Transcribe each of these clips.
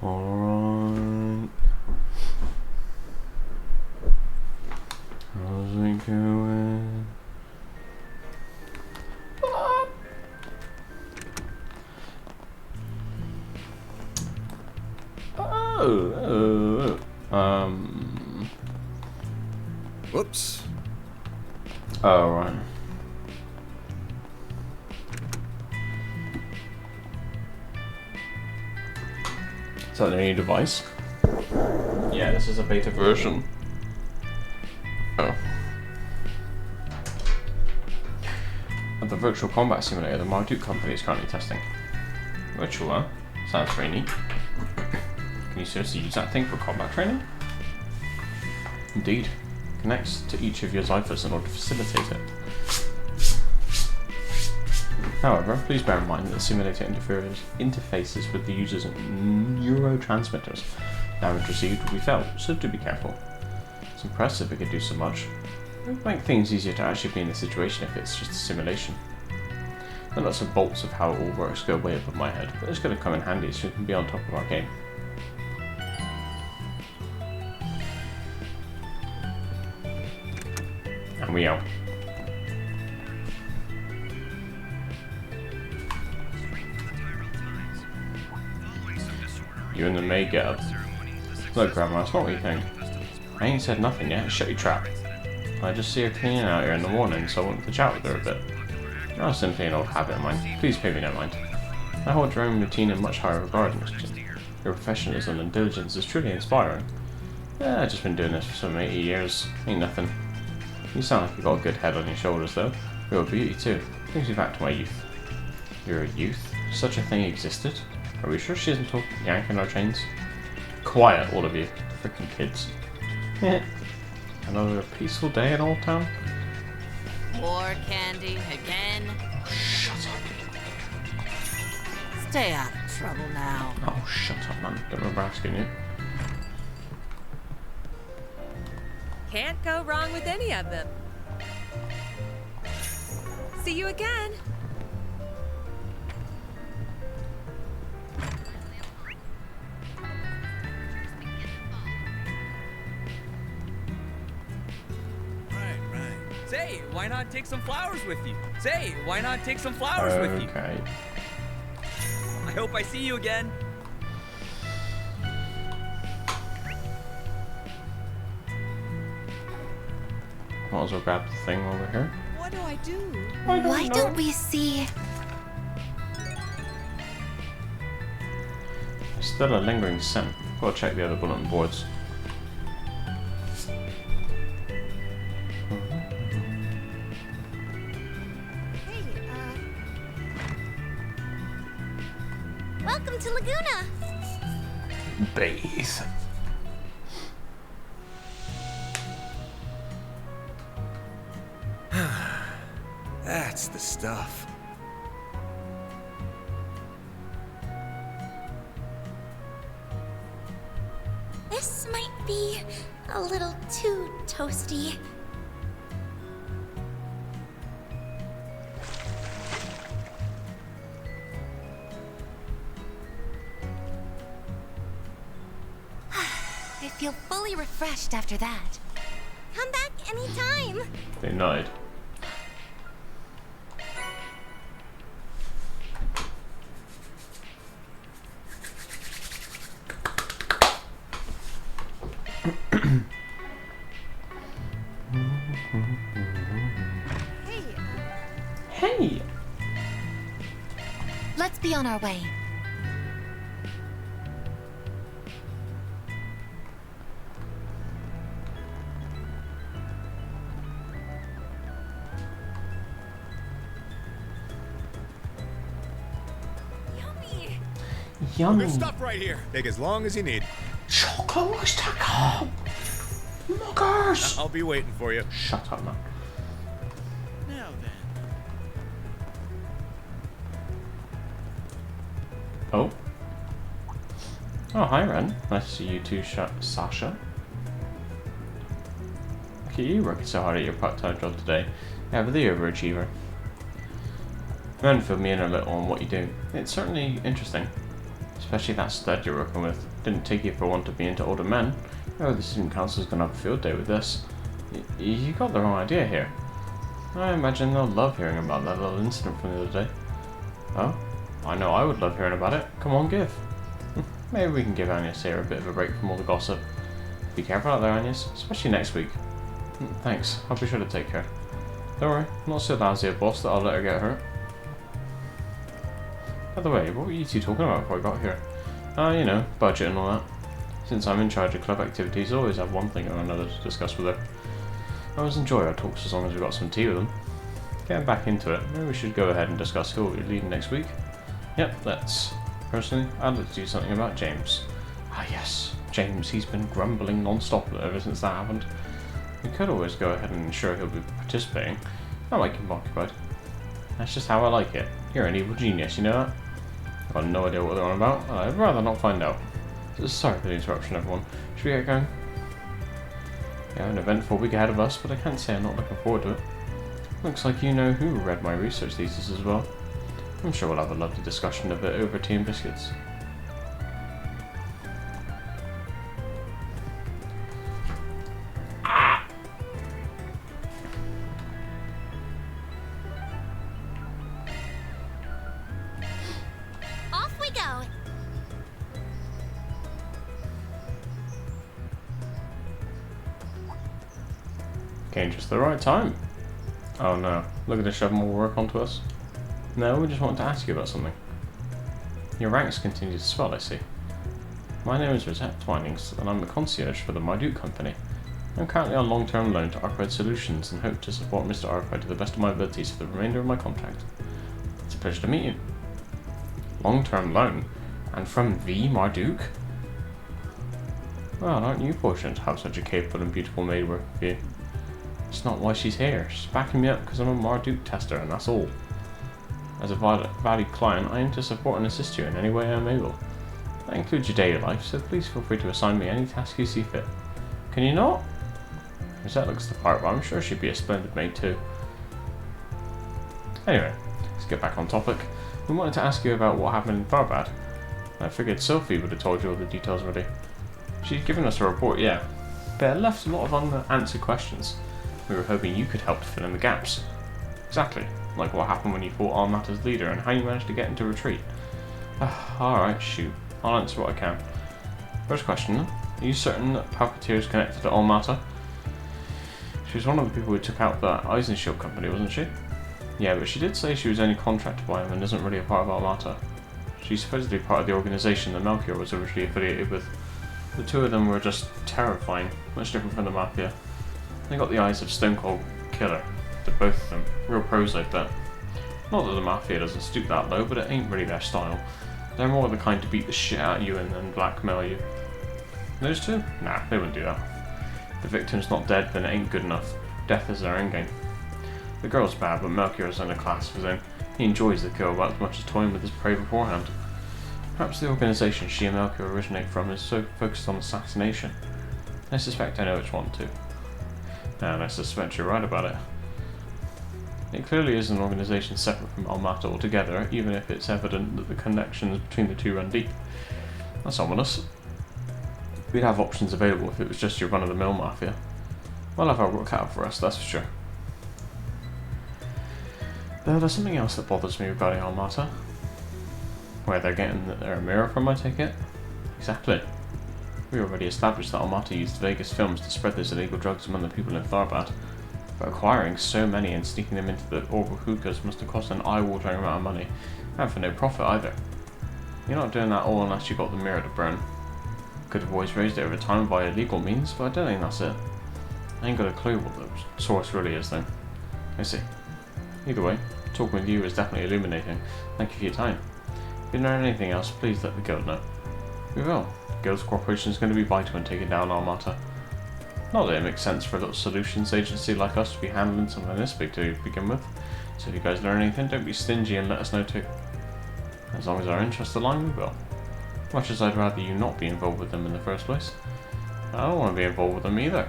Alright. How's it going? Whoops. Oh, right. Is that a new device? Yeah, this is a beta version. Oh. Of the virtual combat simulator the Marduk company is currently testing. Virtual, huh? Sounds very neat. Can you seriously use that thing for combat training? Indeed. Connects to each of your Zyphers in order to facilitate it. However, please bear in mind that the simulator interfaces with the user's neurotransmitters. Damage received will be felt, so do be careful. It's impressive it could do so much. It would make things easier to actually be in the situation if it's just a simulation. The nuts and bolts of how it all works go way above my head, but it's going to come in handy so we can be on top of our game. And we out. You and the maid get up. Look, Grandma, it's not what you think. I ain't said nothing yet, shut your trap. I just see her cleaning out here in the morning, so I wanted to chat with her a bit. Oh, simply an old habit of mine. Please pay me no mind. I hold your own routine in much higher regard, Miss Chin. Your professionalism and diligence is truly inspiring. Yeah, I've just been doing this for some 80 years. Ain't nothing. You sound like you got a good head on your shoulders, though. You're a beauty, too. Brings me back to my youth. You're a youth? Such a thing existed? Are we sure she isn't yanking our chains? Quiet, all of you. Freaking kids. Another peaceful day in Old Town? More candy again? Oh, shut up. Stay out of trouble now. Oh, shut up, man. Don't remember asking you. Can't go wrong with any of them. See you again. Say, why not take some flowers with you? Say, why not take some flowers with you? Okay. I hope I see you again. Might as well grab the thing over here. What do I do? Why don't we see? There's still a lingering scent. Gotta check the other bulletin boards. Welcome to Laguna. Bathe. That's the stuff. This might be a little too toasty. I feel fully refreshed after that. Come back anytime. They nod. Hey! Let's be on our way. Yummy. Yummy. Good stuff right here. Take as long as you need. Chocolate taco! Muggers! I'll be waiting for you. Shut up, man. Now then. Oh. Oh, hi, Ren. Nice to see you too, Sasha. Look at you working so hard at your part-time job today. Ever the overachiever. Men fill me in a little on what you do. It's certainly interesting. Especially that stud you're working with. Didn't take you for one to be into older men. Oh, the student council's gonna have a field day with this. You got the wrong idea here. I imagine they'll love hearing about that little incident from the other day. Oh? I know I would love hearing about it. Come on, give. Maybe we can give Agnes here a bit of a break from all the gossip. Be careful out there, Agnes, especially next week. Thanks, I'll be sure to take care. Don't worry, I'm not so lousy a boss that I'll let her get hurt. By the way, what were you two talking about before I got here? You know, budget and all that. Since I'm in charge of club activities, I always have one thing or another to discuss with her. I always enjoy our talks as long as we've got some tea with them. Getting back into it, maybe we should go ahead and discuss who we're leading next week. Yep, let's. Personally, I'd like to do something about James. Ah yes, James, he's been grumbling non-stop ever since that happened. We could always go ahead and ensure he'll be participating. That might keep him occupied. That's just how I like it. You're an evil genius, you know that? I've got no idea what they're on about, and I'd rather not find out. Sorry for the interruption, everyone. Should we get going? Yeah, an eventful week ahead of us, but I can't say I'm not looking forward to it. Looks like you know who read my research thesis as well. I'm sure we'll have a lovely discussion of it over tea and biscuits. Off we go. Came just the right time. Oh no, look at this shoving more work onto us. No, we just wanted to ask you about something. Your ranks continue to swell, I see. My name is Rosette Twinings, and I'm the concierge for the Marduk Company. I'm currently on long-term loan to Arkwright Solutions and hope to support Mr. Arkwright to the best of my abilities for the remainder of my contract. It's a pleasure to meet you. Long-term loan? And from the Marduk? Well, aren't you fortunate to have such a capable and beautiful maid work for you? It's not why she's here. She's backing me up because I'm a Marduk tester, and that's all. As a valued client, I aim to support and assist you in any way I am able. That includes your daily life, so please feel free to assign me any task you see fit. Can you not? Rosette looks the part, but I'm sure she'd be a splendid maid too. Anyway, let's get back on topic. We wanted to ask you about what happened in Tharbad. I figured Sophie would have told you all the details already. She'd given us a report, yeah, but it left a lot of unanswered questions. We were hoping you could help to fill in the gaps. Exactly, like what happened when you fought Almata's leader and how you managed to get into retreat. Alright, shoot. I'll answer what I can. First question, are you certain that Palpatine is connected to Almata? She was one of the people who took out that Eisenshield company, wasn't she? Yeah, but she did say she was only contracted by him and isn't really a part of Almata. She's supposedly part of the organisation that Melchior was originally affiliated with. The two of them were just terrifying, much different from the Mafia. They got the eyes of Stone Cold Killer. They're both of them. Real pros, I bet. Not that the Mafia doesn't stoop that low, but it ain't really their style. They're more the kind to beat the shit out of you and then blackmail you. Those two? Nah, they wouldn't do that. If the victim's not dead, then it ain't good enough. Death is their endgame. The girl's bad, but Melchior is in a class of his own. He enjoys the kill about as much as toying with his prey beforehand. Perhaps the organisation she and Melchior originate from is so focused on assassination. I suspect I know which one too. And I suspect you're right about it. It clearly is an organisation separate from Almata altogether, even if it's evident that the connections between the two run deep. That's ominous. We'd have options available if it was just your run-of-the-mill Mafia. We'll have our work cut out for us, that's for sure. Though there's something else that bothers me regarding Almata. Where they're getting their mirror from, I take it? Exactly. We already established that Almata used Vegas films to spread those illegal drugs among the people in Tharbad. But acquiring so many and sneaking them into the orbital hookahs must have cost an eye-watering amount of money, and for no profit either. You're not doing that all unless you got the mirror to burn. Could have always raised it over time via legal means, but I don't think that's it. I ain't got a clue what the source really is though. I see. Either way, talking with you is definitely illuminating. Thank you for your time. If you learn anything else, please let the guild know. We will. The guild's cooperation is going to be vital in taking down Almata. Not that it makes sense for a little solutions agency like us to be handling something this big to begin with. So if you guys learn anything, don't be stingy and let us know too. As long as our interests align, we will. Much as I'd rather you not be involved with them in the first place. I don't want to be involved with them either.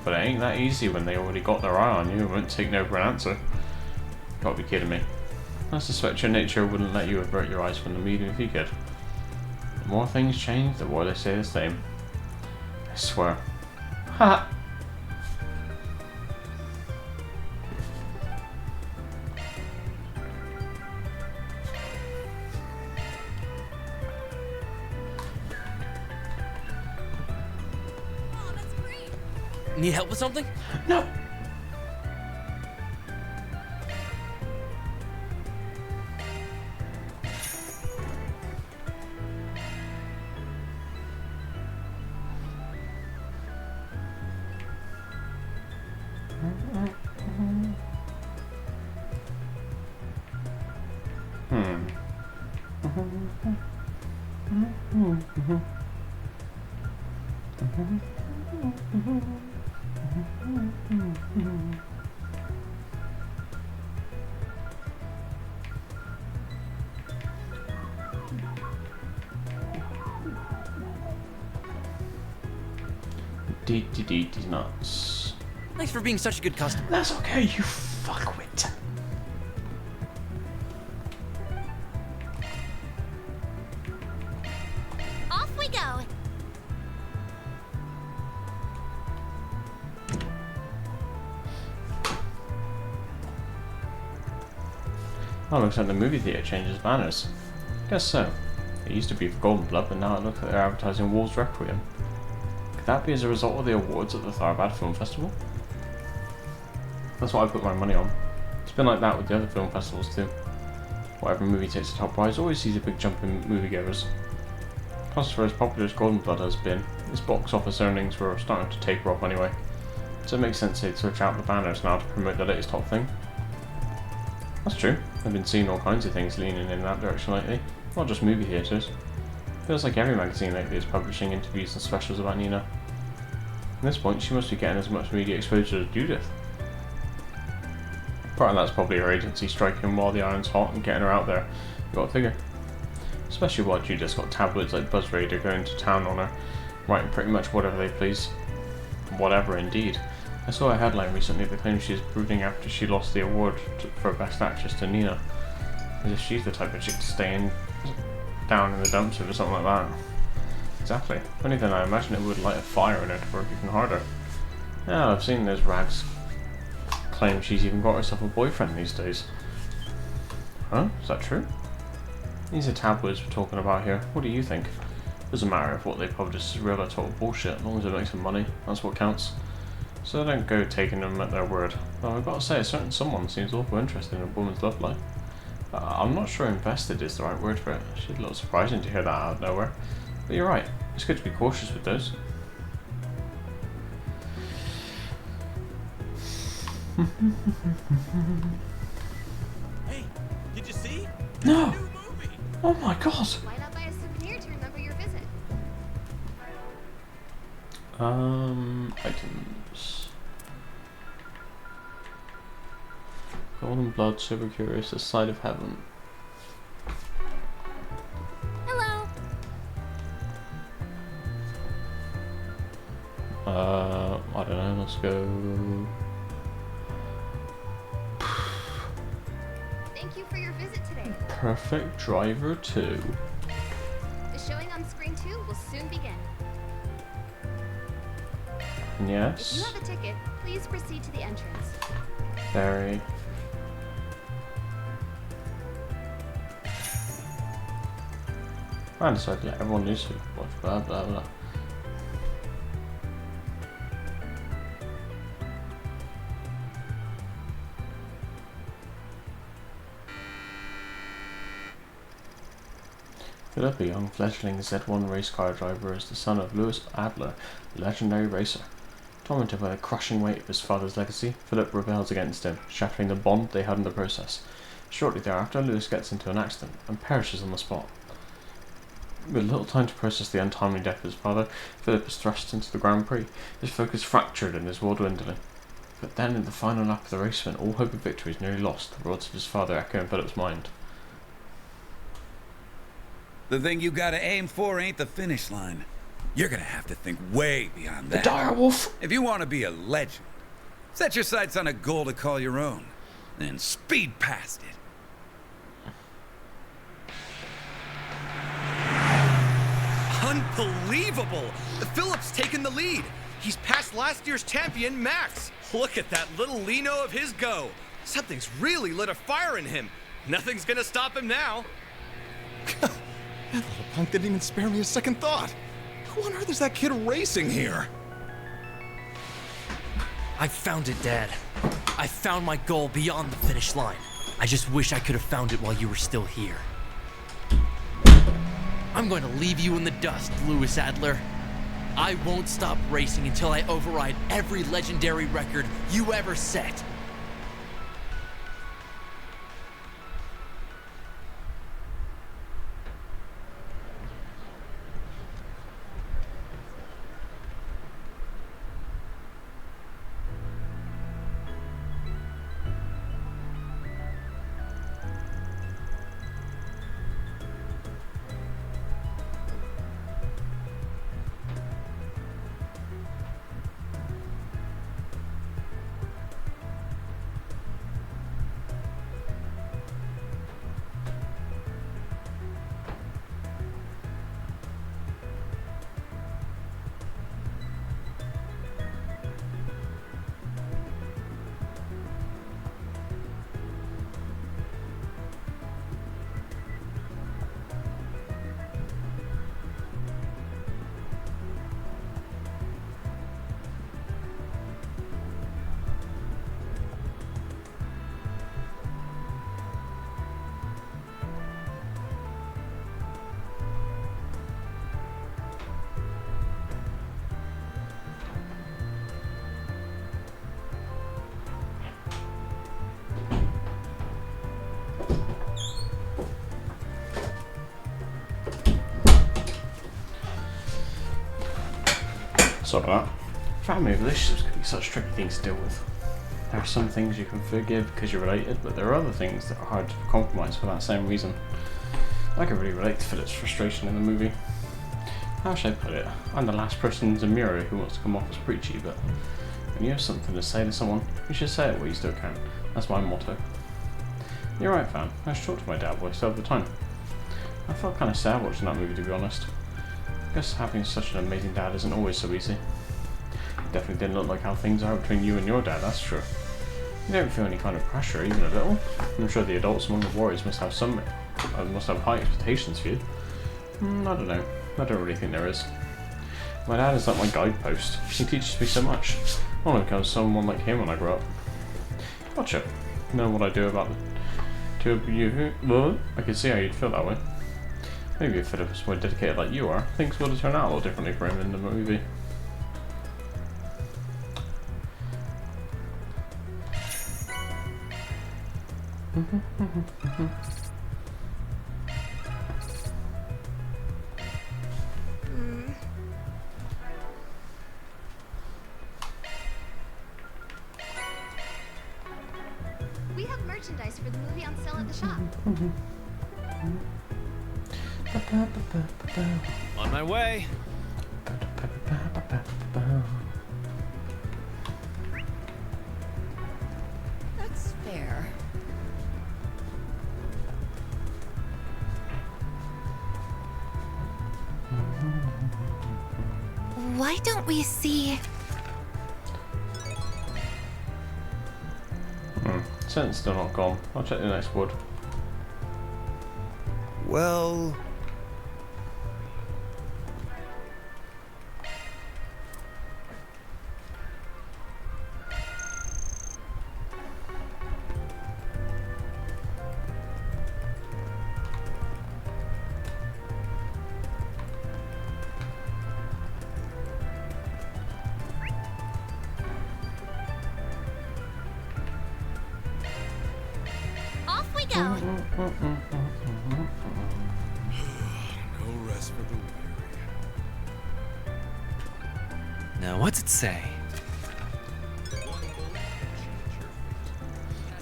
but it ain't that easy when they already got their eye on you and won't take no for an answer. Gotta be kidding me. I suspect your nature wouldn't let you avert your eyes from them even if you could. The more things change, the more they stay the same. I swear. Ha! Need help with something? No! These nuts. Thanks for being such a good customer. That's okay, you fuckwit. Off we go. Oh, looks like the movie theatre changes banners. Guess so. It used to be for Golden Blood, but now it looks like they're advertising Wolves Requiem. Could that be as a result of the awards at the Tharbad Film Festival? That's what I put my money on. It's been like that with the other film festivals too. Whatever movie takes the top prize always sees a big jump in moviegoers. Plus, for as popular as Golden Blood has been, its box office earnings were starting to taper off anyway. So it makes sense they'd switch out the banners now to promote the latest hot thing. That's true. I've been seeing all kinds of things leaning in that direction lately. Not just movie theatres. Feels like every magazine lately is publishing interviews and specials about Nina. At this point, she must be getting as much media exposure as Judith. Part of that's probably her agency striking while the iron's hot and getting her out there. You gotta figure. Especially while Judith's got tabloids like BuzzRaider going to town on her, writing pretty much whatever they please. Whatever indeed. I saw a headline recently that claimed she was brooding after she lost the award for Best Actress to Nina. As if she's the type of chick to stay down in the dumps over something like that. Exactly. If anything, I imagine it would light a fire in her to work even harder. Yeah, I've seen those rags claim she's even got herself a boyfriend these days. Huh? Is that true? These are tabloids we're talking about here. What do you think? Doesn't matter if what they publish is real or total bullshit, as long as it makes them money. That's what counts. So I don't go taking them at their word. Though I've got to say, a certain someone seems awful interested in a woman's love life. I'm not sure invested is the right word for it. It's a little surprising to hear that out of nowhere. But you're right, it's good to be cautious with those. Hey, did you see? No! New movie. Oh my god! Why not buy a souvenir to remember your visit? Items. Golden Blood, Super Curious, The Side of Heaven. Hello. I don't know, let's go. Thank you for your visit today. Perfect Driver 2. The showing on screen 2 will soon begin. If you Yes. have a ticket, please proceed to the entrance. Very. I decided to let everyone loose who watch blah blah blah. Philip, a young fledgling Z1 race car driver, is the son of Louis Adler, a legendary racer. Tormented by the crushing weight of his father's legacy, Philip rebels against him, shattering the bond they had in the process. Shortly thereafter, Louis gets into an accident and perishes on the spot. With little time to process the untimely death of his father, Philip is thrust into the Grand Prix, his focus fractured and his will dwindling. But then, in the final lap of the race, when all hope of victory is nearly lost, the words of his father echo in Philip's mind. The thing you gotta aim for ain't the finish line. You're gonna have to think way beyond The that. dire wolf. If you want to be a legend, set your sights on a goal to call your own, then speed past it. Unbelievable! Philip's taken the lead. He's past last year's champion, Max. Look at that little Lino of his go. Something's really lit a fire in him. Nothing's gonna stop him now. That little punk didn't even spare me a second thought. Who on earth is that kid racing here? I found it, Dad. I found my goal beyond the finish line. I just wish I could have found it while you were still here. I'm going to leave you in the dust, Lewis Adler. I won't stop racing until I override every legendary record you ever set. Sorry about that. Family relationships can be such tricky things to deal with. There are some things you can forgive because you're related, but there are other things that are hard to compromise for that same reason. I can really relate to Philip's frustration in the movie. How should I put it? I'm the last person in the mirror who wants to come off as preachy, but when you have something to say to someone, you should say it while you still can. That's my motto. You're right, fam. I should talk to my dad while I still have the time. I felt kind of sad watching that movie, to be honest. I guess having such an amazing dad isn't always so easy. It definitely didn't look like how things are between you and your dad, that's true. You don't feel any kind of pressure, even a little. I'm sure the adults among the warriors must have high expectations for you. I don't know. I don't really think there is. My dad is like my guidepost. He teaches me so much. I want to become someone like him when I grow up. Gotcha. Know what I do about the two of you? Well, I can see how you'd feel that way. Maybe if Philip was more dedicated like you are, things would have turned out a lot differently for him in the movie. We have merchandise for the movie on sale at the shop. On my way. That's fair. Why don't we see... Scent's still not gone. I'll check the next wood. Well... Off we go! No rest for the weary. Now, what's it say?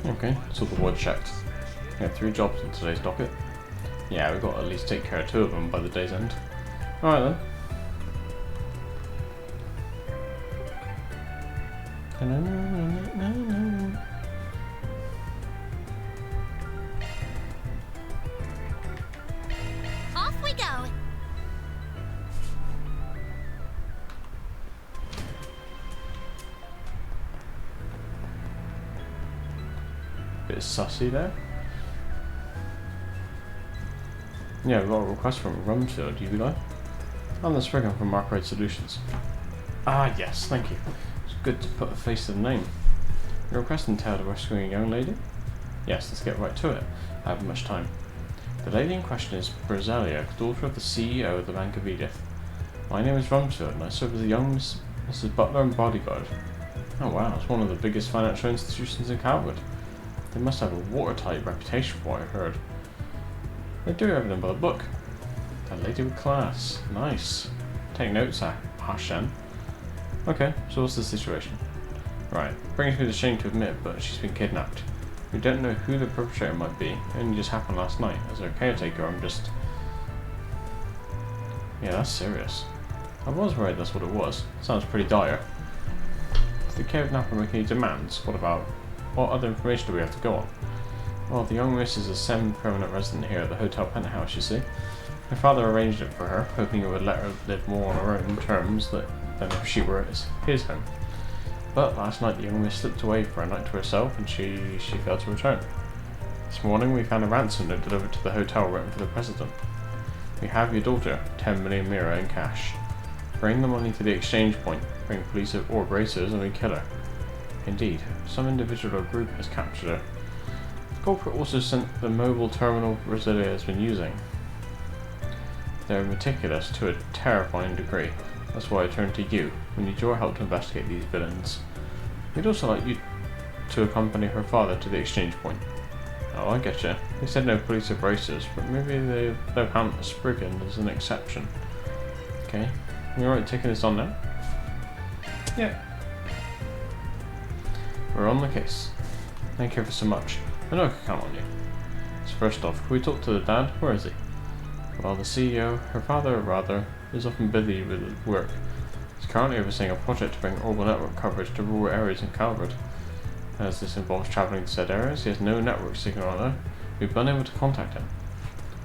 Okay, so the wood checked. We have 3 jobs on today's docket. Yeah, we've got to at least take care of 2 of them by the day's end. Alright then. Off we go. Bit sussy there. Yeah, we've got a request from Rumsfeld, you like? I'm the Spriggan from Markride Solutions. Ah, yes, thank you. It's good to put a face to the name. Your request entailed rescuing a young lady? Yes, let's get right to it. I haven't much time. The lady in question is Brazalia, daughter of the CEO of the Bank of Edith. My name is Rumsfeld, and I serve as a young Mrs. Butler and bodyguard. Oh wow, it's one of the biggest financial institutions in Calvert. They must have a watertight reputation from what I heard. They do everything by the book. A lady with class. Nice. Take notes, Hashan. Okay, so what's the situation? Right, brings me to shame to admit, but she's been kidnapped. We don't know who the perpetrator might be. It only just happened last night. As her caretaker, I'm just... Yeah, that's serious. I was worried that's what it was. Sounds pretty dire. If the kidnapper making any demands, what other information do we have to go on? Well, the young miss is a semi-permanent resident here at the hotel penthouse, you see. Her father arranged it for her, hoping it would let her live more on her own terms than if she were at his home. But last night the young miss slipped away for a night to herself and she failed to return. This morning we found a ransom note delivered to the hotel written for the president. We have your daughter, 10 million mira in cash. Bring the money to the exchange point, bring police or bracers and we kill her. Indeed, some individual or group has captured her. The culprit also sent the mobile terminal Brasilia has been using. They're meticulous to a terrifying degree. That's why I turned to you. We need your help to investigate these villains. We'd also like you to accompany her father to the exchange point. Oh, I getcha. They said no police or bracers, but maybe they'll count a Spriggan as an exception. Okay, you alright taking this on now? Yeah. We're on the case. Thank you ever so much. I know I can count on you. So first off, can we talk to the dad? Where is he? Well, the CEO, her father rather, is often busy with work. He's currently overseeing a project to bring orbital network coverage to rural areas in Calvert. As this involves travelling to said areas, he has no network signal on Earth. We've been unable to contact him.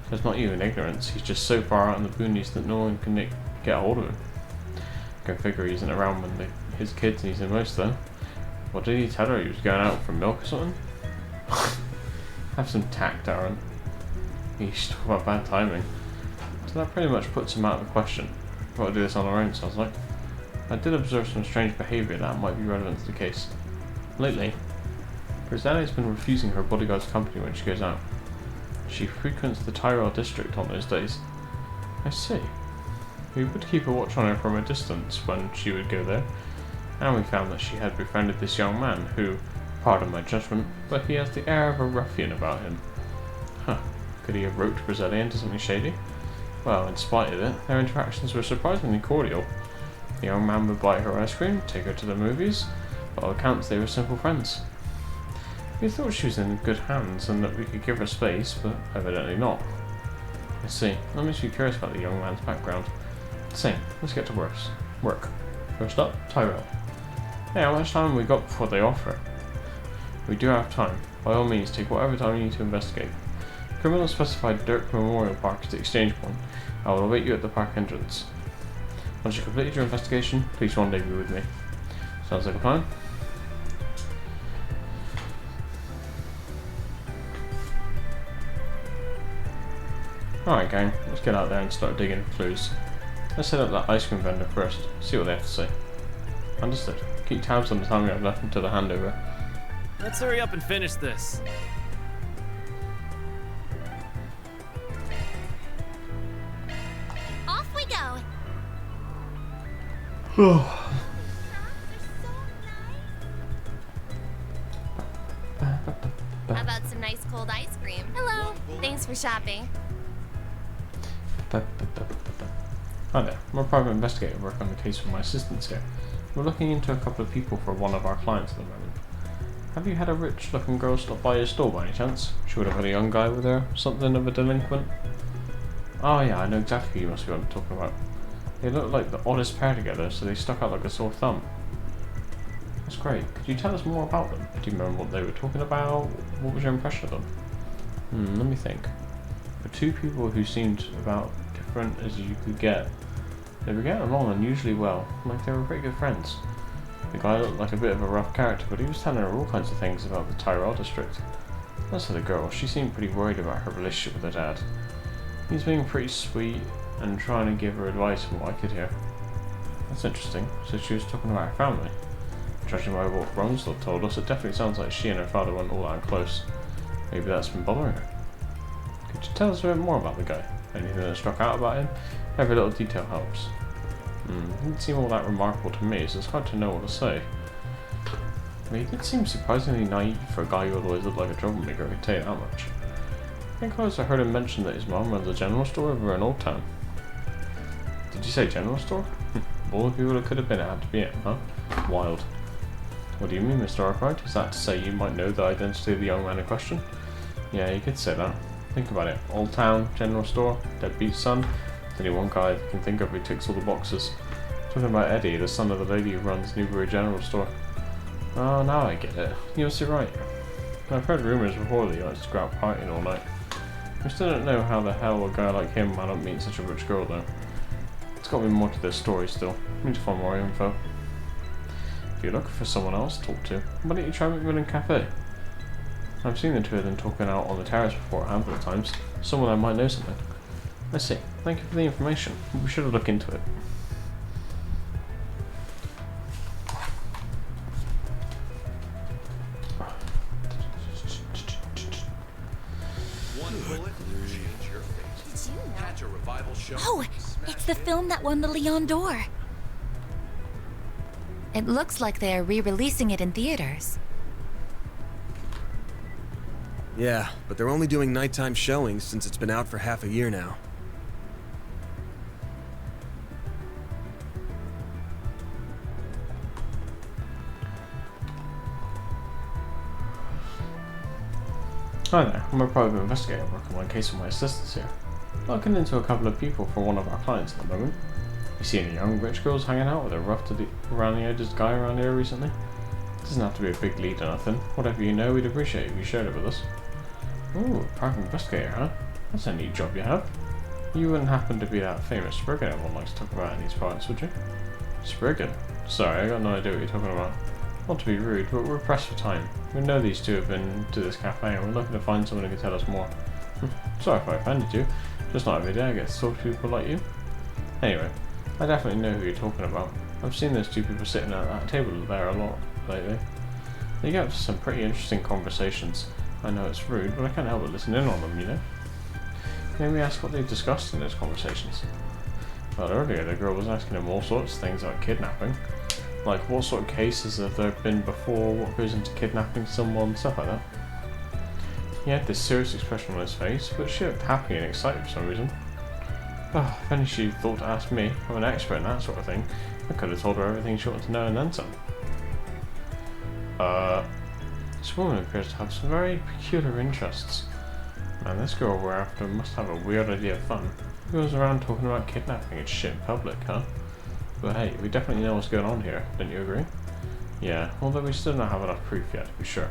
So it's not even ignorance, he's just so far out in the boonies that no one can get a hold of him. I can figure he isn't around when his kids needs him most though. What did he tell her? He was going out for milk or something? Have some tact, Darren. He's talking about bad timing. So that pretty much puts him out of the question. We've got to do this on our own, sounds like. I did observe some strange behaviour that might be relevant to the case. Lately, Brazalia has been refusing her bodyguard's company when she goes out. She frequents the Tyrell district on those days. I see. We would keep a watch on her from a distance when she would go there, and we found that she had befriended this young man who, pardon my judgment, but he has the air of a ruffian about him. Huh. Could he have roped Brazalia into something shady? Well, in spite of it, their interactions were surprisingly cordial. The young man would buy her ice cream, take her to the movies. By all accounts, they were simple friends. We thought she was in good hands and that we could give her space, but evidently not. I see. That makes me curious about the young man's background. Same. Let's get to work. First up, Tyrell. Hey, how much time have we got before they offer? We do have time. By all means, take whatever time you need to investigate. Criminal specified Dirk Memorial Park as the exchange point. I will await you at the park entrance. Once you've completed your investigation, please rendezvous with me. Sounds like a plan? Alright gang, let's get out there and start digging for clues. Let's hit up that ice cream vendor first, see what they have to say. Understood. Keep tabs on the time we have left until the handover. Let's hurry up and finish this. Off we go. How about some nice cold ice cream? Hello. Thanks for shopping. Hi there, I'm a private investigator working on the case for my assistants here. We're looking into a couple of people for one of our clients at the moment. Have you had a rich looking girl stop by your store by any chance? She would have had a young guy with her, something of a delinquent. Oh yeah, I know exactly who you must be talking about. They look like the oddest pair together, so they stuck out like a sore thumb. That's great. Could you tell us more about them? Do you remember what they were talking about? What was your impression of them? Let me think. For two people who seemed about different as you could get, they were getting along unusually well, like they were pretty good friends. The guy looked like a bit of a rough character, but he was telling her all kinds of things about the Tyrell district. As for the girl, she seemed pretty worried about her relationship with her dad. He was being pretty sweet and trying to give her advice from what I could hear. That's interesting. So she was talking about her family. Judging by what Bronsdale told us, it definitely sounds like she and her father weren't all that close. Maybe that's been bothering her. Could you tell us a bit more about the guy? Anything that struck out about him? Every little detail helps. Didn't seem all that remarkable to me, so it's hard to know what to say. I mean, he did seem surprisingly naive for a guy who always looked like a troublemaker, I can tell you that much. I think I also heard him mention that his mom runs a general store over in Old Town. Did you say general store? All the people it could have been, it had to be him, huh? Wild. What do you mean, Mr. Arkwright? Is that to say you might know the identity of the young man in question? Yeah, you could say that. Think about it. Old Town, general store, deadbeat son. There's only one guy I can think of who ticks all the boxes. Talking about Eddie, the son of the lady who runs Newbury General Store. Oh, now I get it. You're so right. I've heard rumours before that he likes to go out partying all night. We still don't know how the hell a guy like him wound up meeting such a rich girl, though. It's got to be more to this story still. We need to find more info. If you're looking for someone else to talk to, why don't you try Macmillan Cafe? I've seen the two of them talking out on the terrace before a handful of times. Someone I might know something. I see. Thank you for the information. We should have looked into it. One bullet will change your face. Did you know? Catch a revival show. Oh, it's the film that won the Leon d'Or. It looks like they're re-releasing it in theaters. Yeah, but they're only doing nighttime showings since it's been out for half a year now. Hi there, I'm a private investigator working on a case with my assistants here. Looking into a couple of people for one of our clients at the moment. You see any young rich girls hanging out with a rough to the around the edges guy around here recently? Doesn't have to be a big lead or nothing. Whatever you know, we'd appreciate if you shared it with us. Ooh, private investigator, huh? That's a neat job you have. You wouldn't happen to be that famous Spriggan everyone likes to talk about in these parts, would you? Spriggan? Sorry, I got no idea what you're talking about. Not to be rude, but we're pressed for time. We know these two have been to this cafe and we're looking to find someone who can tell us more. Sorry if I offended you. Just not every day I get to talk to people like you. Anyway, I definitely know who you're talking about. I've seen those two people sitting at that table there a lot lately. They get up to some pretty interesting conversations. I know it's rude, but I can't help but listen in on them, you know? Maybe ask what they've discussed in those conversations. Well, earlier the girl was asking him all sorts of things about kidnapping. Like, what sort of cases have there been before, what goes into kidnapping someone, stuff like that. He had this serious expression on his face, but she looked happy and excited for some reason. Oh, if only she thought to ask me. I'm an expert in that sort of thing. I could have told her everything she wanted to know and then some. This woman appears to have some very peculiar interests. Man, this girl we're after must have a weird idea of fun. Who goes around talking about kidnapping and shit in public, huh? But hey, we definitely know what's going on here, don't you agree? Yeah, although we still don't have enough proof yet, to be sure.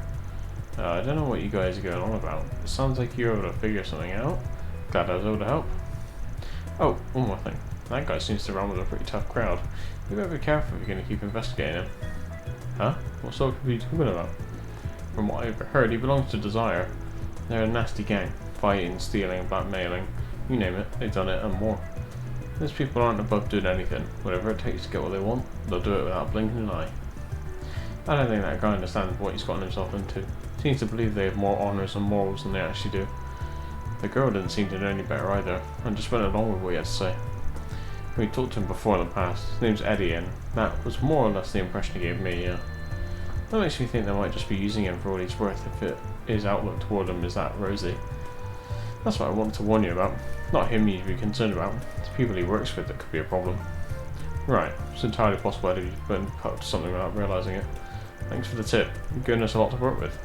I don't know what you guys are going on about. It sounds like you're able to figure something out. Glad I was able to help. Oh, one more thing. That guy seems to run with a pretty tough crowd. You better be careful if you're going to keep investigating him. Huh? What sort of people are you talking about? From what I've heard, he belongs to Desire. They're a nasty gang. Fighting, stealing, blackmailing. You name it, they've done it and more. Those people aren't above doing anything. Whatever it takes to get what they want, they'll do it without blinking an eye. I don't think that guy understands what he's gotten himself into. Seems to believe they have more honours and morals than they actually do. The girl didn't seem to know any better either, and just went along with what he had to say. We talked to him before in the past. His name's Eddie, and that was more or less the impression he gave me, yeah. That makes me think they might just be using him for all he's worth if his outlook toward him is that rosy. That's what I wanted to warn you about. Not him you should be concerned about. It's people he works with that could be a problem. Right, it's entirely possible Eddie's been put up to something without realising it. Thanks for the tip. You've given us a lot to work with.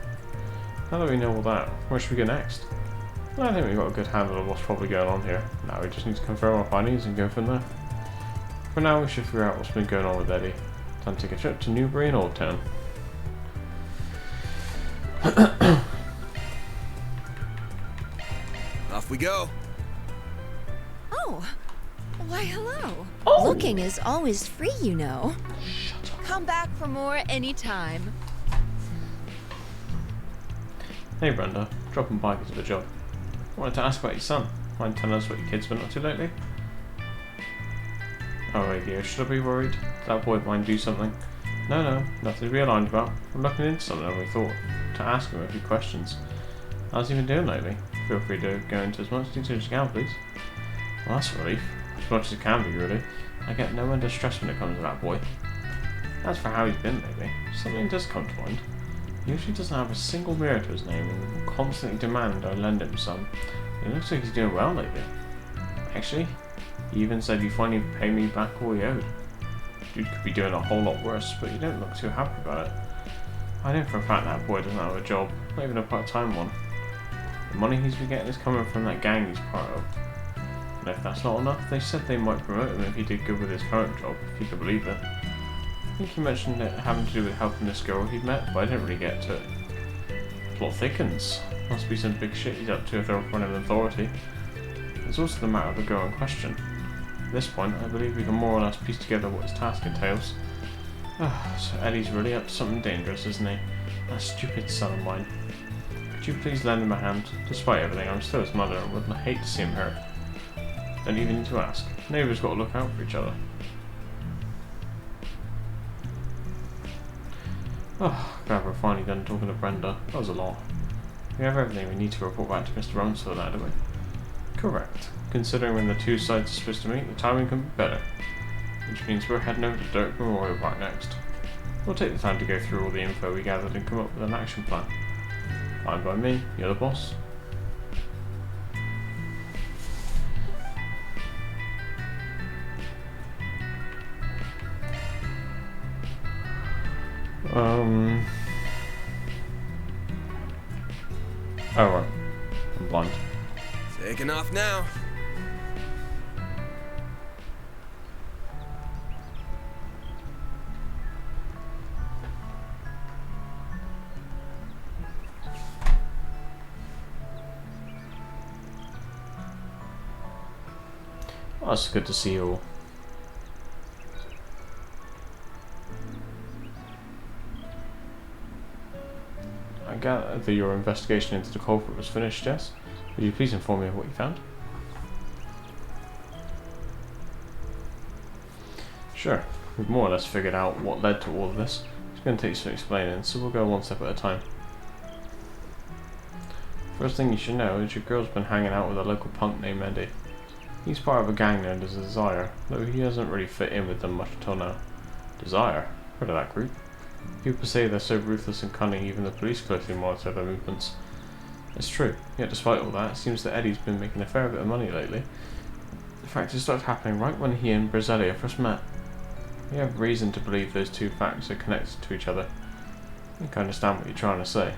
Now that we know all that, where should we go next? Well, I think we've got a good handle of what's probably going on here. Now we just need to confirm our findings and go from there. For now, we should figure out what's been going on with Eddie. Time to take a trip to Newbury and Old Town. Off we go. Oh, why hello. Oh. Looking is always free, you know. Come back for more anytime. Hey Brenda, dropping by because of a job. I wanted to ask about your son. Mind telling us what your kid's been up to lately? Oh wait, dear, should I be worried? Did that boy of mine do something? No, nothing to be alarmed about. We're looking into something and we thought to ask him a few questions. How's he been doing lately? Feel free to go into as much detail as you can, please. Well, that's a relief. As much as it can be, really. I get no end of stress when it comes to that boy. As for how he's been lately, something does come to mind. He usually doesn't have a single mirror to his name and will constantly demand I lend him some. It looks like he's doing well lately. Actually, he even said he'd finally pay me back all he owed. Dude could be doing a whole lot worse, but you don't look too happy about it. I know for a fact that boy doesn't have a job, not even a part-time one. The money he's been getting is coming from that gang he's part of. And if that's not enough, they said they might promote him if he did good with his current job, if you could believe it. I think he mentioned it having to do with helping this girl he'd met, but I didn't really get to it. Plot thickens. Must be some big shit he's up to if they're running an authority. There's also the matter of the girl in question. At this point, I believe we can more or less piece together what his task entails. So Eddie's really up to something dangerous, isn't he? That stupid son of mine. Could you please lend him a hand? Despite everything, I'm still his mother and would hate to see him hurt. Don't even need to ask. Neighbours got to look out for each other. Oh, glad we're finally done talking to Brenda. That was a lot. We have everything we need to report back to Mr. Rumsfeld now, don't we? Correct. Considering when the two sides are supposed to meet, the timing can be better. Which means we're heading over to Daybreak Memorial Park next. We'll take the time to go through all the info we gathered and come up with an action plan. Fine by me, you're the boss. Oh right. I'm blind. Taking off now. Oh, it's good to see you all. I gather that your investigation into the culprit was finished, yes? Would you please inform me of what you found? Sure. We've more or less figured out what led to all of this. It's going to take some explaining, so we'll go one step at a time. First thing you should know is your girl's been hanging out with a local punk named Eddie. He's part of a gang known as Desire, though he hasn't really fit in with them much until now. Desire? Heard of that group? People say they're so ruthless and cunning even the police closely monitor their movements. It's true, yet despite all that, it seems that Eddie's been making a fair bit of money lately. In fact, it started happening right when he and Brazelia first met. We have reason to believe those two facts are connected to each other. I think I understand what you're trying to say.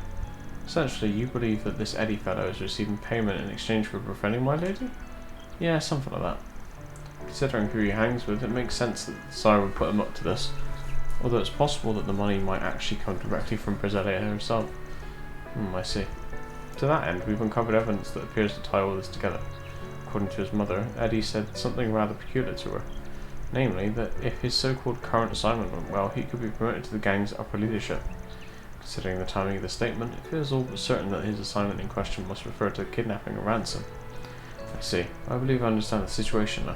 Essentially, you believe that this Eddie fellow is receiving payment in exchange for befriending my lady? Yeah, something like that. Considering who he hangs with, it makes sense that Desire would put him up to this. Although it's possible that the money might actually come directly from Brazelia herself. I see. To that end, we've uncovered evidence that appears to tie all this together. According to his mother, Eddie said something rather peculiar to her. Namely, that if his so-called current assignment went well, he could be promoted to the gang's upper leadership. Considering the timing of the statement, it feels all but certain that his assignment in question must refer to kidnapping and ransom. I see. I believe I understand the situation now.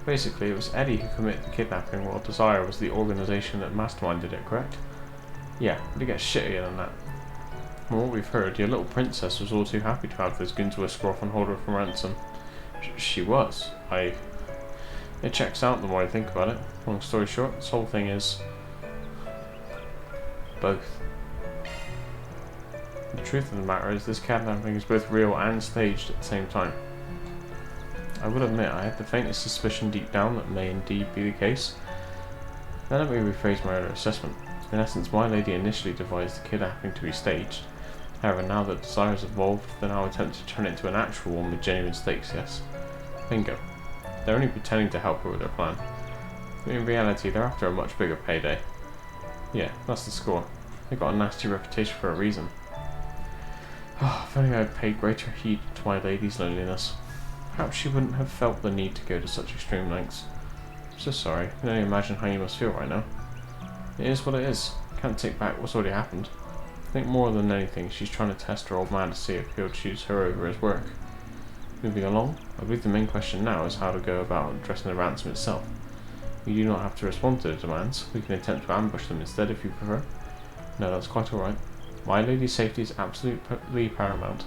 Basically, it was Eddie who committed the kidnapping, while Desire was the organisation that masterminded it, correct? Yeah, but it gets shittier than that. From what we've heard, your little princess was all too happy to have those goons whisker off and hold her for ransom. She was. It checks out the more I think about it. Long story short, this whole thing is... both. The truth of the matter is, this kidnapping is both real and staged at the same time. I will admit I had the faintest suspicion deep down that may indeed be the case. Then let me rephrase my earlier assessment. In essence, my lady initially devised the kidnapping to be staged. However, now that Desire's evolved, they're now attempting to turn it into an actual one with genuine stakes, yes? Bingo. They're only pretending to help her with their plan. But in reality, they're after a much bigger payday. Yeah, that's the score. They've got a nasty reputation for a reason. If only I had paid greater heed to my lady's loneliness. Perhaps she wouldn't have felt the need to go to such extreme lengths. I'm so sorry. I can only imagine how you must feel right now. It is what it is. Can't take back what's already happened. I think more than anything, she's trying to test her old man to see if he'll choose her over his work. Moving along, I believe the main question now is how to go about addressing the ransom itself. We do not have to respond to the demands. We can attempt to ambush them instead if you prefer. No, that's quite alright. My lady's safety is absolutely paramount.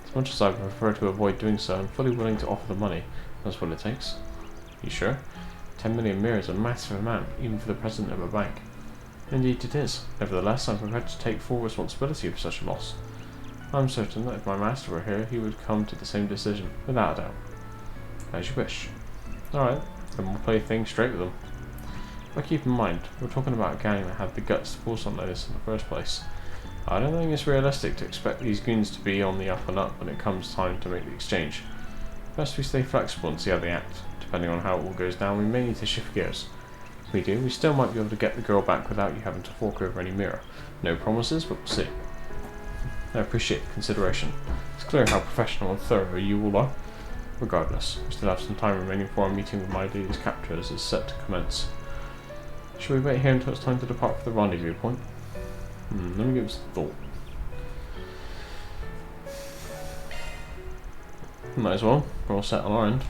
As much as I prefer to avoid doing so, I'm fully willing to offer the money. That's what it takes. You sure? 10 million mirror is a massive amount, even for the president of a bank. Indeed it is. Nevertheless, I'm prepared to take full responsibility for such a loss. I'm certain that if my master were here, he would come to the same decision, without a doubt. As you wish. Alright, then we'll play things straight with them. But keep in mind, we're talking about a gang that had the guts to pull something like this in the first place. I don't think it's realistic to expect these goons to be on the up and up when it comes time to make the exchange. Best we stay flexible and see how they act. Depending on how it all goes down, we may need to shift gears. If we do, we still might be able to get the girl back without you having to fork over any mirror. No promises, but we'll see. I appreciate the consideration. It's clear how professional and thorough you all are. Regardless, we still have some time remaining for our meeting with my lady's captors is set to commence. Shall we wait here until it's time to depart for the rendezvous point? Let me give it some thought. Might as well. We're all set on our end.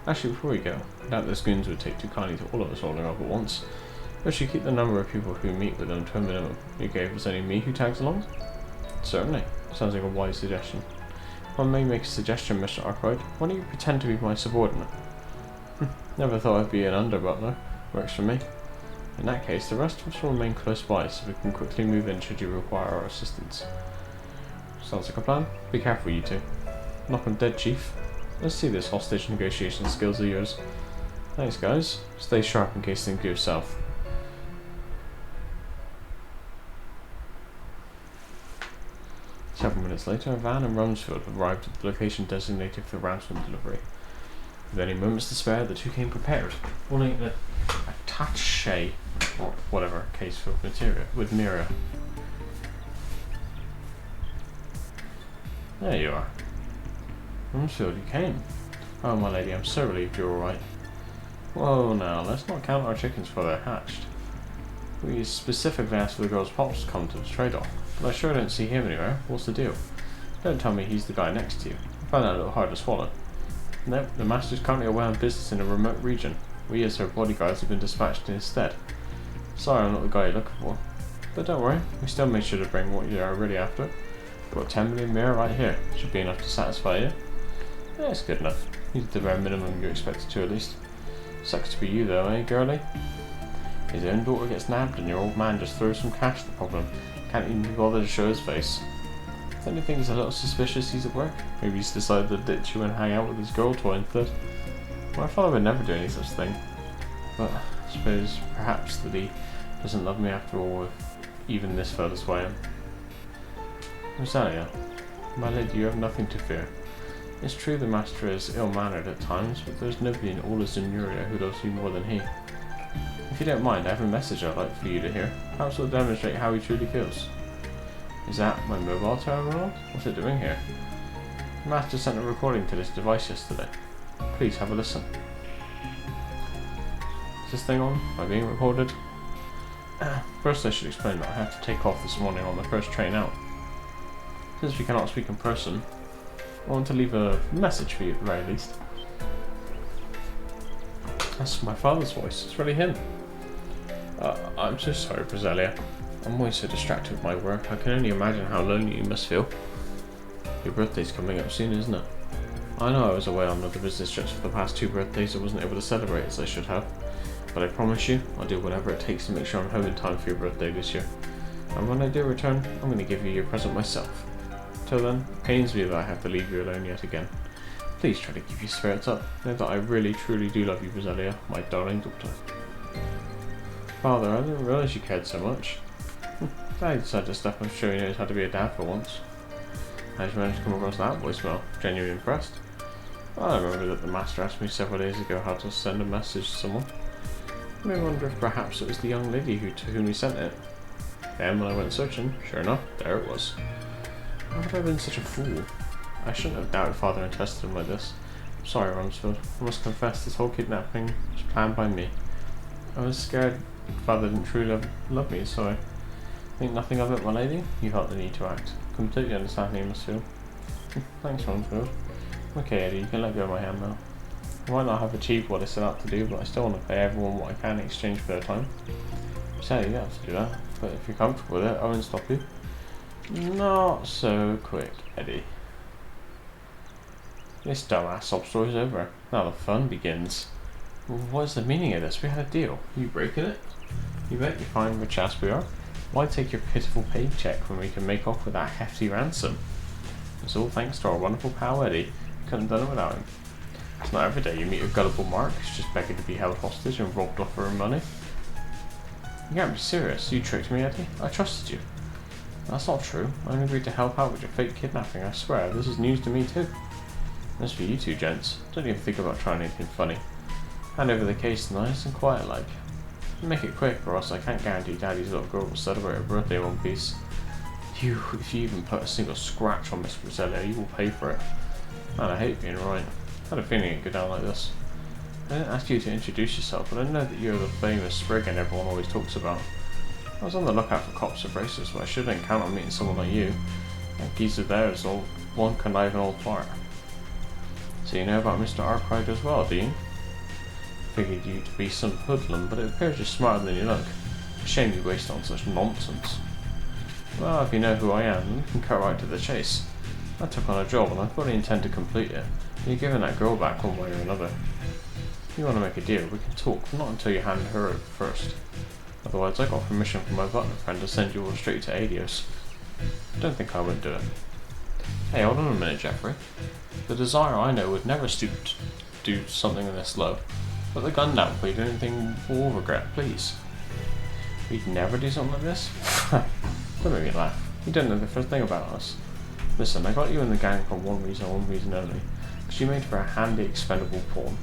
Actually, before we go, I doubt those goons would take too kindly to all of us holding up at once. We should keep the number of people who meet with them to a minimum. You gave us only me who tags along? Certainly. Sounds like a wise suggestion. If I may make a suggestion, Mr. Arkwright, why don't you pretend to be my subordinate? Never thought I'd be an under-butler. Works for me. In that case, the rest of us will remain close by so we can quickly move in should you require our assistance. Sounds like a plan. Be careful, you two. Knock 'em dead, Chief. Let's see this hostage negotiation skills of yours. Thanks, guys. Stay sharp in case things go south. Several minutes later, a van and Rumsfeld arrived at the location designated for the ransom delivery. With any moments to spare, the two came prepared, holding an attaché, or whatever, case filled with mirror. There you are. Rumsfeld, you came. Oh, my lady, I'm so relieved you're alright. Whoa, now, let's not count our chickens before they're hatched. We specifically asked for the girl's pops to come to the trade-off, but I sure don't see him anywhere. What's the deal? Don't tell me he's the guy next to you. I find that a little hard to swallow. Nope, the master's currently away on business in a remote region. We as her bodyguards have been dispatched in his stead. Sorry I'm not the guy you're looking for. But don't worry, we still made sure to bring what you are really after. Got 10 million mirror right here. Should be enough to satisfy you. Yeah, it's good enough. You did the very minimum you expected to at least. Sucks to be you though, eh, girlie? His own daughter gets nabbed and your old man just throws some cash at the problem. Can't even be bothered to show his face. If anything's a little suspicious, he's at work. Maybe he's decided to ditch you and hang out with his girl toy instead. My father would never do any such thing. But I suppose perhaps that he doesn't love me after all, if even this fell this way. Rosalia, my lady, you have nothing to fear. It's true the master is ill-mannered at times, but there's nobody in all of Zenuria who loves you more than he. If you don't mind, I have a message I'd like for you to hear. Perhaps it'll demonstrate how he truly feels. Is that my mobile terminal? What's it doing here? The master sent a recording to this device yesterday. Please have a listen. Is this thing on? Am I being recorded? First I should explain that I have to take off this morning on the first train out. Since we cannot speak in person, I want to leave a message for you at the very least. That's my father's voice. It's really him. I'm so sorry, Rosalia. I'm always so distracted with my work. I can only imagine how lonely you must feel. Your birthday's coming up soon, isn't it? I know I was away on other business trips for the past 2 birthdays. I wasn't able to celebrate as I should have. But I promise you, I'll do whatever it takes to make sure I'm home in time for your birthday this year. And when I do return, I'm going to give you your present myself. Till then, it pains me that I have to leave you alone yet again. Please try to keep your spirits up. Know that I really truly do love you, Rosalia, my darling daughter. Father, I didn't realise you cared so much. Glad you decided to step up and show you knows how to be a dad for once. How did you manage to come across that voicemail? Genuinely impressed? Well, I remember that the master asked me several days ago how to send a message to someone. I may wonder if perhaps it was the young lady to whom he sent it. Then when I went searching, sure enough, there it was. Why have I been such a fool? I shouldn't have doubted Father and tested him like this. I'm sorry, Rumsfeld. I must confess this whole kidnapping was planned by me. I was scared Father didn't truly love me, so I think nothing of it, my lady. You felt the need to act. Completely understand how you must feel. Thanks, Rumsfeld. Okay, Eddie, you can let go of my hand now. I might not have achieved what I set out to do, but I still want to pay everyone what I can in exchange for their time. So you have to do that, but if you're comfortable with it, I won't stop you. Not so quick, Eddie. This dumbass sob story's over. Now the fun begins. What's the meaning of this? We had a deal. You breaking it? You bet you're fine rich ass we are. Why take your pitiful paycheck when we can make off with that hefty ransom? It's all thanks to our wonderful pal Eddie. Couldn't have done it without him. It's not every day you meet a gullible Mark who's just begging to be held hostage and robbed off her own money. You can't be serious. You tricked me, Eddie. I trusted you. That's not true. I only agreed to help out with your fake kidnapping. I swear, this is news to me too. As for you two gents, don't even think about trying anything funny. Hand over the case nice and quiet like. Make it quick, or else I can't guarantee Daddy's little girl will celebrate her birthday in one piece. If you even put a single scratch on Miss Rosello, you will pay for it. Man, I hate being right. I had a feeling it'd go down like this. I didn't ask you to introduce yourself, but I know that you're the famous Spriggan everyone always talks about. I was on the lookout for cops and racers, but I shouldn't count on meeting someone like you. That geezer there is all one conniving old fart. So you know about Mr. Arkwright as well, do you? Figured you to be some hoodlum, but it appears you're smarter than you look. Shame you waste on such nonsense. Well, if you know who I am, you can cut right to the chase. I took on a job and I fully intend to complete it. You're giving that girl back one way or another. If you want to make a deal, we can talk, but not until you hand her over first. Otherwise, I got permission from my butler friend to send you all straight to Adios. Don't think I would do it. Hey, hold on a minute, Jeffrey. The Desire I know would never stoop to do something this low. Put the gun down before you do anything we'll regret, please. We'd never do something like this? Don't make me laugh. You don't know the first thing about us. Listen, I got you in the gang for one reason only. Because you made for a handy, expendable pawn.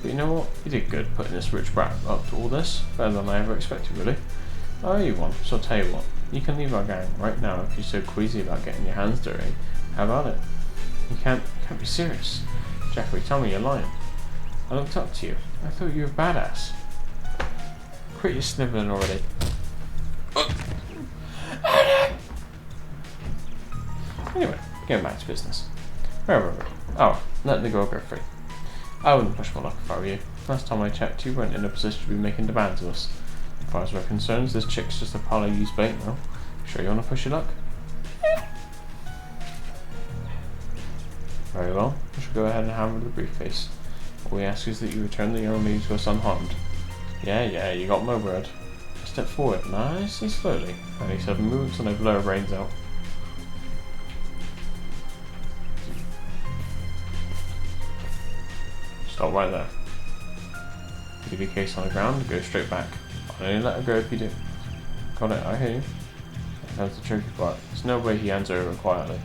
But you know what? You did good putting this rich brat up to all this. Better than I ever expected, really. I owe you one, so I'll tell you what. You can leave our gang right now if you're so queasy about getting your hands dirty. How about it? You can't be serious. Jeffrey, tell me you're lying. I looked up to you. I thought you were badass. Quit your sniveling already. Anyway, getting back to business. Where were we? Oh, let the girl go free. I wouldn't push my luck if I were you. Last time I checked, you weren't in a position to be making demands of us. As far as we're concerned, this chick's just a pile of used bait now. Sure you want to push your luck? Very well, I shall go ahead and hand over the briefcase. All we ask is that you return the young lady to us unharmed. Yeah, you got my word. Step forward, nice and slowly. Any sudden moves and I blow her brains out. Stop right there. Leave your case on the ground and go straight back. I'll only let her go if you do. Got it, I hear you. Here comes the tricky part. There's no way he hands her over quietly.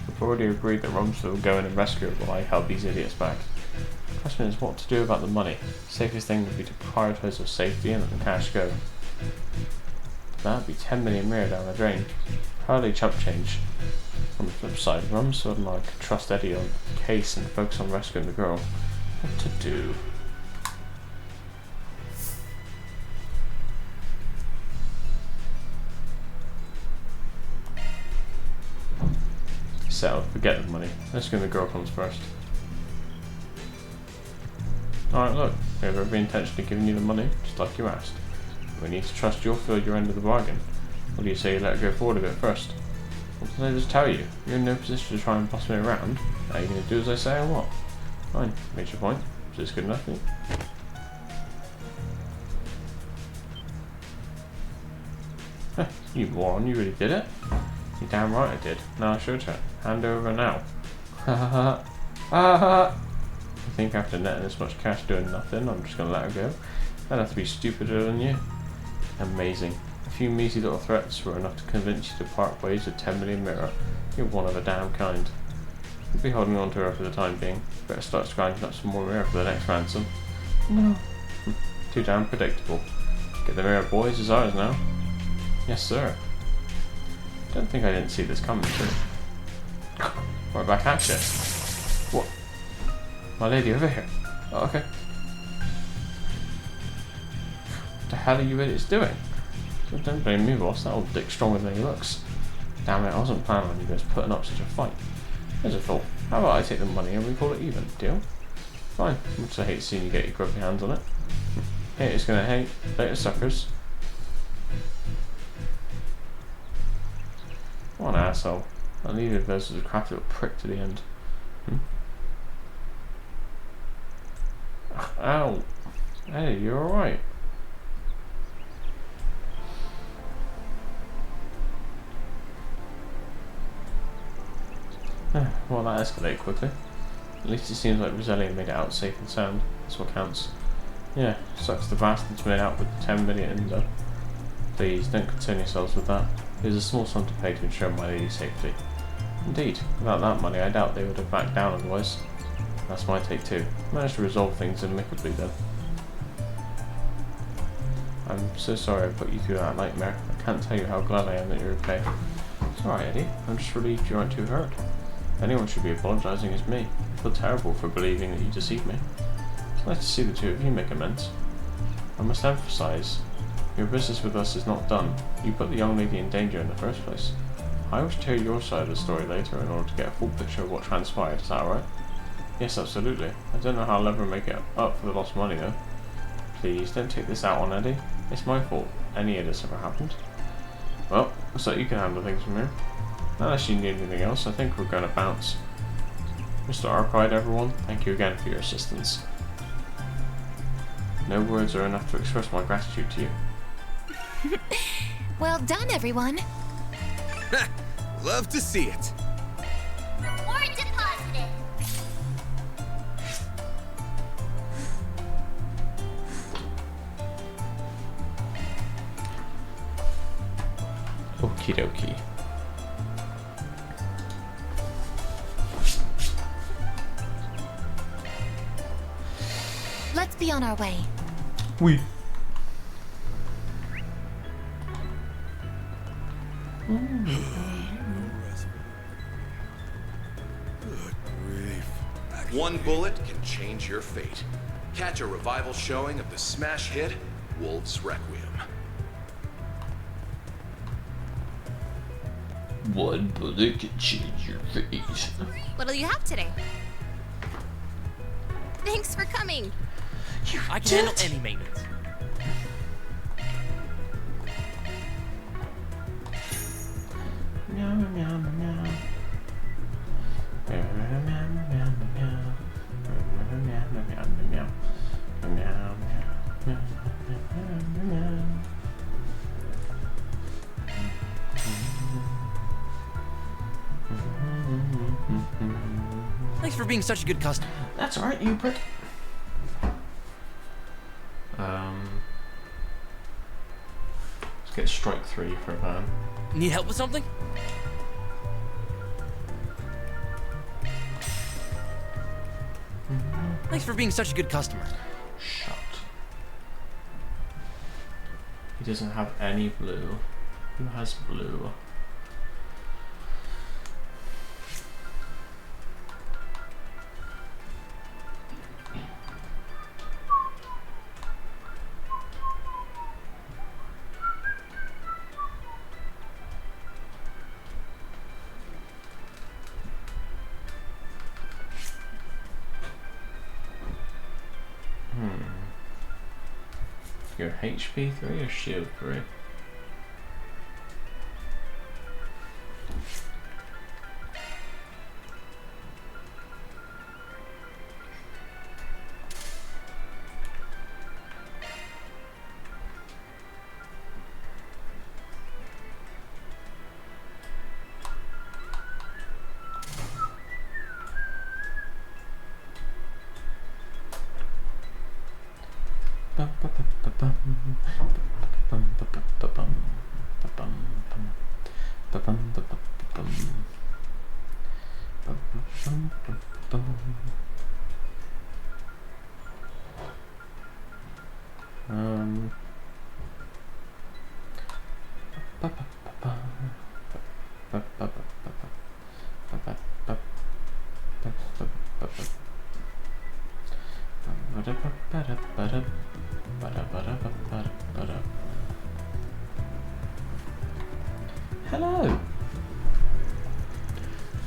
We've already agreed that Rumsfeld will go in and rescue her while I help these idiots back. The question is what to do about the money. The safest thing would be to prioritise our safety and let the cash go. That would be 10 million mirror down the drain. Hardly chump change. On the flip side, Rumsfeld and I could trust Eddie on the case and focus on rescuing the girl. What to do? Settled. Forget the money. Rescuing the girl comes first. Alright, look. We have every intention of giving you the money, just like you asked. We need to trust you'll fill your end of the bargain. What do you say you let her go forward a bit first? What did I just tell you? You're in no position to try and boss me around. Are you going to do as I say or what? Fine. Made your point. Is this good enough for you? You moron, you really did it? You're damn right I did. Now I'll show it to her. Hand over now. Ha ha ha. Ha ha. You think after netting this much cash doing nothing, I'm just going to let her go? I'd have to be stupider than you. Amazing. A few measly little threats were enough to convince you to part ways with 10 million mirror. You're one of a damn kind. You'll be holding on to her for the time being. Better start scrounging up some more mirror for the next ransom. No. Too damn predictable. Get the mirror, boys. It's ours now. Yes, sir. Don't think I didn't see this coming through. Right back at you. What? My lady over here. Oh, okay. What the hell are you idiots doing? So don't blame me, boss. That old dick's stronger than he looks. Damn it, I wasn't planning on you guys putting up such a fight. Here's a thought. How about I take the money and we call it even? Deal? Fine. Much as I hate seeing you get your grubby hands on it. Haters gonna hate. Later, suckers. What an asshole. I needed versus a crafty little prick to the end. Ow. Hey, you alright? Well, that escalated quickly. At least it seems like Roselia made it out safe and sound. That's what counts. Yeah, sucks the bastards made out with 10 million though. Please, don't concern yourselves with that. It was a small sum to pay to ensure my lady's safety. Indeed, without that money I doubt they would have backed down otherwise. That's my take too. Managed to resolve things amicably though. I'm so sorry I put you through that nightmare. I can't tell you how glad I am that you're okay. It's alright, Eddie. I'm just relieved you aren't too hurt. If anyone should be apologising, it's me. I feel terrible for believing that you deceived me. It's nice to see the two of you make amends. I must emphasise, your business with us is not done. You put the young lady in danger in the first place. I wish to hear your side of the story later in order to get a full picture of what transpired, is that alright? Yes, absolutely. I don't know how I'll ever make it up for the lost money though. Please, don't take this out on Eddie. It's my fault any of this ever happened. Well, looks like you can handle things from here. Unless you need anything else, I think we're gonna bounce. Mr. Arkide, everyone, thank you again for your assistance. No words are enough to express my gratitude to you. Well done, everyone. Love to see it. Reward deposited. Okie dokie. Let's be on our way. Oui. One bullet can change your fate. Catch a revival showing of the smash hit, Wolf's Requiem. One bullet can change your face. What'll you have today? Thanks for coming. I can handle any maintenance. Meow, meow, meow. Meow, meow, meow, meow, meow. Meow, meow, meow, meow. Meow, meow, meow, meow. Thanks for being such a good customer. That's alright, you prick. Let's get strike 3 for a van. Need help with something? Thanks for being such a good customer. Shut. He doesn't have any blue. Who has blue? Your HP 3 or shield 3?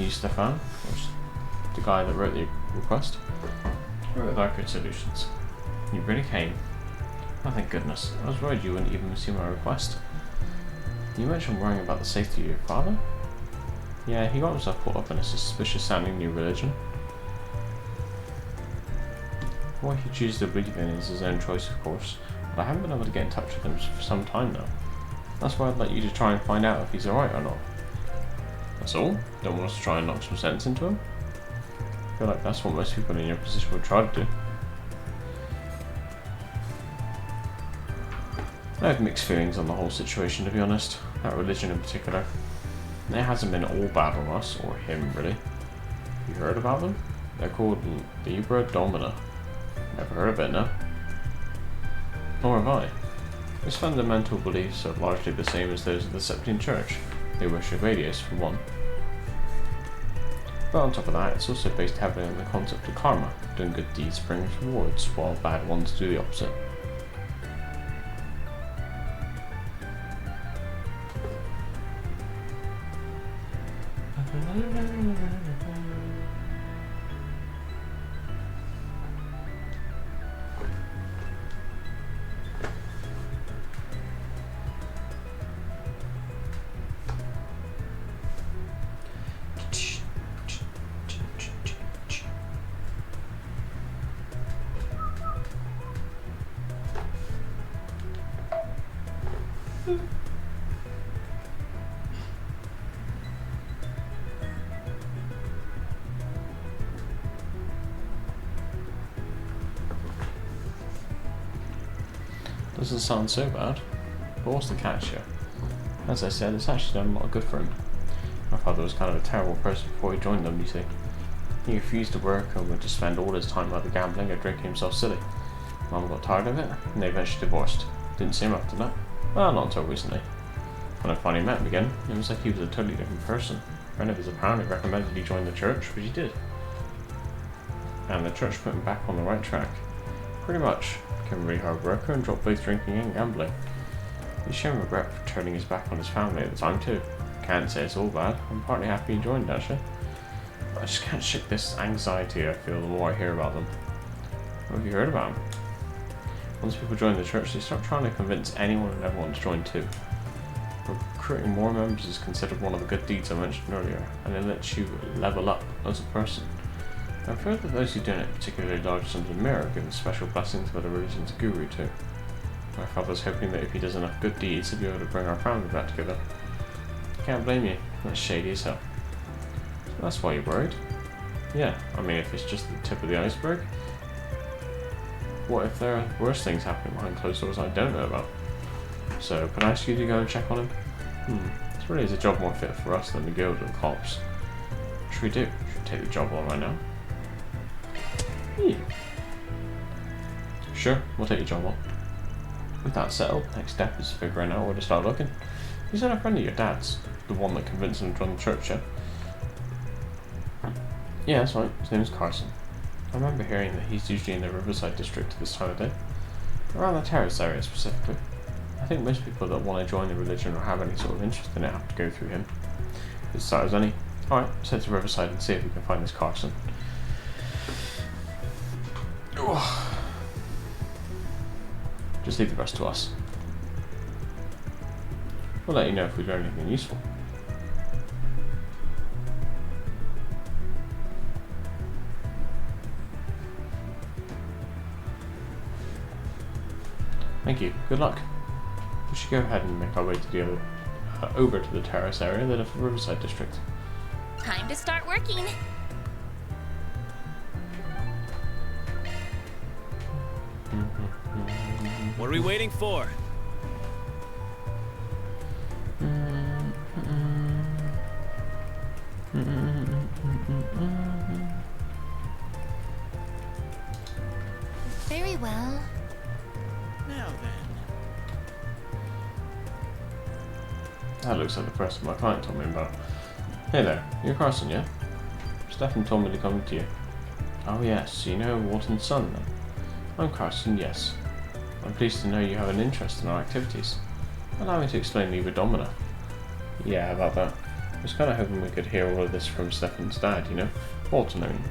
You, Stefan, of course, the guy that wrote the request. Wrote Accurate Solutions. You really came. Oh, thank goodness. I was worried you wouldn't even see my request. You mentioned worrying about the safety of your father? Yeah, he got himself caught up in a suspicious-sounding new religion. What he chooses to believe in is his own choice, of course, but I haven't been able to get in touch with him for some time now. That's why I'd like you to try and find out if he's alright or not. That's all? Don't want us to try and knock some sense into him? I feel like that's what most people in your position would try to do. I have mixed feelings on the whole situation, to be honest. That religion in particular. It hasn't been all bad on us, or him, really. You heard about them? They're called Libra Domina. Never heard of it, no? Nor have I. His fundamental beliefs are largely the same as those of the Septine Church. They worship Adios, for one. But on top of that, it's also based heavily on the concept of karma. Doing good deeds brings rewards, while bad ones do the opposite. Doesn't sound so bad, but what's the catch here? As I said, it's actually done a lot of good for him. My father was kind of a terrible person before he joined them, you see. He refused to work and would just spend all his time either gambling or drinking himself silly. Mum got tired of it, and they eventually divorced. Didn't see him after that. Well, not until recently. When I finally met him again, it was like he was a totally different person. A friend of his apparently recommended he join the church, which he did. And the church put him back on the right track. Pretty much. Became a really hard worker and dropped both drinking and gambling. He's shown regret for turning his back on his family at the time too. Can't say it's all bad. I'm partly happy he joined actually. But I just can't shake this anxiety I feel the more I hear about them. What have you heard about them? Once people join the church, they start trying to convince anyone and everyone to join too. Recruiting more members is considered one of the good deeds I mentioned earlier, and it lets you level up as a person. I've heard that those who donate particularly large sums of mirror are given special blessings by the religion's guru too. My father's hoping that if he does enough good deeds, he'll be able to bring our family back together. Can't blame you, that's shady as hell. So that's why you're worried? Yeah, I mean if it's just the tip of the iceberg. What if there are worse things happening behind closed doors I don't know about? So, can I ask you to go and check on him? This really is a job more fit for us than the guild or the cops. What should we do? Should we take the job on right now? Yeah. Sure, we'll take your job on. With that settled, next step is figuring out where to start looking. You said a friend of your dad's, the one that convinced him to join the church, yeah? Yeah, that's right. His name's Carson. I remember hearing that he's usually in the Riverside district at this time of day. Around the terrace area specifically. I think most people that want to join the religion or have any sort of interest in it have to go through him. As start as any. Alright, let's head to Riverside and see if we can find this Carson. Just leave the rest to us. We'll let you know if we learn anything useful. Thank you. Good luck. We should go ahead and make our way to the other, over to the terrace area, then the Riverside district. Time to start working. What are we waiting for? Very well. Now then. That looks like the person my client told me about. Hey there, you're Carson, yeah? Stefan told me to come to you. Oh yes, you know Walton's son then? I'm Carson, yes. I'm pleased to know you have an interest in our activities. Allow me to explain Libra Domina. Yeah, about that. I was kind of hoping we could hear all of this from Stefan's dad, you know? Walton, I mean.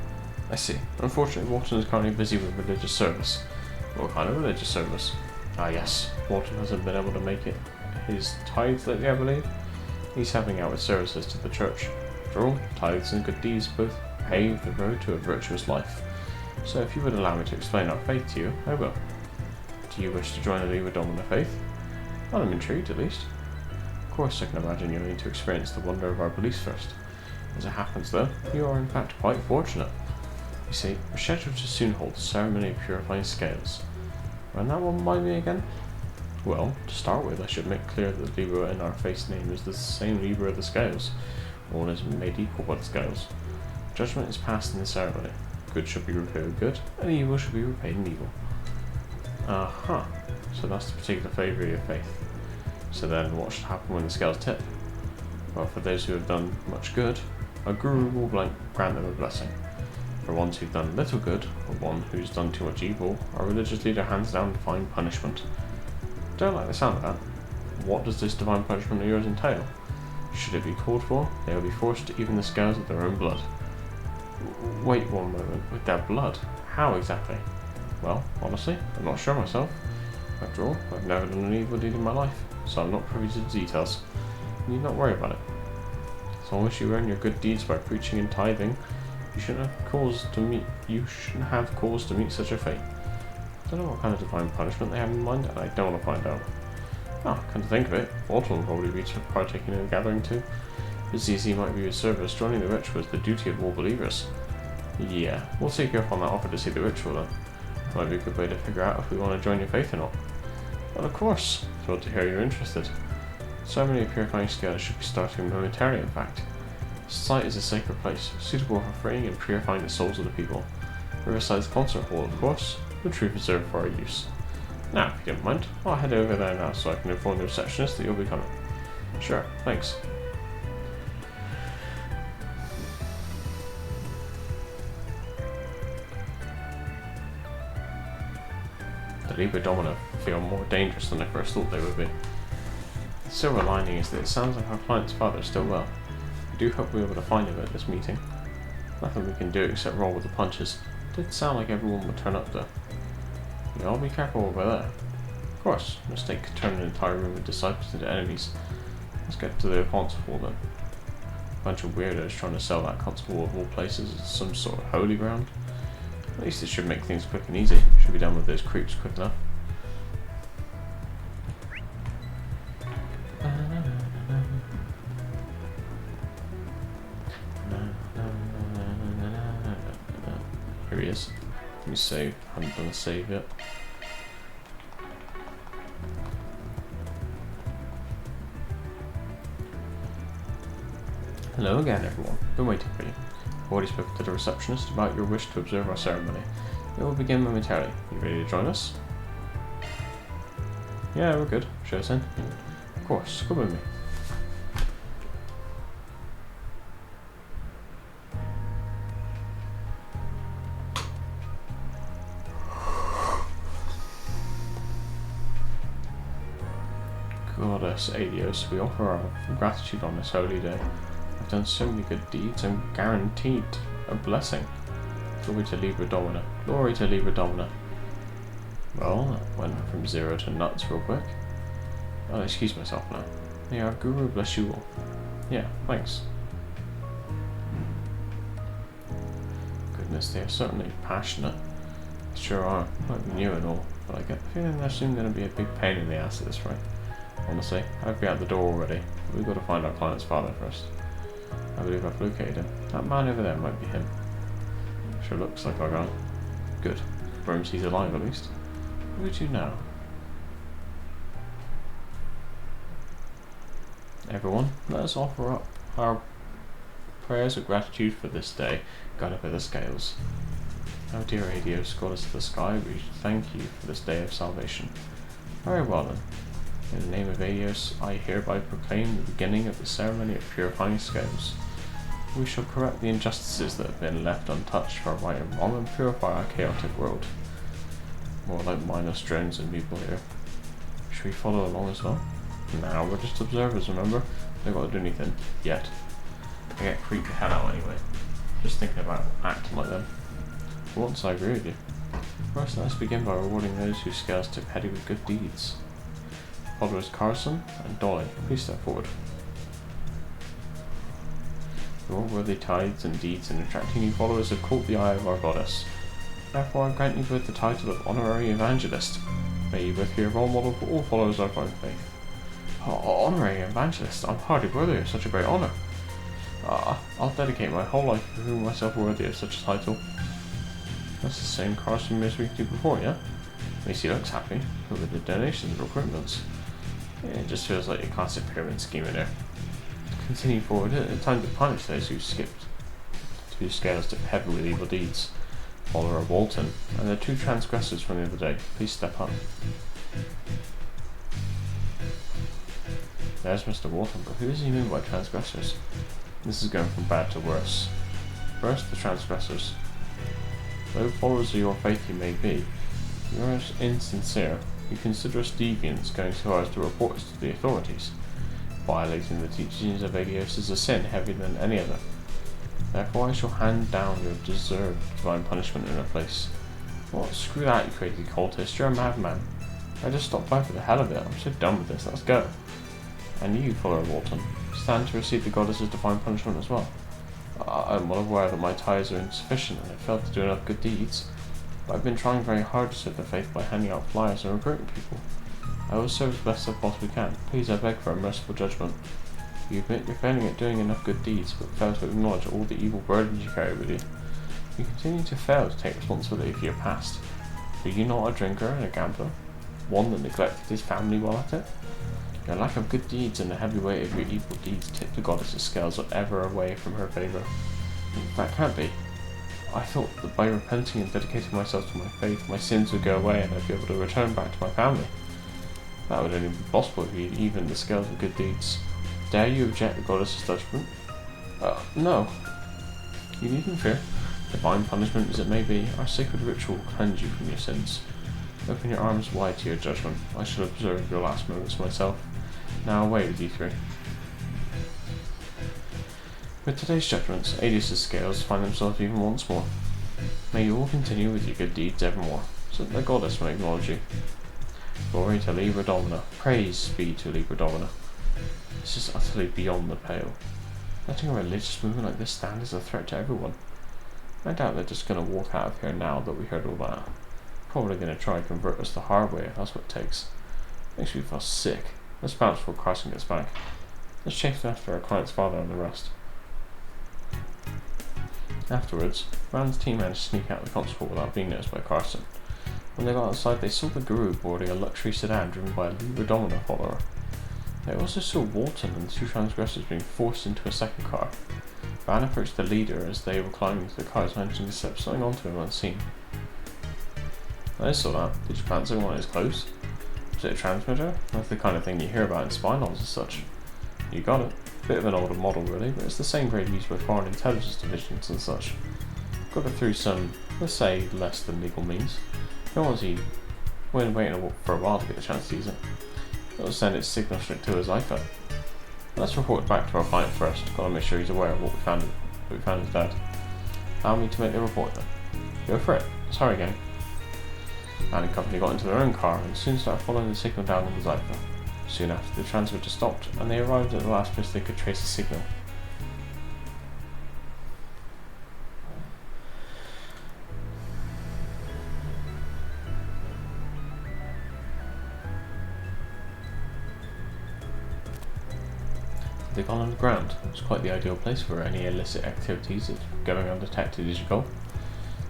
I see. Unfortunately, Walton is currently busy with religious service. What kind of religious service? Ah, yes. Walton hasn't been able to make it his tithes lately, I believe. He's helping out with services to the church. After all, tithes and good deeds both pave the road to a virtuous life. So if you would allow me to explain our faith to you, I will. Do you wish to join the Liber Domina faith? Well, I'm intrigued, at least. Of course, I can imagine you'll need to experience the wonder of our beliefs first. As it happens, though, you are in fact quite fortunate. You see, we're scheduled to soon hold the ceremony of purifying scales. Run that one by me again? Well, to start with, I should make clear that the Libra in our face name is the same Libra of the scales. All is made equal by the scales. Judgment is passed in the ceremony. Good shall be repaid with good, and evil shall be repaid in evil. Aha, so that's the particular flavour of your faith. So then, what should happen when the scales tip? Well, for those who have done much good, a guru will grant them a blessing. For ones who've done little good, or one who's done too much evil, our religious leader hands down divine punishment. Don't like the sound of that. What does this divine punishment of yours entail? Should it be called for, they will be forced to even the scales with their own blood. Wait one moment, with their blood? How exactly? Well, honestly, I'm not sure myself. After all, I've never done an evil deed in my life, so I'm not privy to the details. You need not worry about it. As long as you earn your good deeds by preaching and tithing, you shouldn't have cause to meet such a fate. I don't know what kind of divine punishment they have in mind, and I don't want to find out. Ah, come to think of it, Walton will probably be partaking in the gathering too. Busy as he might be with service, joining the ritual is the duty of all believers. Yeah, we'll take you up on that offer to see the ritual then. Might be a good way to figure out if we want to join your faith or not. Well, of course. Thrilled to hear you're interested. The ceremony of purifying scales should be starting momentarily, in fact. The site is a sacred place, suitable for freeing and purifying the souls of the people. Riverside's concert hall, of course, which we've reserved for our use. Now, if you don't mind, I'll head over there now so I can inform the receptionist that you'll be coming. Sure, thanks. The Liber Domina feel more dangerous than I first thought they would be. The silver lining is that it sounds like our client's father is still well. I do hope we'll be able to find him at this meeting. Nothing we can do except roll with the punches. It did sound like everyone would turn up though. You all be careful over there. Of course, a mistake could turn an entire room of disciples into enemies. Let's get to the concert hall then. A bunch of weirdos trying to sell that concert hall of all places as some sort of holy ground. At least it should make things quick and easy. Should be done with those creeps quick enough. Here he is. Let me save. I haven't done a save yet. Hello again, everyone. Been waiting for you. I've already spoken to the receptionist about your wish to observe our ceremony. It will begin momentarily. You ready to join us? Yeah, we're good. Show us in. Of course, come with me. Goddess Adios, we offer our gratitude on this holy day. I've done so many good deeds and guaranteed a blessing. Glory to Liber Domina. Glory to Liber Domina. Well, that went from 0 to nuts real quick. I'll excuse myself now. May our guru bless you all. Yeah, thanks. Goodness, they are certainly passionate. They sure are. Might be new and all, but I get the feeling they're soon going to be a big pain in the ass at this rate. Honestly, I'd be out the door already, but we've got to find our client's father first. I believe I've located him. That man over there might be him. Sure looks like our guy. Good. Confirms he's alive at least. What do we do now? Everyone, let us offer up our prayers of gratitude for this day, guided by the scales. Oh dear Adios, goddess of the sky, we thank you for this day of salvation. Very well then. In the name of Adios, I hereby proclaim the beginning of the ceremony of purifying scales. We shall correct the injustices that have been left untouched for right and wrong and purify our chaotic world. More like mindless drones and people here. Should we follow along as well? Now we're just observers, remember? We've got to do anything. Yet. I get creeped the hell out anyway. Just thinking about acting like them. For once, I agree with you. First, let's begin by rewarding those whose scales tip heady with good deeds. Followers Carson and Dolly, please step forward. Your worthy tides and deeds in attracting new followers have caught the eye of our goddess. Therefore, I grant you both the title of Honorary Evangelist. May you both be a role model for all followers of our faith. Honorary Evangelist? I'm hardly worthy of such a great honour. I'll dedicate my whole life to proving myself worthy of such a title. That's the same Carson we were speaking to before, yeah? Macy looks happy, but with the donations and recruitments. It just feels like a classic pyramid scheme in there. To continue forward, it's time to punish those who skipped, whose scales tip heavy with evil deeds. Follower Walton, and the two transgressors from the other day, please step up. There's Mr. Walton, but who does he mean by transgressors? This is going from bad to worse. First, the transgressors. Though followers of your faith you may be, you are insincere. You consider us deviants, going so far as to report us to the authorities. Violating the teachings of Agios is a sin heavier than any other. Therefore I shall hand down your deserved divine punishment in her place. What? Screw that, you crazy cultist. You're a madman. I just stopped by for the hell of it. I'm so done with this. Let's go. And you, follower Walton, stand to receive the goddess's divine punishment as well. I'm well aware that my ties are insufficient and I failed to do enough good deeds, but I've been trying very hard to serve the faith by handing out flyers and recruiting people. I will serve as best I possibly can. Please, I beg for a merciful judgment. You admit you're failing at doing enough good deeds, but fail to acknowledge all the evil burdens you carry with you. You continue to fail to take responsibility for your past. Were you not a drinker and a gambler? One that neglected his family while at it? Your lack of good deeds and the heavy weight of your evil deeds tip the goddess's scales ever away from her favour. That can't be. I thought that by repenting and dedicating myself to my faith, my sins would go away and I'd be able to return back to my family. That would only be possible if you even the scales of good deeds. Dare you object the goddess's judgment? No. You needn't fear. Divine punishment as it may be, our sacred ritual will cleanse you from your sins. Open your arms wide to your judgment. I shall observe your last moments myself. Now away with you three. With today's judgments, Agios' scales find themselves even once more. May you all continue with your good deeds evermore, so that the goddess may acknowledge you. Glory to Libra Domina. Praise be to Libra Domina. This is utterly beyond the pale. Letting a religious movement like this stand is a threat to everyone. I doubt they're just going to walk out of here now that we heard all that. Probably going to try and convert us the hard way if that's what it takes. Makes me feel sick. Let's bounce before Carson gets back. Let's chase after our client's father and the rest. Afterwards, Rand's team managed to sneak out the constable without being noticed by Carson. When they got outside, they saw the guru boarding a luxury sedan driven by a Libra Domina follower. They also saw Walton and the two transgressors being forced into a second car. Van approached the leader as they were climbing into the cars, managing to slip something onto him unseen. I saw that. Did you plant something on his clothes? Was it a transmitter? That's the kind of thing you hear about in spy novels and such. You got it. Bit of an older model really, but it's the same grade used by foreign intelligence divisions and such. Got it through some, let's say, less than legal means. No one's waiting for a while to get the chance to use it. It'll send its signal straight to his iPhone. Let's report back to our client first. Gotta make sure he's aware of what we found his dad. Allow me to make the report then. Go for it. Let's hurry, gang. Man and company got into their own car and soon started following the signal down on his iPhone. Soon after, the transmitter stopped and they arrived at the last place they could trace the signal. They've gone underground. It's quite the ideal place for any illicit activities if going undetected is your goal.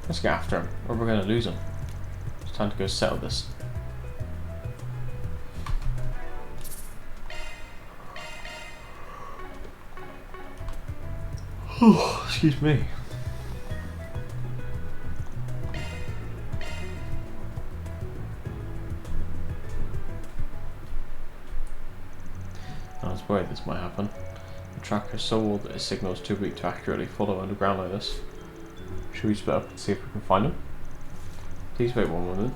Let's get after him, or we're going to lose him. It's time to go settle this. Excuse me. I was worried this might happen. The tracker is so old that his signal is too weak to accurately follow underground like this. Should we split up and see if we can find him? Please wait 1 moment.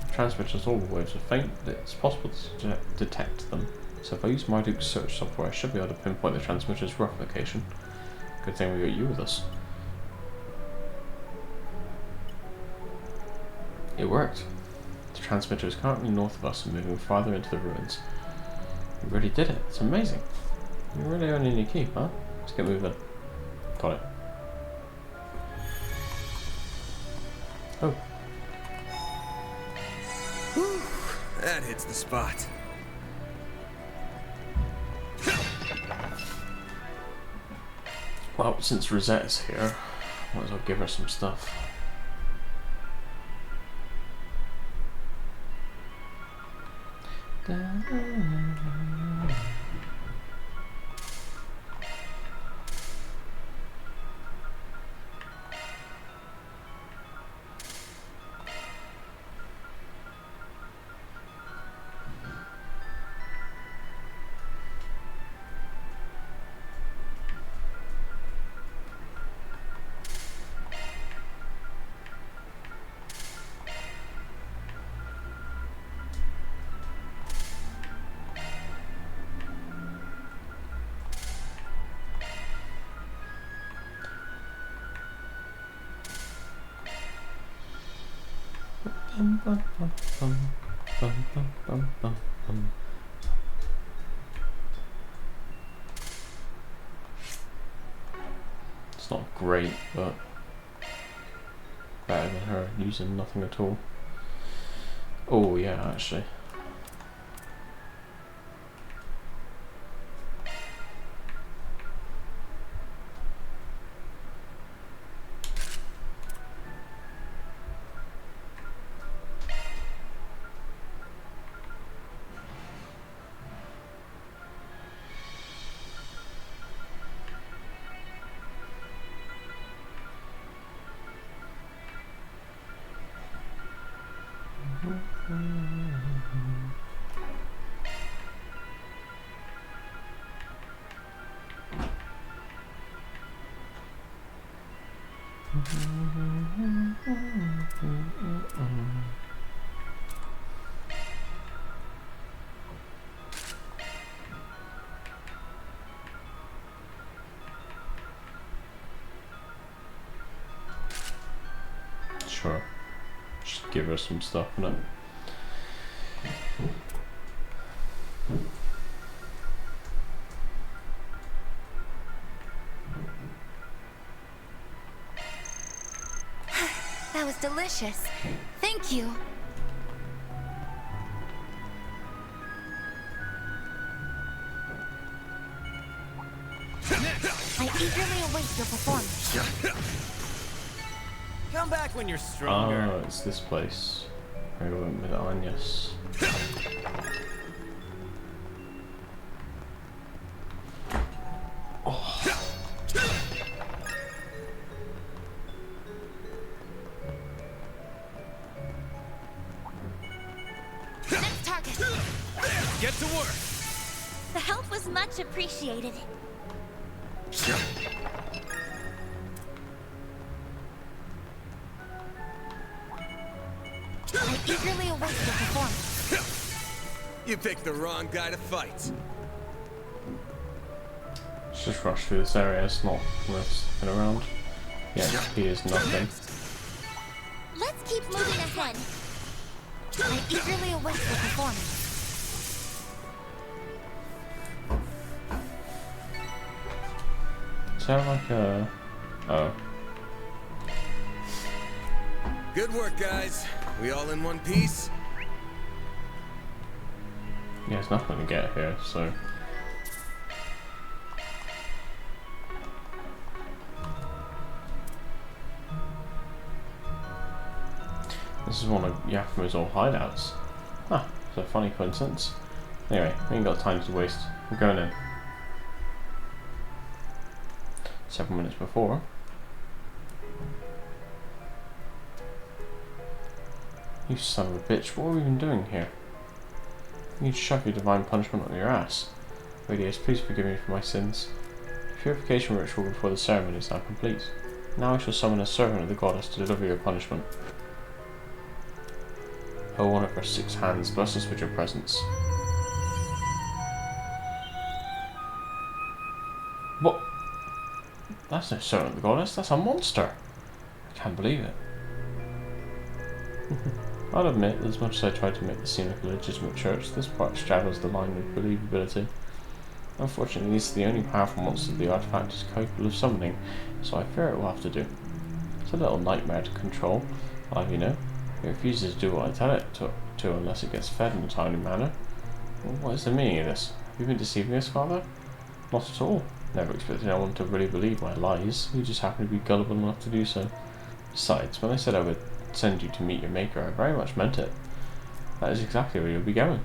The transmitter's all the waves are faint, but it's possible to detect them. So if I use Marduke's search software, I should be able to pinpoint the transmitter's rough location. Good thing we got you with us. It worked. The transmitter is currently north of us and moving farther into the ruins. We really did it. It's amazing. You're really earning your keep, huh? Let's get moving. Got it. Oh. Whew, that hits the spot. Well, since Rosetta's here, might as well give her some stuff. It's not great, but better than her using nothing at all. Oh yeah, actually. Sure. Just give her some stuff, innit? That was delicious. Thank you. I eagerly await your performance. Come back when you're stronger. Oh, it's this place. I went with Agnes. Next target. Get to work. The help was much appreciated. I eagerly await your performance. You picked the wrong guy to fight. Let's just rush through this area, it's not worth sticking around. Yeah, he is nothing. Let's keep moving ahead. I eagerly await your performance. Sound like a... oh. Good work, guys. We all in one piece? Yeah, there's nothing to get here, so... This is one of Yafuma's old hideouts. Ah, it's a funny coincidence. Anyway, we ain't got time to waste. We're going in. 7 minutes before. You son of a bitch, what are we even doing here? You need to shove your divine punishment on your ass. Radius, please forgive me for my sins. The purification ritual before the ceremony is now complete. Now I shall summon a servant of the goddess to deliver your punishment. Oh, one of her 6 hands, bless us with your presence. What? That's no servant of the goddess, that's a monster. I can't believe it. I'll admit, as much as I tried to make this seem like a legitimate church, this part straddles the line of believability. Unfortunately, this is the only powerful monster the artifact is capable of summoning, so I fear it will have to do. It's a little nightmare to control, I'll have you know. It refuses to do what I tell it to unless it gets fed in a timely manner. Well, what is the meaning of this? Have you been deceiving us, Father? Not at all. Never expected anyone to really believe my lies. You just happen to be gullible enough to do so. Besides, when I said I would send you to meet your maker, I very much meant it. That is exactly where you'll be going.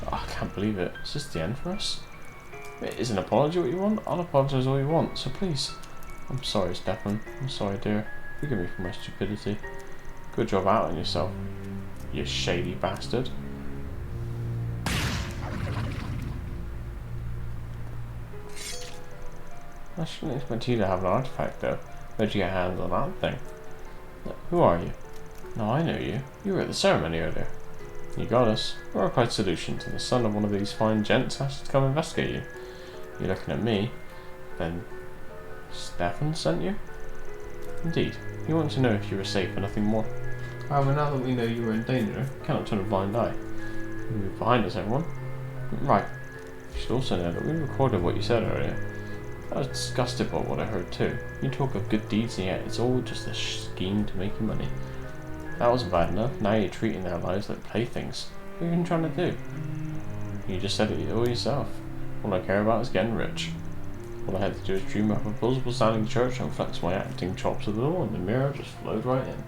Oh, I can't believe it. Is this the end for us? Is an apology what you want? I'll apologise all you want, so please. I'm sorry, Stefan. I'm sorry, dear. Forgive me for my stupidity. Good job out on yourself, you shady bastard. I shouldn't expect you to have an artifact, though. Where'd you get hands on that thing? Who are you? No, I know you. You were at the ceremony earlier. You got us. We're quite solutions, and the son of one of these fine gents has to come investigate you. You're looking at me. Then Stefan sent you? Indeed. He wanted to know if you were safe and nothing more. However, now that we know you were in danger, we cannot turn a blind eye. You move behind us, everyone. Right. You should also know that we recorded what you said earlier. I was disgusted by what I heard too. You talk of good deeds and yet it's all just a scheme to make you money. That wasn't bad enough, now you're treating their lives like playthings. What are you even trying to do? You just said it all yourself. All I care about is getting rich. All I had to do is dream up a plausible sounding church and flex my acting chops a little and the mirror just flowed right in.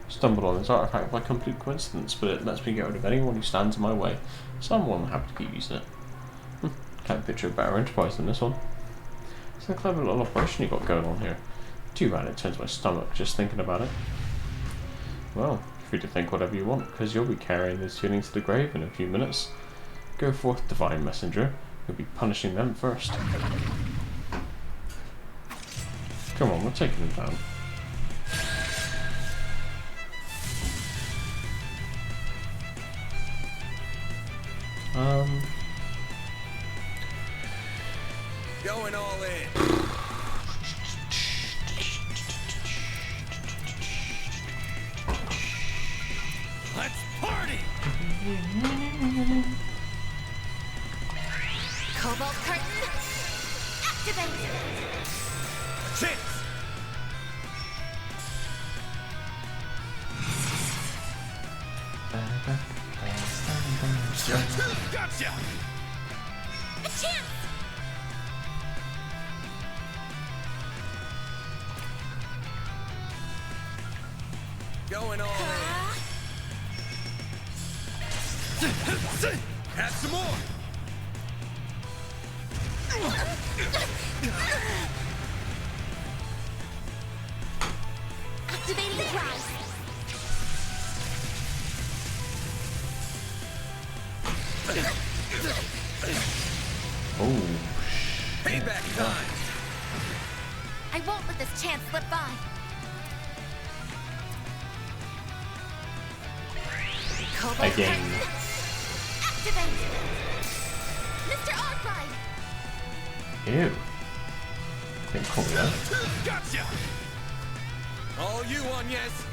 Stumbled on this artifact by complete coincidence, but it lets me get rid of anyone who stands in my way, so I'm more than happy to keep using it. Can't picture a better enterprise than this one. It's a clever little operation you got going on here. Too bad it turns my stomach just thinking about it. Well, you're free to think whatever you want, because you'll be carrying those feelings to the grave in a few minutes. Go forth, divine messenger. You'll be punishing them first. Come on, we're taking them down. Going all in. Let's party! Cobalt curtain, activate! A chance! Gotcha! A chance! Going all in. Have some more! Activating drive! Oh, Payback time! I won't let this chance slip by. Cobalt again. curtain, activate! Mr. Arkwright! Ew. Didn't call me that. Gotcha! All you on, yes?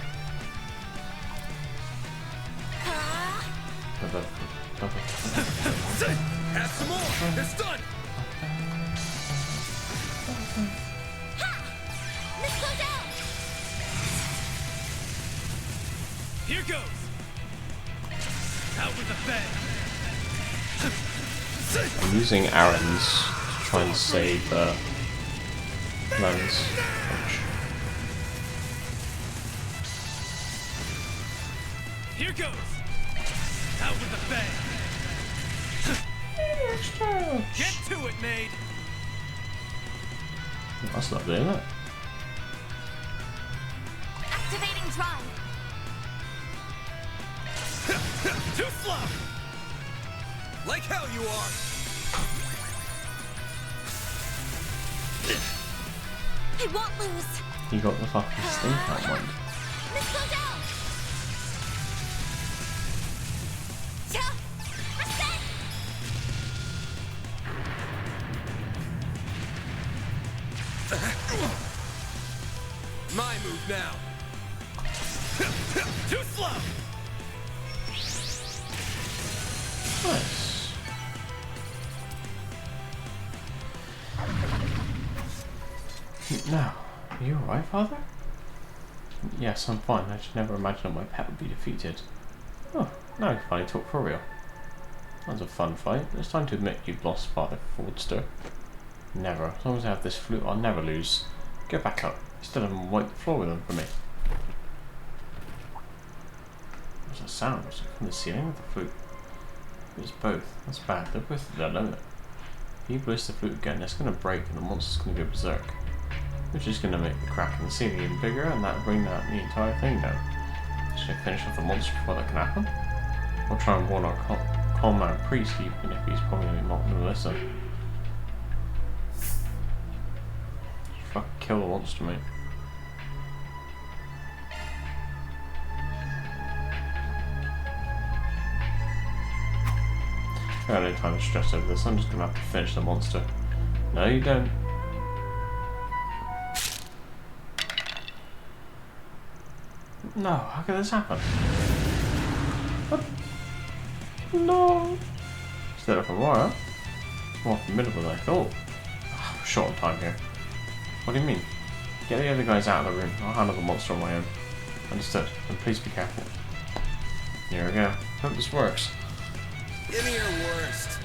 Have some more! It's done! Miss Claudel! Here goes. Out with the bang. I'm using Aaron's to try and save Lance. Here goes. Out with the bang. Get to it, maid. That's not doing it. Activating drive! Too slow. Like hell you are! I won't lose! You got the fucking stink out, Mike. Miss Claudel! Cha! Reset! My move now. Too slow. Nice. Now, are you alright, Father? Yes, I'm fine. I just never imagined that my pet would be defeated. Oh, now we can finally talk for real. That was a fun fight. It's time to admit you've lost, Father Fraudster. Never. As long as I have this flute, I'll never lose. Go back up. You still haven't wiped the floor with them for me. What's that sound? Was it from the ceiling with the flute? It was both. That's bad. They're both at their limit. If he blows the flute again, it's going to break and the monster's going to go berserk. Which is going to make the crack in the ceiling even bigger, and that'll bring the entire thing down. Should I finish off the monster before that can happen? I'll try and warn our calm man priest, even if he's probably not going to listen. Just fucking kill the monster, mate. I got no time to stress over this. I'm just going to have to finish the monster. No, you don't. No, how could this happen? What? No. Still looking more formidable than I thought. Oh, we're short on time here. What do you mean? Get the other guys out of the room. I'll handle the monster on my own. Understood. And please be careful. Here we go. Hope this works. Give me your worst.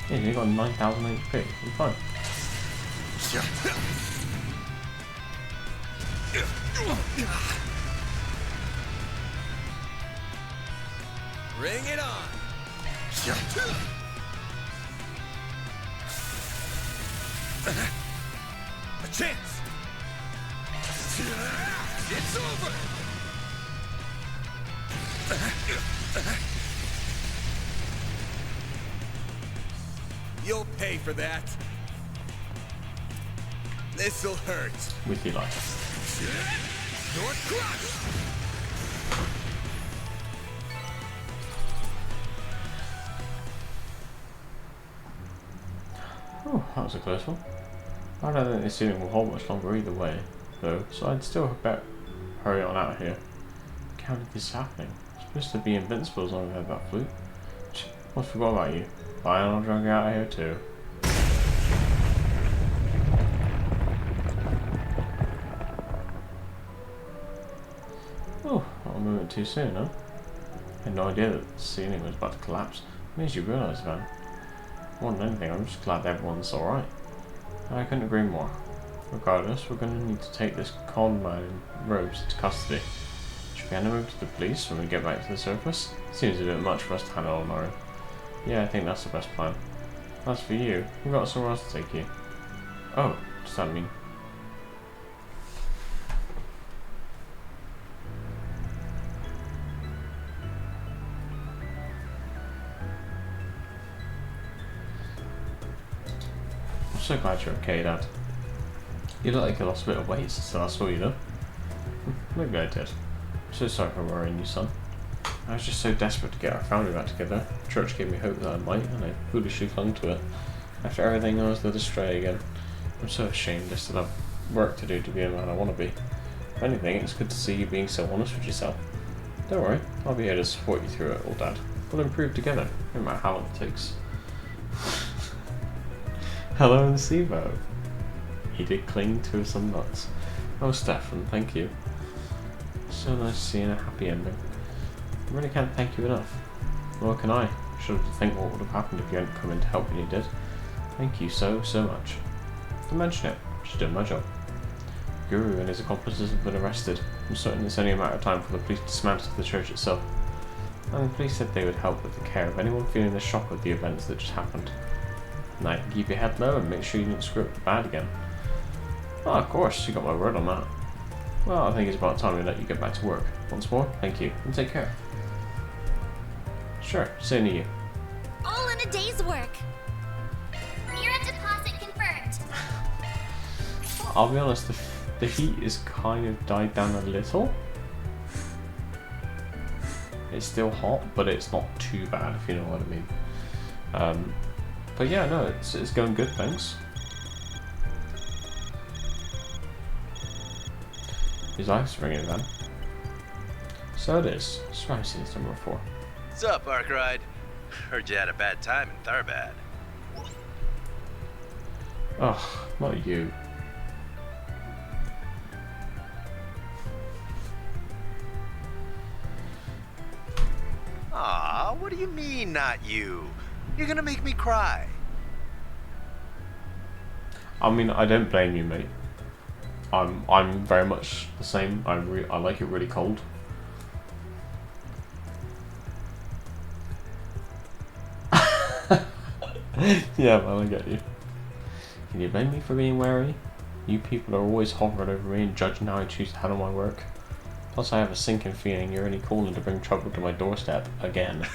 Yeah, you got 9,000 HP. You're fine. Bring it on. A chance. It's over. You'll pay for that. This'll hurt. With your life. North Crush! Oh, that was a close one. I don't think this ceiling will hold much longer either way, though, so I'd still better hurry on out of here. How did this happen? I'm supposed to be invincible as long as I have that flute. I forgot about you. Fine, I'll drag you out of here too. Oh, not a moment too soon, huh? I had no idea that the ceiling was about to collapse. It means you realise, Van. More than anything, I'm just glad everyone's alright. I couldn't agree more. Regardless, we're going to need to take this con man in robes into custody. Should we hand him over to the police when we get back to the surface? Seems a bit much for us to handle on our own. Yeah, I think that's the best plan. As for you, we've got somewhere else to take you. Oh, does that mean... I'm so glad you're okay, Dad. You look like you lost a bit of weight since I last saw you, though. Maybe I did. I'm so sorry for worrying you, son. I was just so desperate to get our family back together. The church gave me hope that I might, and I foolishly clung to it. After everything, I was led astray again. I'm so ashamed. I still have work to do to be the man I want to be. If anything, it's good to see you being so honest with yourself. Don't worry, I'll be here to support you through it all, Dad. We'll improve together, no matter how long it takes. Hello, Sivo. He did cling to some nuts. Oh, Stefan, thank you. So nice seeing a happy ending. I really can't thank you enough. Nor can I. Shudder to think what would have happened if you hadn't come in to help when you did. Thank you so much. Don't mention it. Just doing my job. Guru and his accomplices have been arrested. I'm certain it's only a matter of time for the police to dismantle the church itself. And the police said they would help with the care of anyone feeling the shock of the events that just happened. Now you can keep your head low and make sure you don't screw up the bad again. Oh, of course, you got my word on that. Well, I think it's about time we let you get back to work. Once more, thank you, and take care. Sure, same to you. All in a day's work. Mirror deposit confirmed. I'll be honest, the heat is kind of died down a little. It's still hot, but it's not too bad, if you know what I mean. But yeah, no, it's going good, thanks. His eyes ringing then. So it is. Swear I've seen this number before. What's up, Arkride? Heard you had a bad time in Tharbad. Ugh, not you. Aw, what do you mean, not you? You're gonna make me cry. I mean, I don't blame you, mate. I'm very much the same. I like it really cold. Yeah, well, I get you. Can you blame me for being wary? You people are always hovering over me and judging how I choose to handle my work. Plus, I have a sinking feeling you're only calling to bring trouble to my doorstep again.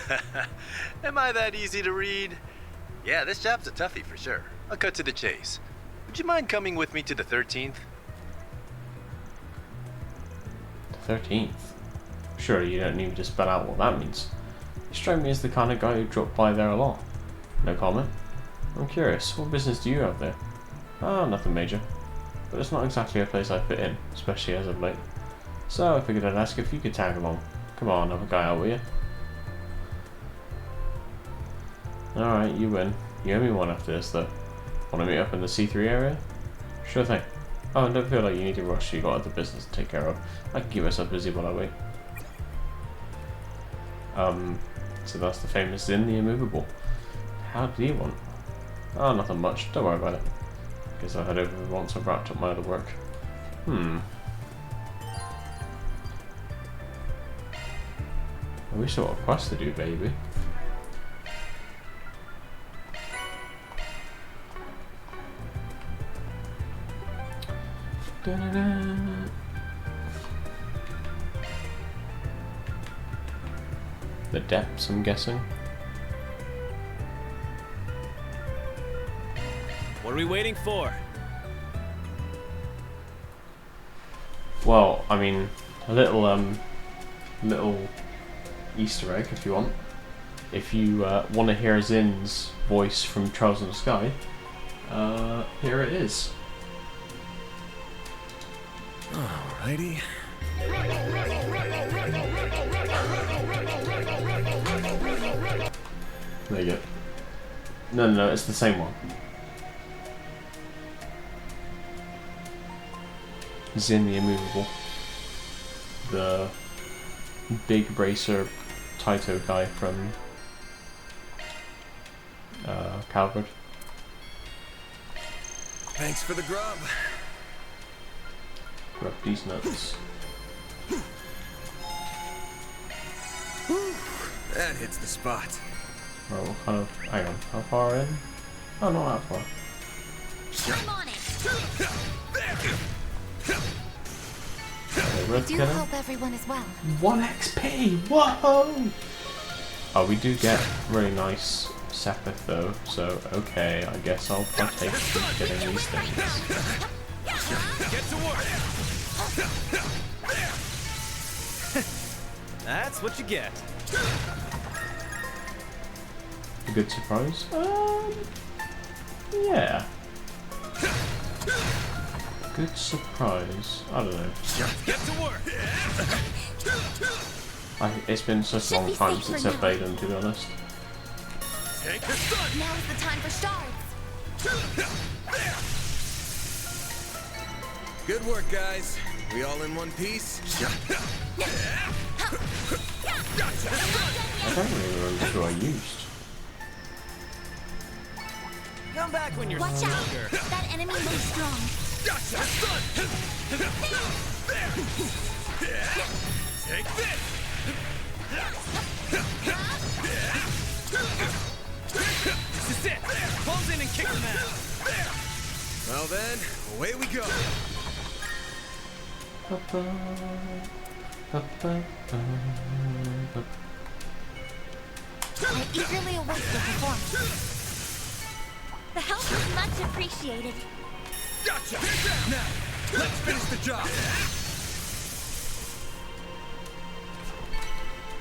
Am I that easy to read? Yeah, this job's a toughie for sure. I'll cut to the chase. Would you mind coming with me to the 13th? The 13th? Surely you don't need me to spell out what that means. You strike me as the kind of guy who dropped by there a lot. No comment. I'm curious, what business do you have there? Ah, nothing major. But it's not exactly a place I fit in, especially as of late. So I figured I'd ask if you could tag along. Come on, have a guy out, will you? Alright, you win. You owe me one after this, though. Want to meet up in the C3 area? Sure thing. Oh, and don't feel like you need to rush, you got other business to take care of. I can keep myself busy while I wait. So that's the famous Zin the Immovable. How do you want? Oh, nothing much. Don't worry about it. Guess I'll head over once I've wrapped up my other work. We still got a quest to do, baby. Da-da-da. The depths, I'm guessing. What are we waiting for? Well, I mean, a little Easter egg, if you want. If you want to hear Zin's voice from Trials in the Sky, here it is. Alrighty. There you go. No, it's the same one. Zin the Immovable. The big bracer Taito guy from Calvert. Thanks for the grub. Grab these nuts. That hits the spot. Well, what kind of... hang on, how far in? Oh, not that far. I'm on it. Okay, I do hope everyone is well. 1 XP! Whoa! Oh, we do get really nice Sepith though, so okay, I guess I'll partake in getting these things. Get to work. That's what you get. A good surprise? Yeah. Good surprise. I don't know. Get to work. It's been such a long time since I've played them, to be honest. Take the sun. Now is the time for stars. Good work, guys. We all in one piece? I don't really remember who I used. Come back when you're Watch stronger. out! That enemy looks strong. Gotcha. Take this. This is it. Close in and kick him out. Well then, away we go. I eagerly await the performance. The help is much appreciated. Gotcha! Now, let's finish the job.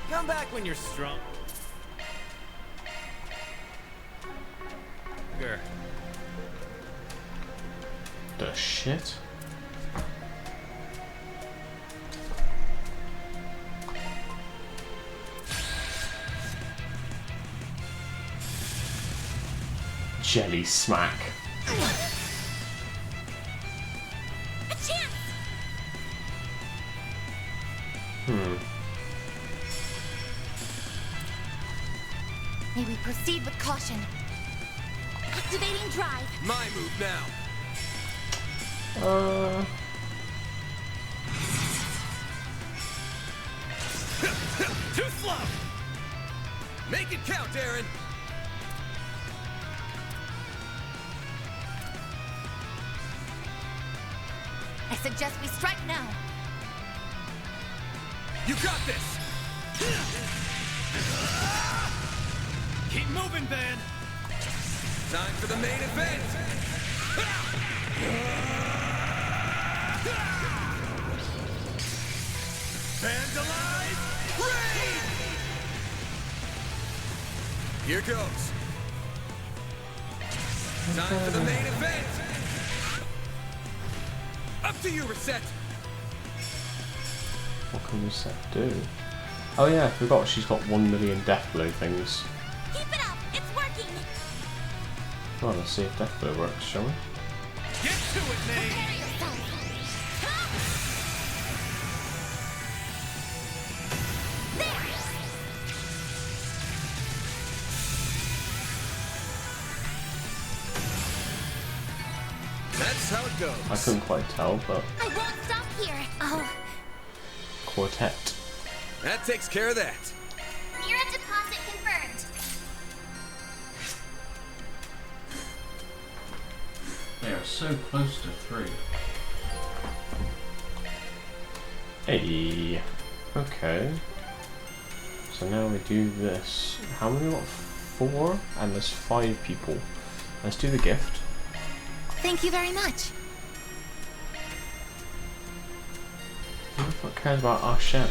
Come back when you're strong. Sure. The shit? Jelly smack. A chance! May we proceed with caution. Activating drive. My move now. Too slow. Make it count, Aaron. I suggest we strike now. You got this. Keep moving, Van. Time for the main event. Van's alive. Raid! Here goes. Time for the main event. Up to you, Reset. What can Reset do? Oh yeah, I forgot she's got 1 million death blow things. Keep it up. It's working. Well, let's see if death blow works, shall we? Get to it, May. Prepare yourself. That's how it goes. I couldn't quite tell, but I won't stop here. Oh, quartet. That takes care of that. Mira deposit confirmed. They are so close to 3. Hey. Okay. So now we do this. How many? What? 4? And there's 5 people. Let's do the gift. Thank you very much. Who the fuck cares about our Shem?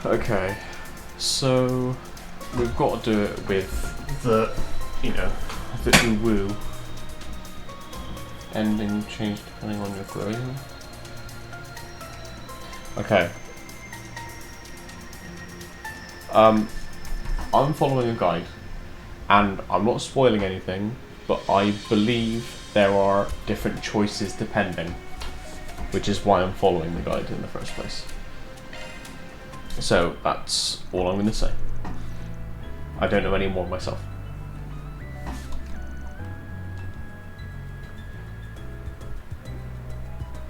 Okay, so we've got to do it with the, you know, the uwu ending change depending on your grade. Okay. I'm following a guide, and I'm not spoiling anything, but I believe there are different choices depending, which is why I'm following the guide in the first place. So that's all I'm going to say. I don't know any more myself.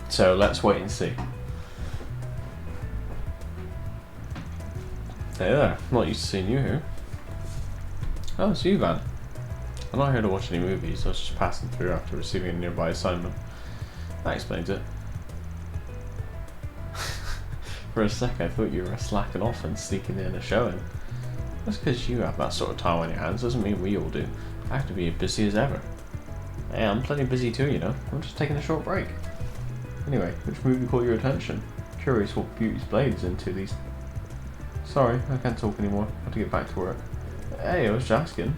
So let's wait and see. Hey there, not used to seeing you here. Oh, it's you, Van. I'm not here to watch any movies, I was just passing through after receiving a nearby assignment. That explains it. For a sec I thought you were slacking off and sneaking in a showing. Just because you have that sort of time on your hands doesn't mean we all do. I have to be as busy as ever. Hey, I'm plenty busy too, you know. I'm just taking a short break. Anyway, which movie caught your attention? Curious what Beauty's Blade is into these... Sorry, I can't talk anymore. I have to get back to work. Hey, I was just asking.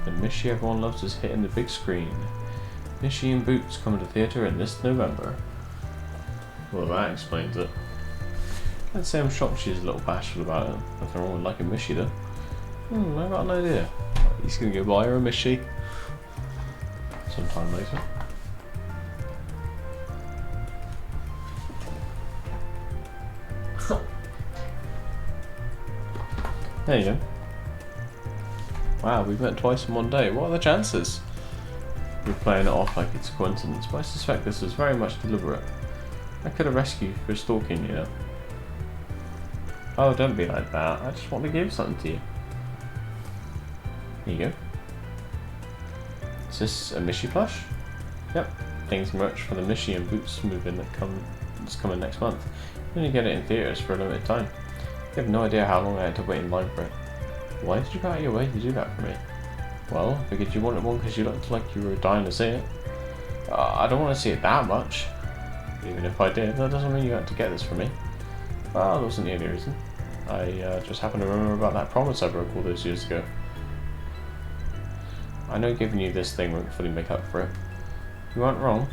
The Mishy everyone loves is hitting the big screen. Mishy and Boots coming to theatre in this November. Well, that explains it. I'd say I'm shocked she's a little bashful about it. Nothing wrong with liking Mishy though. I got an idea. He's gonna go buy her a Mishy. Sometime later. There you go. Wow, we've met twice in one day. What are the chances? We're playing it off like it's a coincidence, but I suspect this is very much deliberate. I could have rescued you for stalking, you know. Oh, don't be like that. I just want to give something to you. Here you go. Is this a Mishy plush? Yep. Things merch for the Mishy and Boots movie that's coming next month. You only get it in theatres for a limited time. You have no idea how long I had to wait in line for it. Why did you go out of your way to do that for me? Well, because you wanted one because you looked like you were dying to see it. I don't want to see it that much. Even if I did, that doesn't mean you had to get this for me. Well, that wasn't the only reason. I just happened to remember about that promise I broke all those years ago. I know giving you this thing won't fully make up for it. You aren't wrong.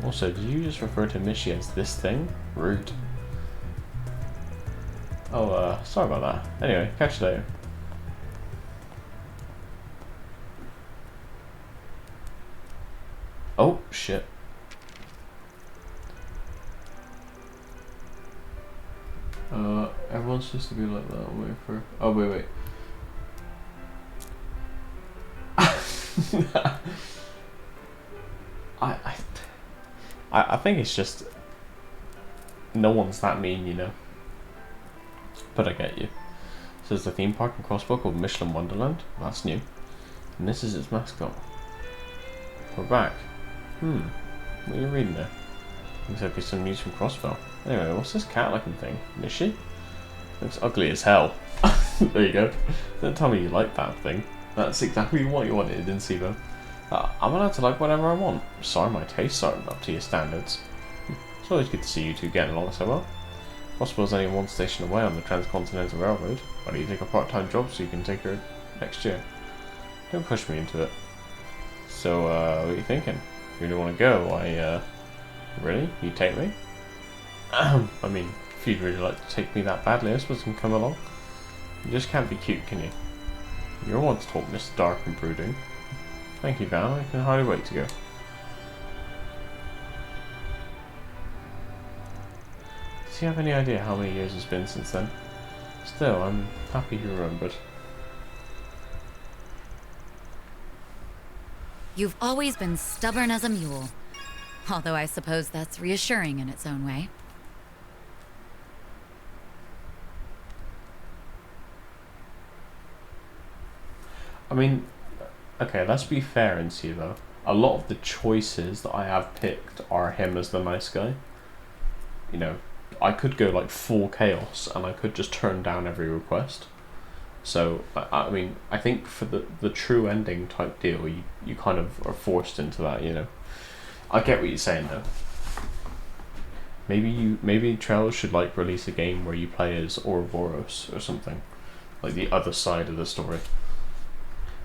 Also, did you just refer to Mishi as this thing? Rude. Oh, sorry about that. Anyway, catch you later. Oh, shit. Everyone's supposed to be like that. I'm waiting for... Oh, wait. I think it's just... No one's that mean, you know. But I get you. So there's a theme park in Crossbow called Michelin Wonderland. That's new. And this is its mascot. We're back. What are you reading there? Looks like it's some news from Crossbow. Anyway, what's this cat looking thing? Mishi? Looks ugly as hell. There you go. Don't tell me you like that thing. That's exactly what you wanted in Sivo. I'm allowed to like whatever I want. Sorry my tastes aren't up to your standards. It's always good to see you two getting along so well. Crossbow's only one station away on the Transcontinental Railroad. Why don't you take a part-time job so you can take her next year? Don't push me into it. So, what are you thinking? If you really want to go, really? You take me? I mean, if you'd really like to take me that badly, I suppose you can come along. You just can't be cute, can you? You're once taught Miss Dark and Brooding. Thank you, Val. I can hardly wait to go. Does he have any idea how many years it's been since then? Still, I'm happy he remembered. You've always been stubborn as a mule. Although I suppose that's reassuring in its own way. I mean, okay, let's be fair and see though. A lot of the choices that I have picked are him as the nice guy. You know, I could go like full chaos and I could just turn down every request. So, I mean, I think for the true ending type deal, you kind of are forced into that, you know. I get what you're saying though. Maybe Trails should like release a game where you play as Ouroboros or something. Like the other side of the story.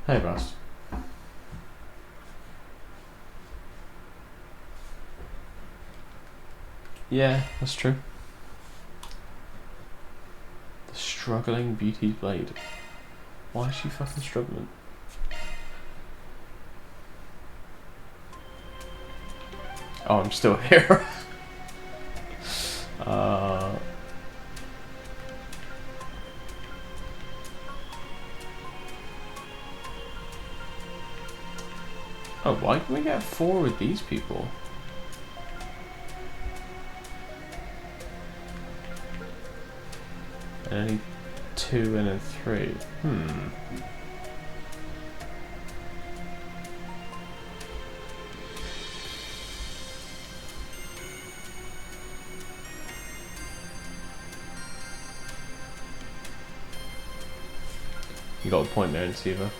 Hey, Bast. Yeah, that's true. The struggling beauty blade. Why is she fucking struggling? Oh, I'm still here. Oh, why can we get 4 with these people? And only 2 and a 3. You got a point there, Siva.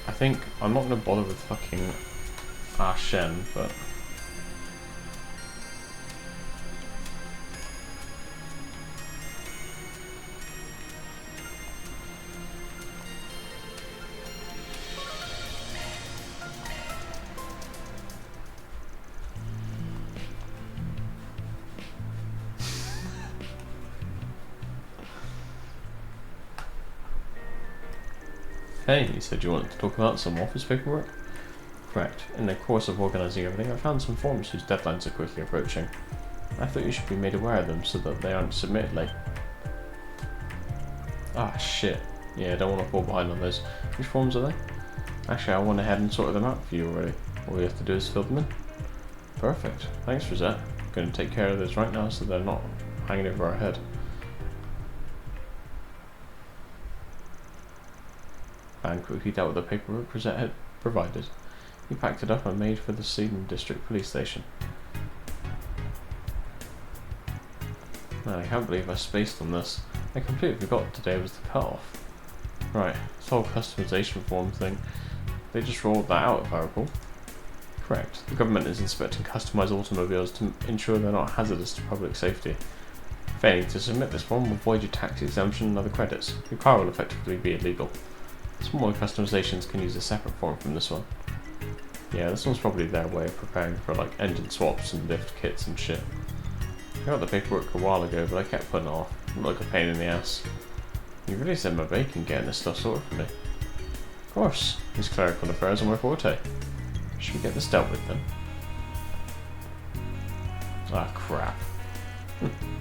I think I'm not gonna bother with fucking Shen, but hey, you said you wanted to talk about some office paperwork? Correct. In the course of organising everything, I found some forms whose deadlines are quickly approaching. I thought you should be made aware of them so that they aren't submitted late. Ah, shit. Yeah, I don't want to fall behind on those. Which forms are they? Actually, I went ahead and sorted them out for you already. All we have to do is fill them in. Perfect. Thanks, Rosette. I'm going to take care of those right now so they're not hanging over our head. And quickly dealt with the paperwork Rosette had provided. He packed it up and made for the Sweden District Police Station. Man, I can't believe I spaced on this. I completely forgot today was the cutoff. Right, this whole customization form thing, they just rolled that out if I recall. Correct. The government is inspecting customized automobiles to ensure they're not hazardous to public safety. Failing to submit this form will void your tax exemption and other credits. Your car will effectively be illegal. Smaller customizations can use a separate form from this one. Yeah, this one's probably their way of preparing for like engine swaps and lift kits and shit. I got the paperwork a while ago, but I kept putting it off. It looked like a pain in the ass. You really set my bacon getting this stuff sorted for me. Of course, these clerical affairs are my forte. Should we get this dealt with then? Ah, crap.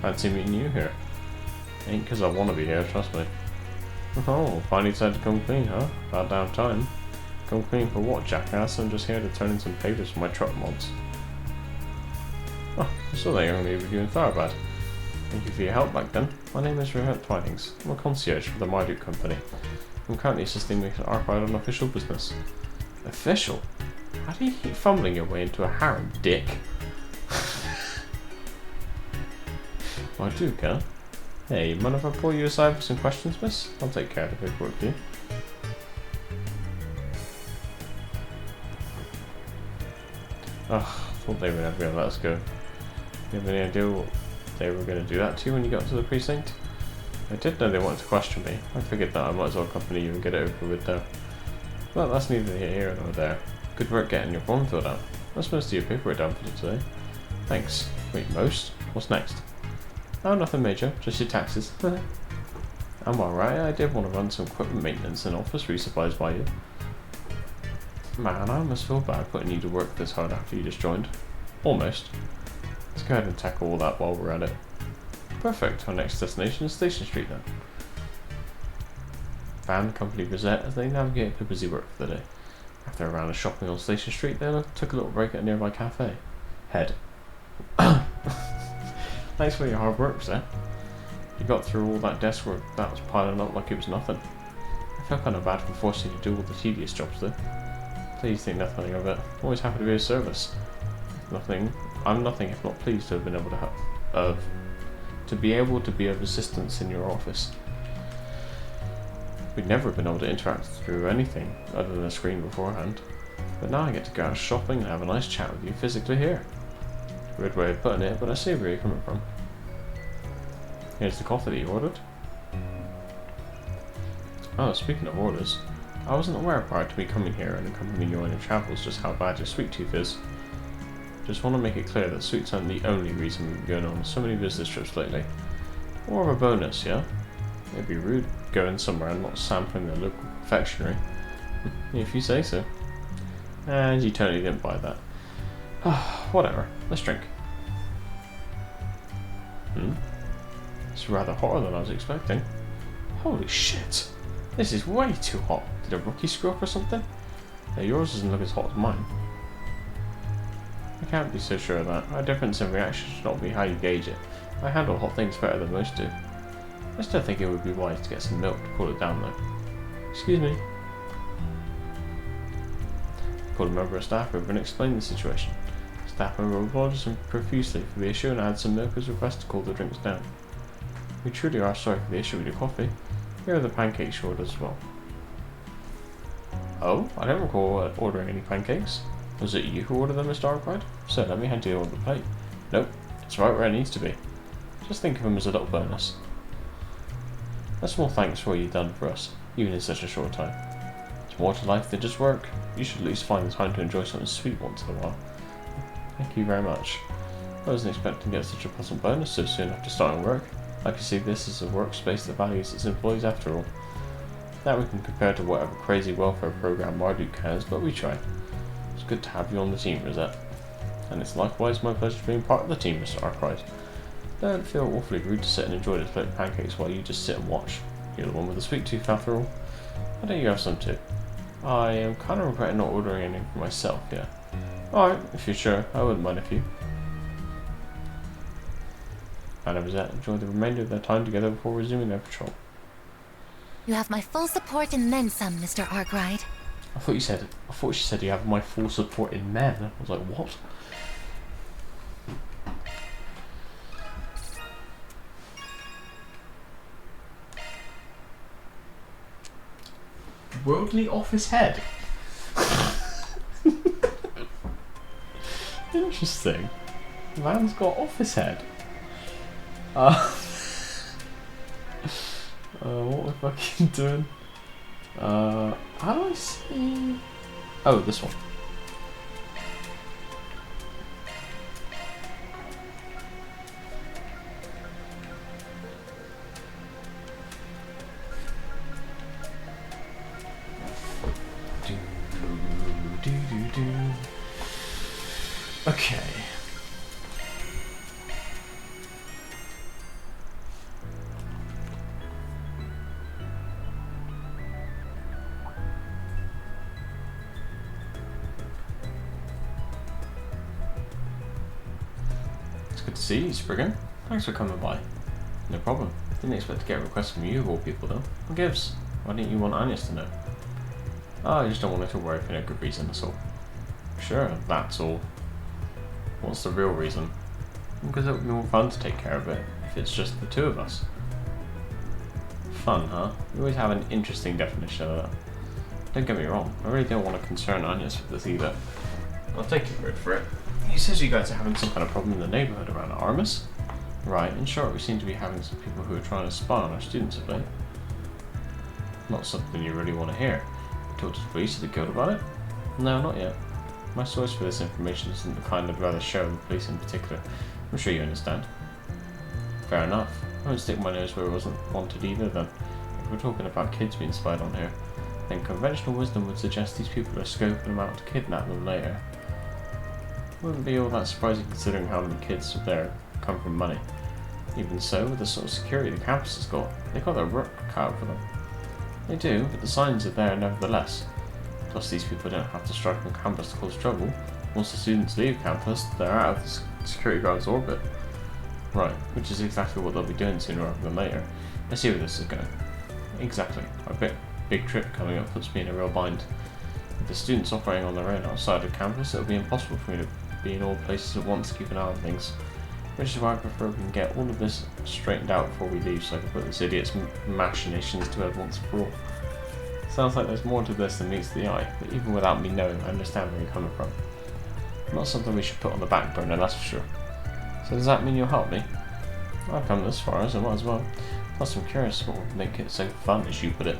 Fancy meeting you here. Ain't cause I wanna be here, trust me. Oh, finally decided to come clean, huh? About damn time. Come clean for what, jackass? I'm just here to turn in some papers for my truck mods. Oh, I saw that you're only reviewing Thoroughbad. Thank you for your help back then. My name is Revent Twinings. I'm a concierge for the Marduk Company. I'm currently assisting with an archive on official business. Official? How do you keep fumbling your way into a harem, dick? Marduk, huh? Hey, mind if I pull you aside for some questions, miss? I'll take care of the paperwork for you. Ugh, I thought they were never going to let us go. You have any idea what they were going to do that to you when you got to the precinct? I did know they wanted to question me. I figured that I might as well accompany you and get it over with though. But that's neither here nor there. Good work getting your form filled out. That's most of your paperwork done for today. Thanks. Wait, most? What's next? Oh, nothing major, just your taxes. I'm alright, I did want to run some equipment maintenance and office resupplies by you. Man, I almost feel bad putting you to work this hard after you just joined. Almost. Let's go ahead and tackle all that while we're at it. Perfect, our next destination is Station Street then. Van Company Rosette as they navigated the busy work for the day. After a round of shopping on Station Street, they took a little break at a nearby cafe. Head. Thanks for your hard work, sir. You got through all that desk work that was piling up like it was nothing. I felt kind of bad for forcing you to do all the tedious jobs though. Please think nothing of it. Always happy to be of service. I'm nothing if not pleased to have been able to help, to be able to be of assistance in your office. We'd never have been able to interact through anything other than a screen beforehand. But now I get to go out shopping and have a nice chat with you physically here. Weird way of putting it, but I see where you're coming from. Here's the coffee that you ordered. Oh, speaking of orders, I wasn't aware prior to me coming here and accompanying you on your travels just how bad your sweet tooth is. Just want to make it clear that sweets aren't the only reason we've been going on so many business trips lately. More of a bonus, yeah? It'd be rude going somewhere and not sampling the local confectionery. If you say so. And you totally didn't buy that. Whatever, let's drink. It's rather hotter than I was expecting. Holy shit! This is way too hot. Did a rookie screw up or something? Yeah, yours doesn't look as hot as mine. I can't be so sure of that. Our difference in reaction should not be how you gauge it. I handle hot things better than most do. I still think it would be wise to get some milk to cool it down though. Excuse me. I called a member of staff over and explained the situation. Staff member apologized profusely for the issue and added some milk as a request to cool the drinks down. We truly are sorry for the issue with your coffee. Here are the pancakes you ordered as well. Oh, I don't recall ordering any pancakes. Was it you who ordered them, Mr. Arkwright? So let me hand you on the plate. Nope, it's right where it needs to be. Just think of them as a little bonus. A small thanks for what you've done for us, even in such a short time. It's more to life than just work. You should at least find the time to enjoy something sweet once in a while. Thank you very much. I wasn't expecting to get such a pleasant bonus so soon after starting work. I can see this as a workspace that values its employees after all. That we can compare to whatever crazy welfare program Marduk has, but we try. It's good to have you on the team, Rosette. And it's likewise my pleasure being part of the team, Mr. Arkwright. Don't feel awfully rude to sit and enjoy this plate of pancakes while you just sit and watch. You're the one with the sweet tooth after all. Why don't you have some too? I am kind of regretting not ordering anything for myself, yeah. Alright, if you're sure, I wouldn't mind if you. Anna and Rosette enjoy the remainder of their time together before resuming their patrol. You have my full support and then some, Mr. Arkwright. I thought she said you have my full support in men. I was like, what? Worldly office head. Interesting. Man's got office head. What we're fucking doing? How do I see? Oh, this one. Okay. It's good to see you, Spriggan. Thanks for coming by. No problem. Didn't expect to get a request from you of all people though. What gives? Why didn't you want Agnes to know? Oh, I just don't want her to worry for no good reason, that's all. Sure, that's all. What's the real reason? Because it would be more fun to take care of it if it's just the two of us. Fun, huh? You always have an interesting definition of that. Don't get me wrong, I really don't want to concern Agnes with this either. I'll take your word for it. He says you guys are having some kind of problem in the neighbourhood around Artemis. Right, in short, we seem to be having some people who are trying to spy on our students of late. Not something you really want to hear. You talked to the police or the guild about it? No, not yet. My source for this information isn't the kind I'd rather share with the police in particular. I'm sure you understand. Fair enough. I won't stick my nose where it wasn't wanted either then. If we're talking about kids being spied on here, then conventional wisdom would suggest these people are scoping them out to kidnap them later. Wouldn't be all that surprising considering how many kids there come from money. Even so, with the sort of security the campus has got, they've got their work cut out for them. They do, but the signs are there nevertheless. Plus these people don't have to strike on campus to cause trouble. Once the students leave campus, they're out of the security guard's orbit. Right, which is exactly what they'll be doing sooner rather than later. Let's see where this is going. Exactly. Our big trip coming up puts me in a real bind. With the students operating on their own outside of campus, it'll be impossible for me to be in all places at once to keep an eye on things. Which is why I prefer we can get all of this straightened out before we leave so I can put this idiot's machinations to bed once for all. Sounds like there's more to this than meets the eye, but even without me knowing, I understand where you're coming from. Not something we should put on the back burner, that's for sure. So does that mean you'll help me? I've come this far, so I might as well. Plus I'm curious what would make it so fun, as you put it.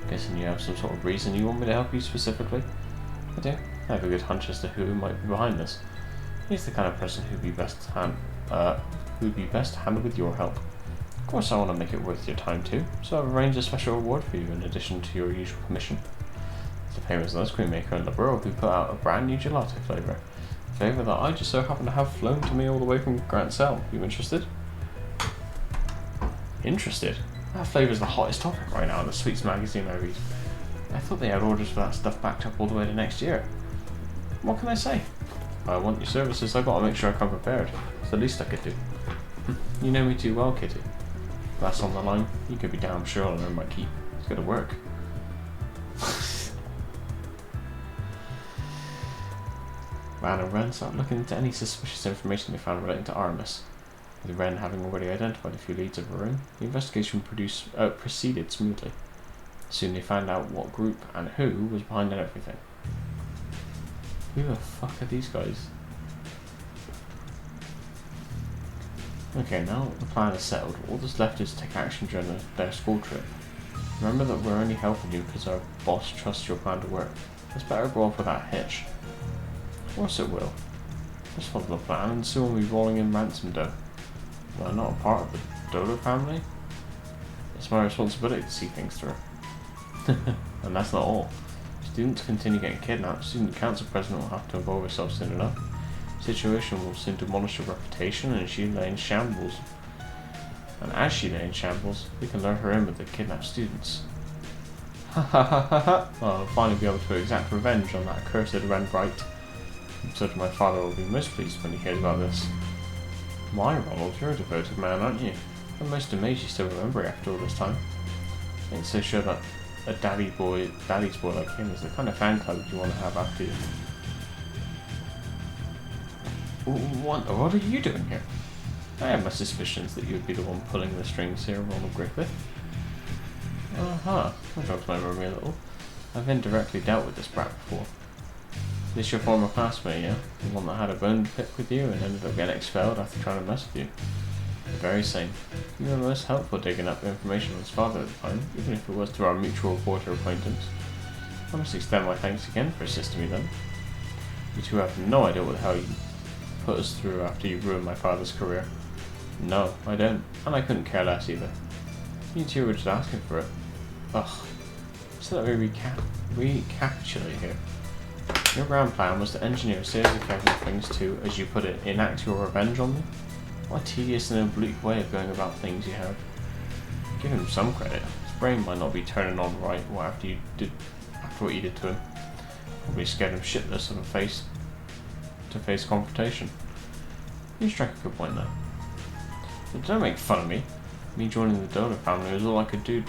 Guessing you have some sort of reason you want me to help you specifically? I do. I have a good hunch as to who might be behind this. He's the kind of person who'd be best to handle with your help. Of course I want to make it worth your time too, so I've arranged a special reward for you in addition to your usual commission. It's a famous ice cream maker in the borough who put out a brand new gelato flavour. A flavour that I just so happen to have flown to me all the way from Grant Cell. You interested? Interested? That flavour's the hottest topic right now in the Sweets magazine I read. I thought they had orders for that stuff backed up all the way to next year. What can I say? I want your services, I've got to make sure I come prepared. It's the least I could do. You know me too well, Kitty. If that's on the line, you can be damn sure I'll earn my keep. It's gonna work. Ran and Ren started looking into any suspicious information they found relating to Artemis. With Ren having already identified a few leads of her own, the investigation proceeded smoothly. Soon they found out what group and who was behind everything. Who the fuck are these guys? Okay, now that the plan is settled, all that's left is to take action during their school trip. Remember that we're only helping you because our boss trusts your plan to work. It's better go off without a hitch. Of course it will. Just follow the plan and soon we'll be rolling in ransom dough. Well, I'm not a part of the Dodo family. It's my responsibility to see things through. And that's not all. If students continue getting kidnapped, student council president will have to involve herself soon enough. The situation will soon demolish her reputation and she lay in shambles. And as she lay in shambles, we can lure her in with the kidnapped students. Ha ha ha ha ha! I'll finally be able to exact revenge on that accursed Ren Bright. So my father will be most pleased when he hears about this. Why, Ronald, you're a devoted man, aren't you? I'm most amazed you still remember it after all this time. I ain't so sure that a daddy's boy like him is the kind of fan club you want to have after you. What are you doing here? I have my suspicions that you would be the one pulling the strings here, Ronald Griffith. That jogs my memory a little. I've indirectly dealt with this brat before. This your former classmate, yeah? The one that had a bone to pick with you and ended up getting expelled after trying to mess with you. The very same. You were most helpful digging up information on his father at the time, even if it was through our mutual border acquaintance. I must extend my thanks again for assisting me then. You two have no idea what the hell you put us through after you ruined my father's career. No, I don't, and I couldn't care less either. You two were just asking for it. Ugh. So let me recapitulate here. Your grand plan was to engineer a series of careful things to, as you put it, enact your revenge on me? What a tedious and oblique way of going about things you have. Give him some credit. His brain might not be turning on right after what you did to him. Probably scared him shitless of a face-to-face confrontation. You strike a good point there. But don't make fun of me. Me joining the donor family was all I could do,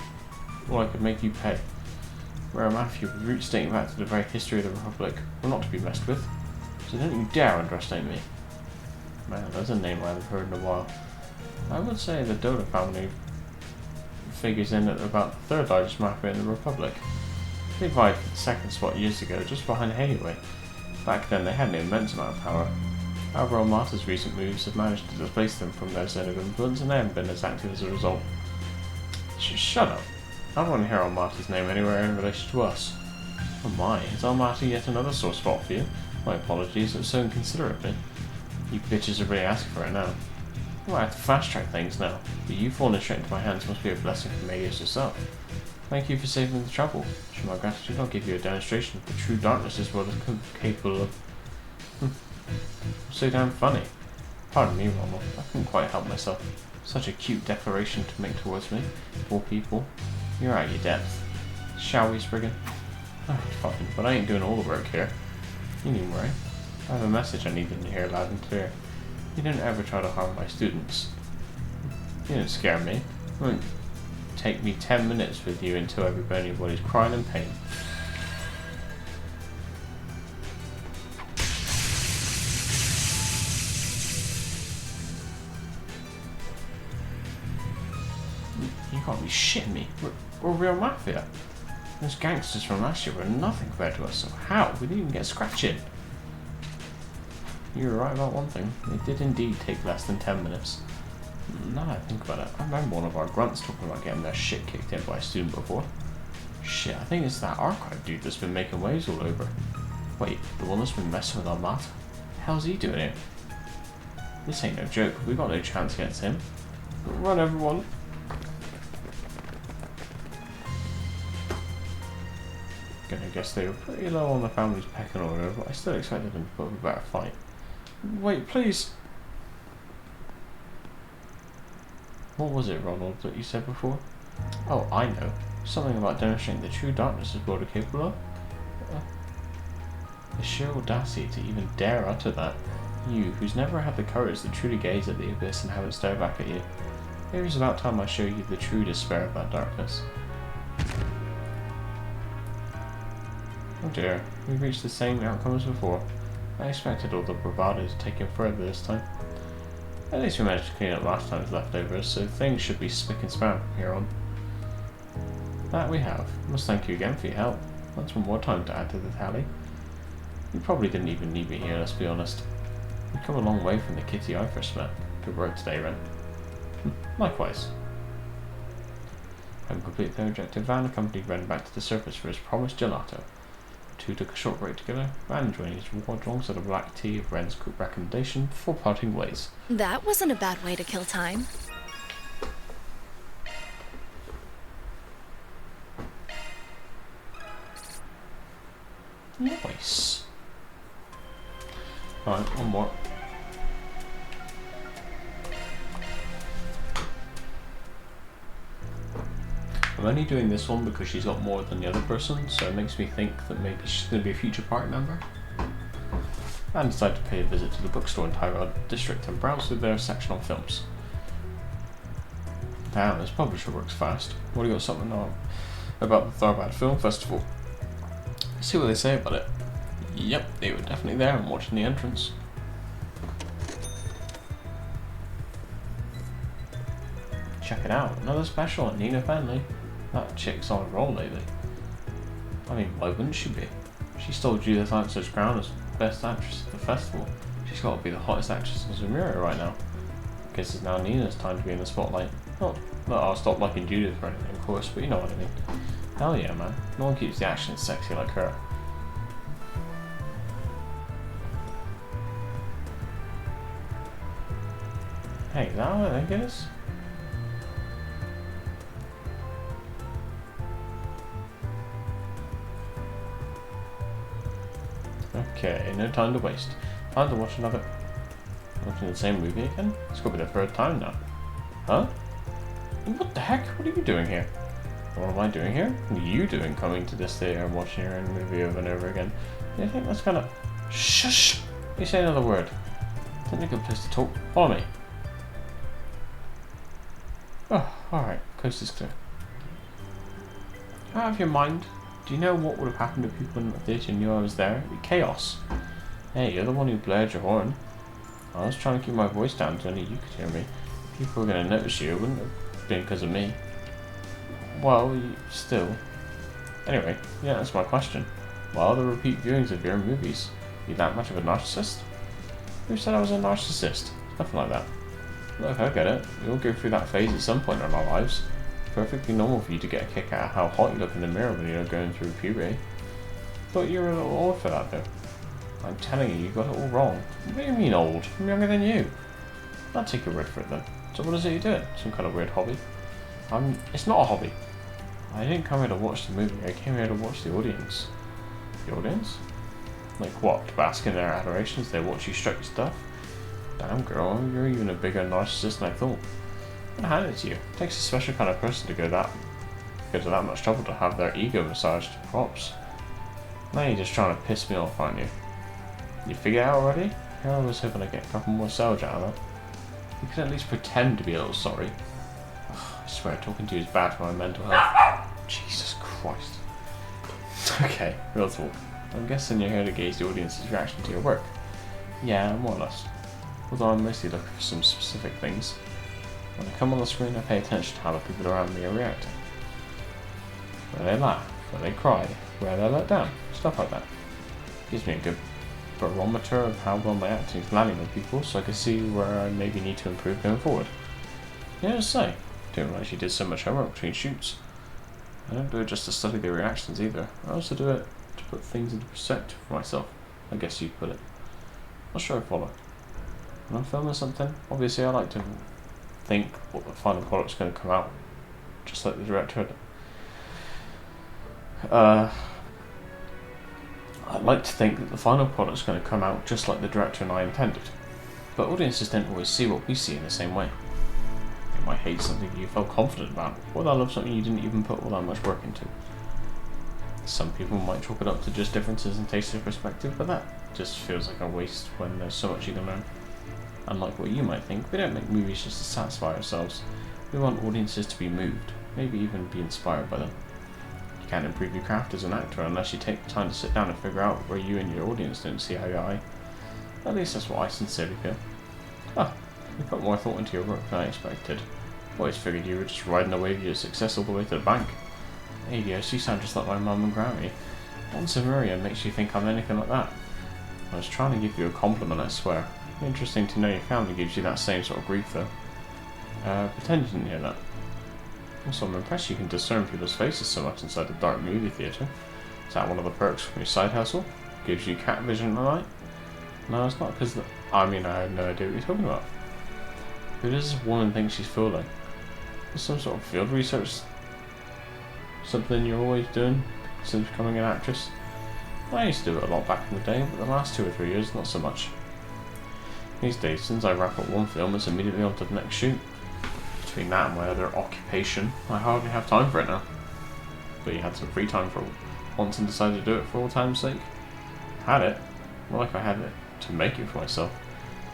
all I could make you pay. Where Matthew, with roots dating back to the very history of the Republic, were not to be messed with. So don't you dare underestimate me. Man, that's a name I haven't heard in a while. I would say the donor family figures in at about the third largest mafia in the Republic. They vied for the second spot years ago, just behind Hayway. Back then they had an immense amount of power. However, Marta's recent moves have managed to displace them from their zone of influence, and they haven't been as active as a result. Shut up. I don't want to hear Marta's name anywhere in relation to us. Oh my, is Marta yet another sore spot for you? My apologies, it was so inconsiderate of me. You bitches are really asking for it now. I might have to fast track things now, but you falling straight into my hands must be a blessing for Medius yourself. Thank you for saving the trouble. Show my gratitude, I'll give you a demonstration of the true darkness this world is capable of. So damn funny. Pardon me, Ronald. I couldn't quite help myself. Such a cute declaration to make towards me, poor people. You're out of your depth. Shall we, Spriggan? Oh, fine, but I ain't doing all the work here. You needn't worry. I have a message I need to hear loud and clear. You didn't ever try to harm my students. You didn't scare me. It won't take me 10 minutes with you until everybody's crying in pain. You can't be shitting me. We're real mafia. Those gangsters from last year were nothing compared to us, so how? We didn't even get scratching. You were right about one thing. It did indeed take less than 10 minutes. Now that I think about it, I remember one of our grunts talking about getting their shit kicked in by a student before. Shit, I think it's that archive dude that's been making waves all over. Wait, the one that's been messing with our mat? How's he doing it? This ain't no joke. We got no chance against him. Run, everyone. Gonna guess they were pretty low on the family's pecking order, but I still expected them to put up a better fight. Wait, please! What was it, Ronald, that you said before? Oh, I know. Something about demonstrating the true darkness is what we're capable of? The sheer audacity to even dare utter that. You, who's never had the courage to truly gaze at the abyss and have it stare back at you. Maybe it's about time I show you the true despair of that darkness. Oh dear, we've reached the same outcome as before. I expected all the bravado to take him further this time. At least we managed to clean up last time's leftovers, so things should be spick and span from here on. That we have. I must thank you again for your help. That's one more time to add to the tally. You probably didn't even need me here, let's be honest. You've come a long way from the kitty I first met. Good work today, Ren. Likewise. Having completed their objective, Van accompanied Ren back to the surface for his promised gelato. The two took a short break together, Van enjoying his reward alongside a black tea of Ren's quick recommendation before parting ways. That wasn't a bad way to kill time. Nice. Alright, one more. I'm only doing this one because she's got more than the other person, so it makes me think that maybe she's going to be a future party member. I decided to pay a visit to the bookstore in Tyrod District and browse through their section on films. Damn, this publisher works fast. What do you got something on about the Tharbad Film Festival? Let's see what they say about it. Yep, they were definitely there and watching the entrance. Check it out, another special on Nina Fenley. That chick's on a roll lately. I mean, why wouldn't she be? She stole Judith Lancer's crown as best actress at the festival. She's got to be the hottest actress in Zamira right now. guess it's now Nina's time to be in the spotlight. Not that I'll stop liking Judith or anything, of course, but you know what I mean. Hell yeah, man. No one keeps the action sexy like her. Hey, is that what I think it is? Okay, no time to waste. Time to watch another... Watching the same movie again? It's gonna be the third time now. Huh? What the heck? What are you doing here? What am I doing here? What are you doing coming to this theater and watching your own movie over and over again? Do you think that's kinda... Shush! You say another word. It's not a good place to talk. Follow me. Oh, alright. Coast is clear. Out of your mind? Do you know what would have happened if people in the theatre knew I was there? It'd be chaos. Hey, you're the one who blared your horn. I was trying to keep my voice down so only you could hear me. If people were going to notice you, it wouldn't have been because of me. Well, still. Anyway, yeah, that's my question. Why are the repeat viewings of your own movies? Are you that much of a narcissist? Who said I was a narcissist? Nothing like that. Look, I get it. We all go through that phase at some point in our lives. Perfectly normal for you to get a kick out of how hot you look in the mirror when you're going through puberty. Thought you were a little old for that though. I'm telling you, you got it all wrong. What do you mean old? I'm younger than you. I'll take your word for it then. So what is it you do? Some kind of weird hobby? It's not a hobby. I didn't come here to watch the movie, I came here to watch the audience. The audience? Like what? To bask in their adoration as they watch you strike stuff? Damn girl, you're even a bigger narcissist than I thought. I'm gonna hand it to you. It takes a special kind of person to go to that much trouble to have their ego massaged to props. Now you're just trying to piss me off, aren't you? You figured it out already? Here I was hoping I'd get a couple more salvage out of that. You could at least pretend to be a little sorry. Ugh, I swear talking to you is bad for my mental health. Jesus Christ. Okay, real talk. I'm guessing you're here to gauge the audience's reaction to your work. Yeah, more or less. Although I'm mostly looking for some specific things. When I come on the screen, I pay attention to how the people around me are reacting. Where they laugh, where they cry, where they're let down, stuff like that. Gives me a good barometer of how well my acting is landing with people, so I can see where I maybe need to improve going forward. Yeah, just say, didn't realize you did so much homework between shoots. I don't do it just to study their reactions either. I also do it to put things into perspective for myself, I guess you'd put it. Not sure I follow. When I'm filming something, obviously I like to think what the final product's going to come out, just like the director. I like to think that the final product's going to come out just like the director and I intended, but audiences don't always see what we see in the same way. They might hate something you felt confident about, or they'll love something you didn't even put all that much work into. Some people might chalk it up to just differences in taste or perspective, but that just feels like a waste when there's so much you can learn. Unlike what you might think, we don't make movies just to satisfy ourselves. We want audiences to be moved, maybe even be inspired by them. You can't improve your craft as an actor unless you take the time to sit down and figure out where you and your audience don't see eye to eye. At least that's what I sincerely feel. Ah, you put more thought into your work than I expected. Always figured you were just riding the wave of your success all the way to the bank. Hey, yes, you sound just like my mum and Grammy. Once a Maria makes you think I'm anything like that. I was trying to give you a compliment, I swear. Interesting to know your family gives you that same sort of grief, though. Pretend you didn't hear that. Also, I'm impressed you can discern people's faces so much inside the dark movie theatre. Is that one of the perks from your side hustle? Gives you cat vision at night? No, it's not because I have no idea what you're talking about. Who does this woman think she's fooling? Is some sort of field research? Something you're always doing since becoming an actress? I used to do it a lot back in the day, but the last 2 or 3 years, not so much. These days, since I wrap up one film, it's immediately on to the next shoot. Between that and my other occupation, I hardly have time for it now. But you had some free time for once and decided to do it for all time's sake? Had it? More like I had it to make it for myself.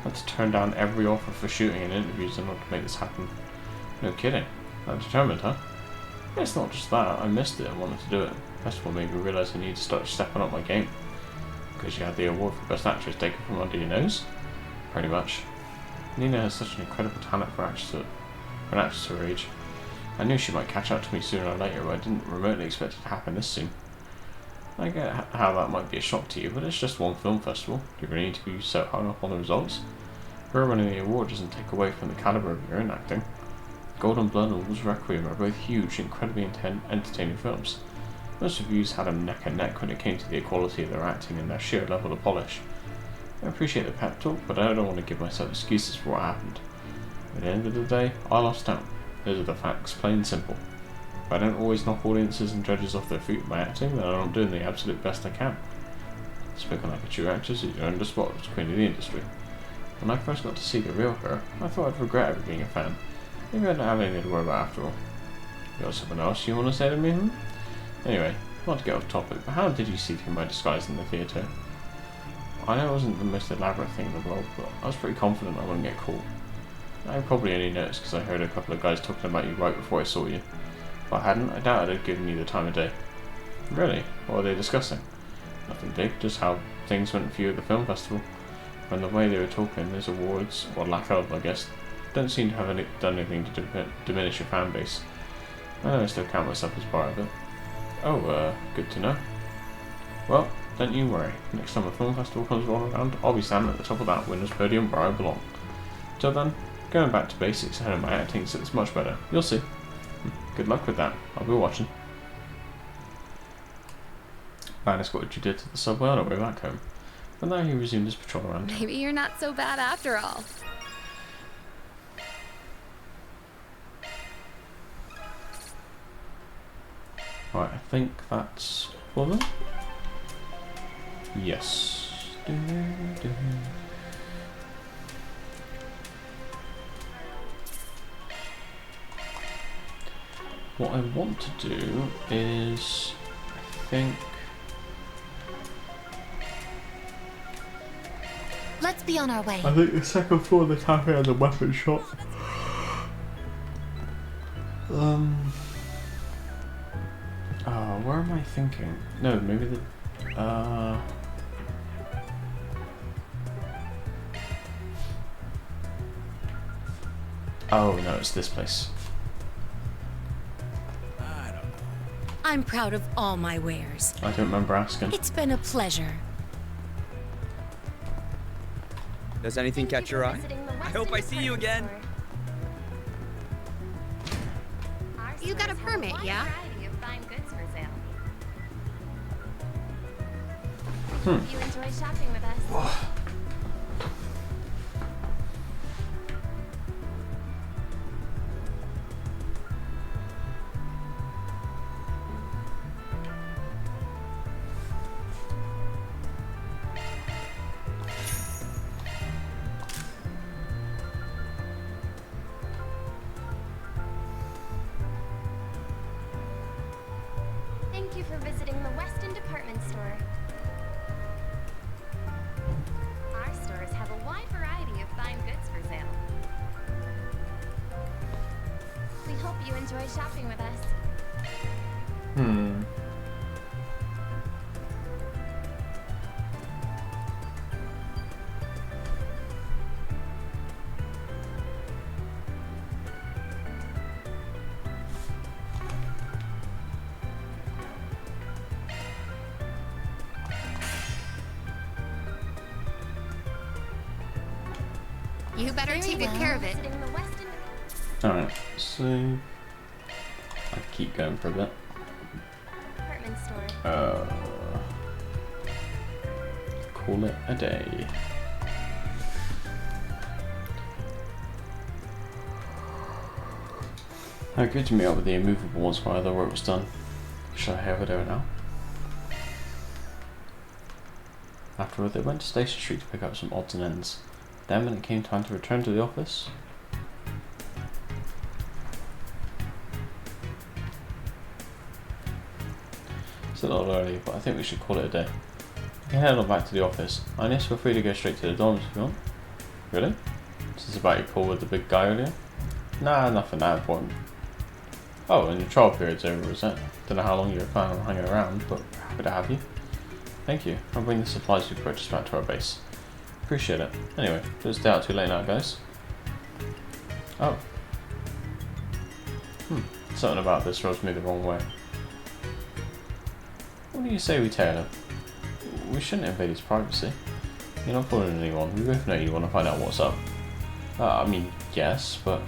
I had to turn down every offer for shooting and interviews in order to make this happen. No kidding. I'm determined, huh? It's not just that, I missed it and wanted to do it. Festival made me realise I needed to start stepping up my game. Because you had the award for Best Actress taken from under your nose? Pretty much. Nina has such an incredible talent for an actress her age. I knew she might catch up to me sooner or later, but I didn't remotely expect it to happen this soon. I get how that might be a shock to you, but it's just one film festival. Do you really need to be so hung up on the results? Her winning the award doesn't take away from the caliber of your own acting. Golden Blood and Wolves Requiem are both huge, incredibly entertaining films. Most reviews had them neck and neck when it came to the equality of their acting and their sheer level of polish. I appreciate the pep talk, but I don't want to give myself excuses for what happened. At the end of the day, I lost out. Those are the facts, plain and simple. If I don't always knock audiences and judges off their feet with my acting, then I'm not doing the absolute best I can. Spoken like a true actress, you earned a spot as queen of the industry. When I first got to see the real her, I thought I'd regret ever being a fan. Maybe I don't have anything to worry about after all. You got something else you want to say to me, Anyway, not to get off topic, but how did you see through my disguise in the theatre? I know it wasn't the most elaborate thing in the world, but I was pretty confident I wouldn't get caught. I probably only noticed because I heard a couple of guys talking about you right before I saw you. If I hadn't, I doubt I'd have given you the time of day. Really? What were they discussing? Nothing big, just how things went for you at the film festival. From the way they were talking, those awards, or lack of, I guess, don't seem to have done anything to diminish your fan base. I know I still count myself as part of it. Oh, good to know. Well, don't you worry. Next time a film festival comes rolling around, I'll be standing at the top of that winner's podium where I belong. Till then, going back to basics ahead of my acting so it's much better. You'll see. Good luck with that. I'll be watching. Manus got what you did to the subway on our way back home. But now he resumed his patrol around. Maybe you're not so bad after all. Right, I think that's for them. Yes. What I want to do is, I think... Let's be on our way. I think the second floor of the cafe has a weapon shop. Where am I thinking? No, maybe the... Oh, no, it's this place. I'm proud of all my wares. I don't remember asking. It's been a pleasure. Does anything catch your eye? I hope I see you again. You got a permit, yeah? You enjoy shopping with us. Thank you for visiting the Weston Department Store. Our stores have a wide variety of fine goods for sale. We hope you enjoy shopping with us. You better take good care of it. Alright, so... I keep going for a bit. Department store. Call it a day. How good to meet up with the immovable ones while the work was done. Shall I head over there now? Afterward, they went to Station Street to pick up some odds and ends. Then, when it came time to return to the office, it's a little early, but I think we should call it a day. We can head on back to the office. Ines, feel free to go straight to the dorms if you want. Really? Is this about your call with the big guy earlier? Nah, nothing that important. Oh, and your trial period's over, is it? Don't know how long you were planning on hanging around, but happy to have you. Thank you. I'll bring the supplies we purchased back to our base. Appreciate it. Anyway, don't stay out too late now, guys. Oh. Something about this rubs me the wrong way. What do you say we tail him? We shouldn't invade his privacy. You're not fooling anyone. We both know you want to find out what's up. I mean, yes, but...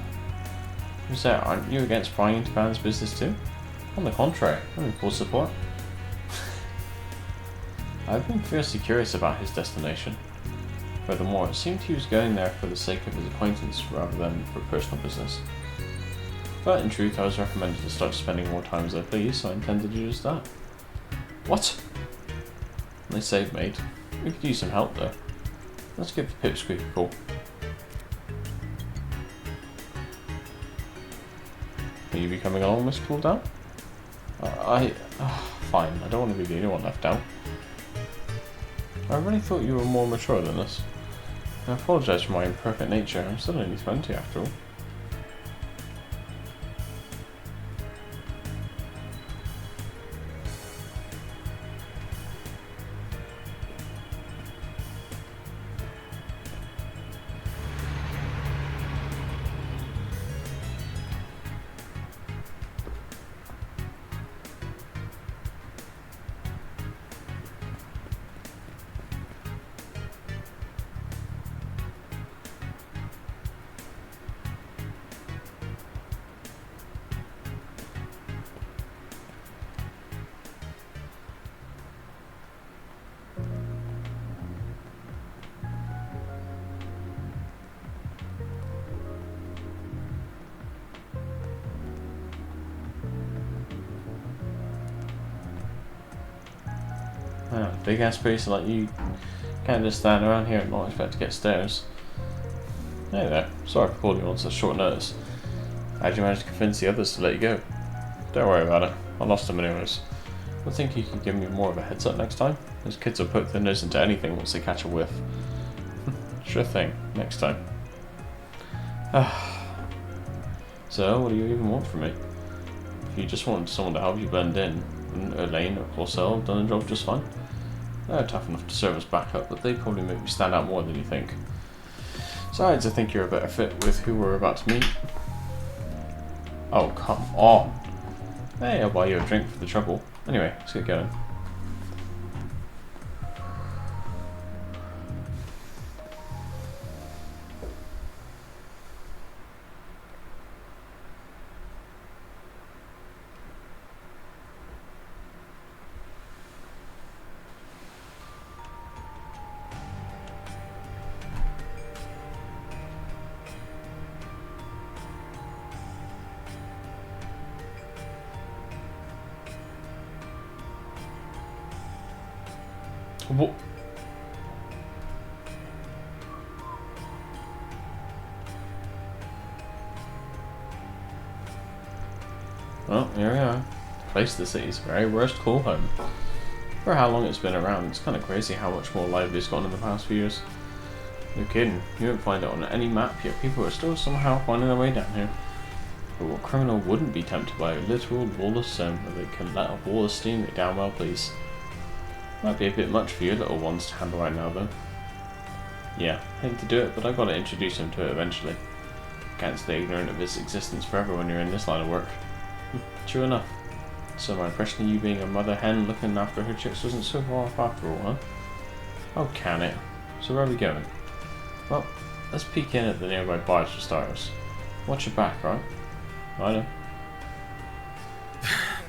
Who's that? Aren't you against prying into Van's business too? On the contrary, I'm in full support. I've been fiercely curious about his destination. Furthermore, it seemed he was going there for the sake of his acquaintance rather than for personal business. But in truth, I was recommended to start spending more time as I please, so I intended to do just that. What? Nice save, mate. We could use some help though. Let's give the pipsqueak a call. Will you be coming along, Mr. Cooldown? Fine, I don't want to be the only one left out. I really thought you were more mature than this. I apologise for my imperfect nature, I'm still only 20 after all. Big ass place like you can't just stand around here and not expect to get stares. Hey there, sorry for calling you on such short notice. How'd you manage to convince the others to let you go? Don't worry about it, I lost them anyways. I think you could give me more of a heads up next time. Those kids will poke their nose into anything once they catch a whiff. Sure thing, next time. So, what do you even want from me? If you just wanted someone to help you blend in, wouldn't Elaine or Corcel have done the job just fine? They're tough enough to serve as backup, but they probably make me stand out more than you think. Besides, I think you're a better fit with who we're about to meet. Oh, come on. Hey, I'll buy you a drink for the trouble. Anyway, let's get going. What? Well, here we are. The place the city's very worst call home. For how long it's been around, it's kind of crazy how much more lively it's gotten in the past few years. No kidding, you won't find it on any map, yet people are still somehow finding their way down here. But what criminal wouldn't be tempted by a literal lawless zone where they can let off all the steam they damn well please? Might be a bit much for you little ones to handle right now though. Yeah, hate to do it, but I've got to introduce him to it eventually. Can't stay ignorant of its existence forever when you're in this line of work. True enough. So my impression of you being a mother hen looking after her chicks wasn't so far off after all, huh? Oh, can it? So where are we going? Well, let's peek in at the nearby bars for starters. Watch your back, right? I know.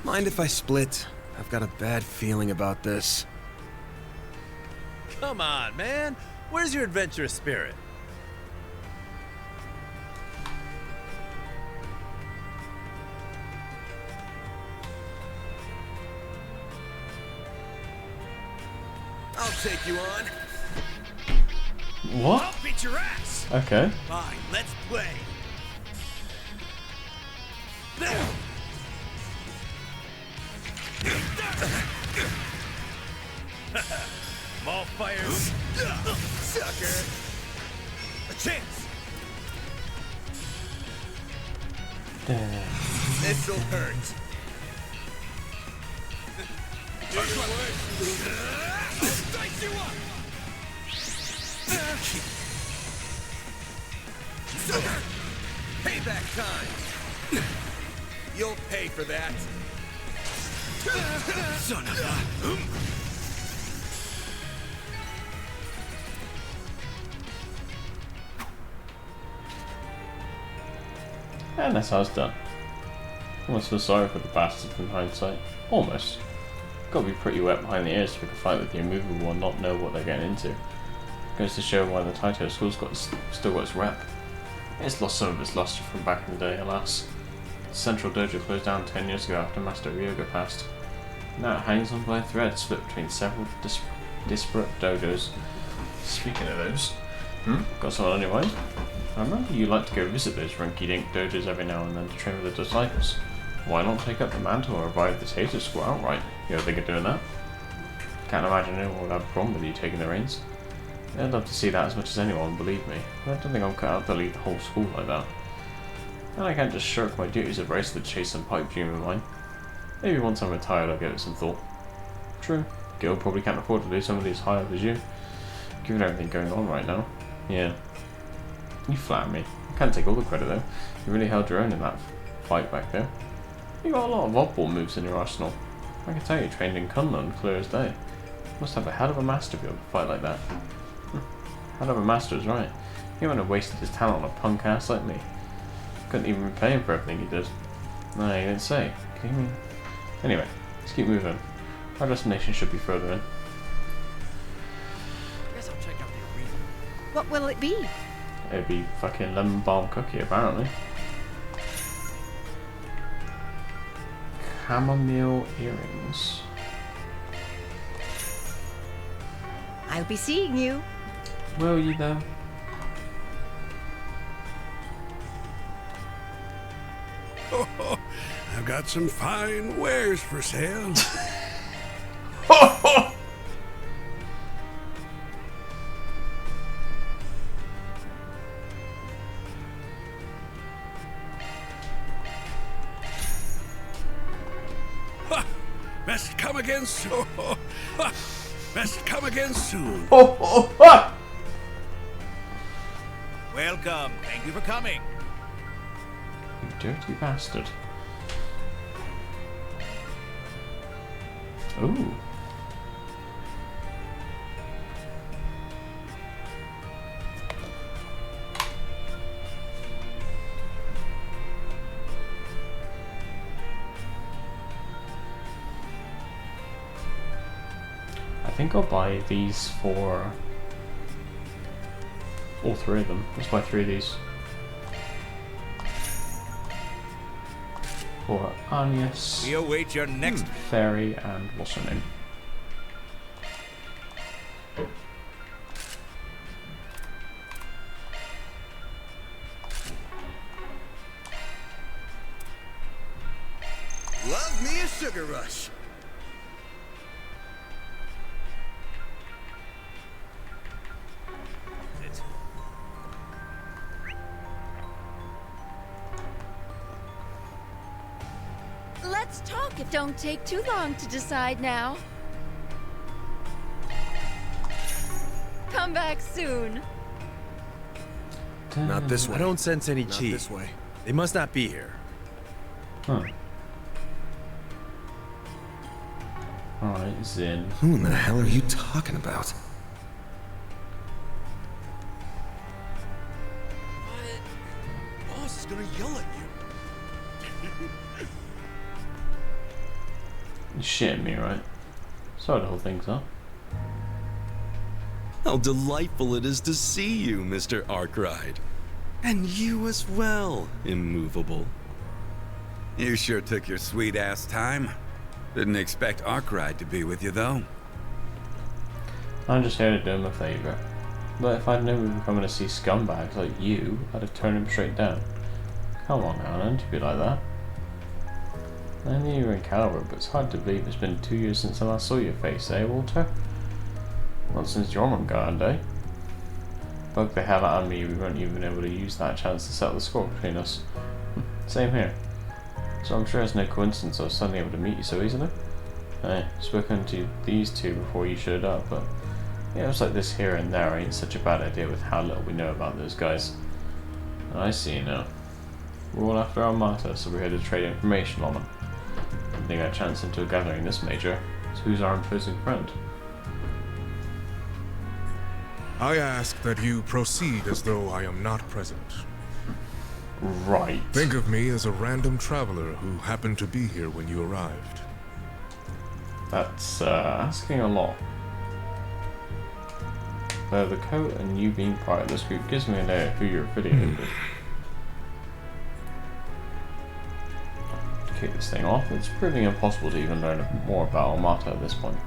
Mind if I split? I've got a bad feeling about this. Come on, man. Where's your adventurous spirit? I'll take you on. What? I'll beat your ass. Okay. Fine, let's play. All fires. Sucker. A chance. This'll hurt. I'll dice you up. Sucker. Payback time. You'll pay for that. Son of a... And that's how it's done. I almost feel sorry for the bastards in hindsight. Almost. Gotta be pretty wet behind the ears to pick a fight with the immovable and not know what they're getting into. Goes to show why the Taito school's still got its rep. It's lost some of its luster from back in the day, alas. The central dojo closed down 10 years ago after Master Ryoga passed. Now it hangs on by a thread split between several disparate dojos. Speaking of those, got someone on your mind? I remember you like to go visit those rinky-dink dojos every now and then to train with the disciples. Why not take up the mantle and revive the Tato school outright? You ever think of doing that? Can't imagine anyone would have a problem with you taking the reins. I'd love to see that as much as anyone, believe me, but I don't think I'm cut out to lead the whole school like that. And I can't just shirk my duties of race to chase some pipe dream of mine. Maybe once I'm retired I'll give it some thought. True, Gil probably can't afford to do somebody as high up as you, given everything going on right now. Yeah. You flatter me. I can't take all the credit though. You really held your own in that fight back there. You got a lot of oddball moves in your arsenal. I can tell you trained in Kunlun clear as day. Must have a hell of a master to be able to fight like that. Hell of a master is right. He wouldn't have wasted his talent on a punk ass like me. Couldn't even repay him for everything he did. No, he didn't say. Can you mean? Anyway, let's keep moving. Our destination should be further in. Guess I'll check out the arena. What will it be? It'd be fucking lemon balm cookie, apparently. Chamomile earrings. I'll be seeing you. Will you though? Oh, I've got some fine wares for sale. Best come again soon. Best come again soon. Welcome. Thank you for coming. You dirty bastard. Ooh. I think I'll buy these for all three of them. Let's buy 3 of these. For Agnes, We await your next Fairy, and what's her name? Love me a sugar rush. Let's talk. It don't take too long to decide now. Come back soon. Not this way. I don't sense any Not chi. this way. They must not be here. Huh. Alright, Zin. Who in the hell are you talking about? Boss is gonna yell at you. You're shitting me, right? Sorry to hold things up. How delightful it is to see you, Mr. Arkwright. And you as well, Immovable. You sure took your sweet ass time. Didn't expect Arkwright to be with you, though. I'm just here to do him a favour. But if I'd known we were coming to see scumbags like you, I'd have turned him straight down. Come on now, don't you be like that. I knew you were in Caliber, but it's hard to believe it's been 2 years since I last saw your face, eh, Walter? Not since Jormungand, eh? Bug the hell out of me, we weren't even able to use that chance to settle the score between us. Same here. So I'm sure it's no coincidence I was suddenly able to meet you so easily. Spoken to these two before you showed up, but yeah, it was like this here and there ain't such a bad idea with how little we know about those guys. I see now. We're all after our martyr, so we're here to trade information on them. I think I chance into a gathering this major, so who's our imposing friend? I ask that you proceed as though I am not present. Right. Think of me as a random traveler who happened to be here when you arrived. That's asking a lot. Though the coat and you being part of this group gives me an idea of who you're affiliated with. To kick this thing off, it's proving impossible to even learn more about Almata at this point.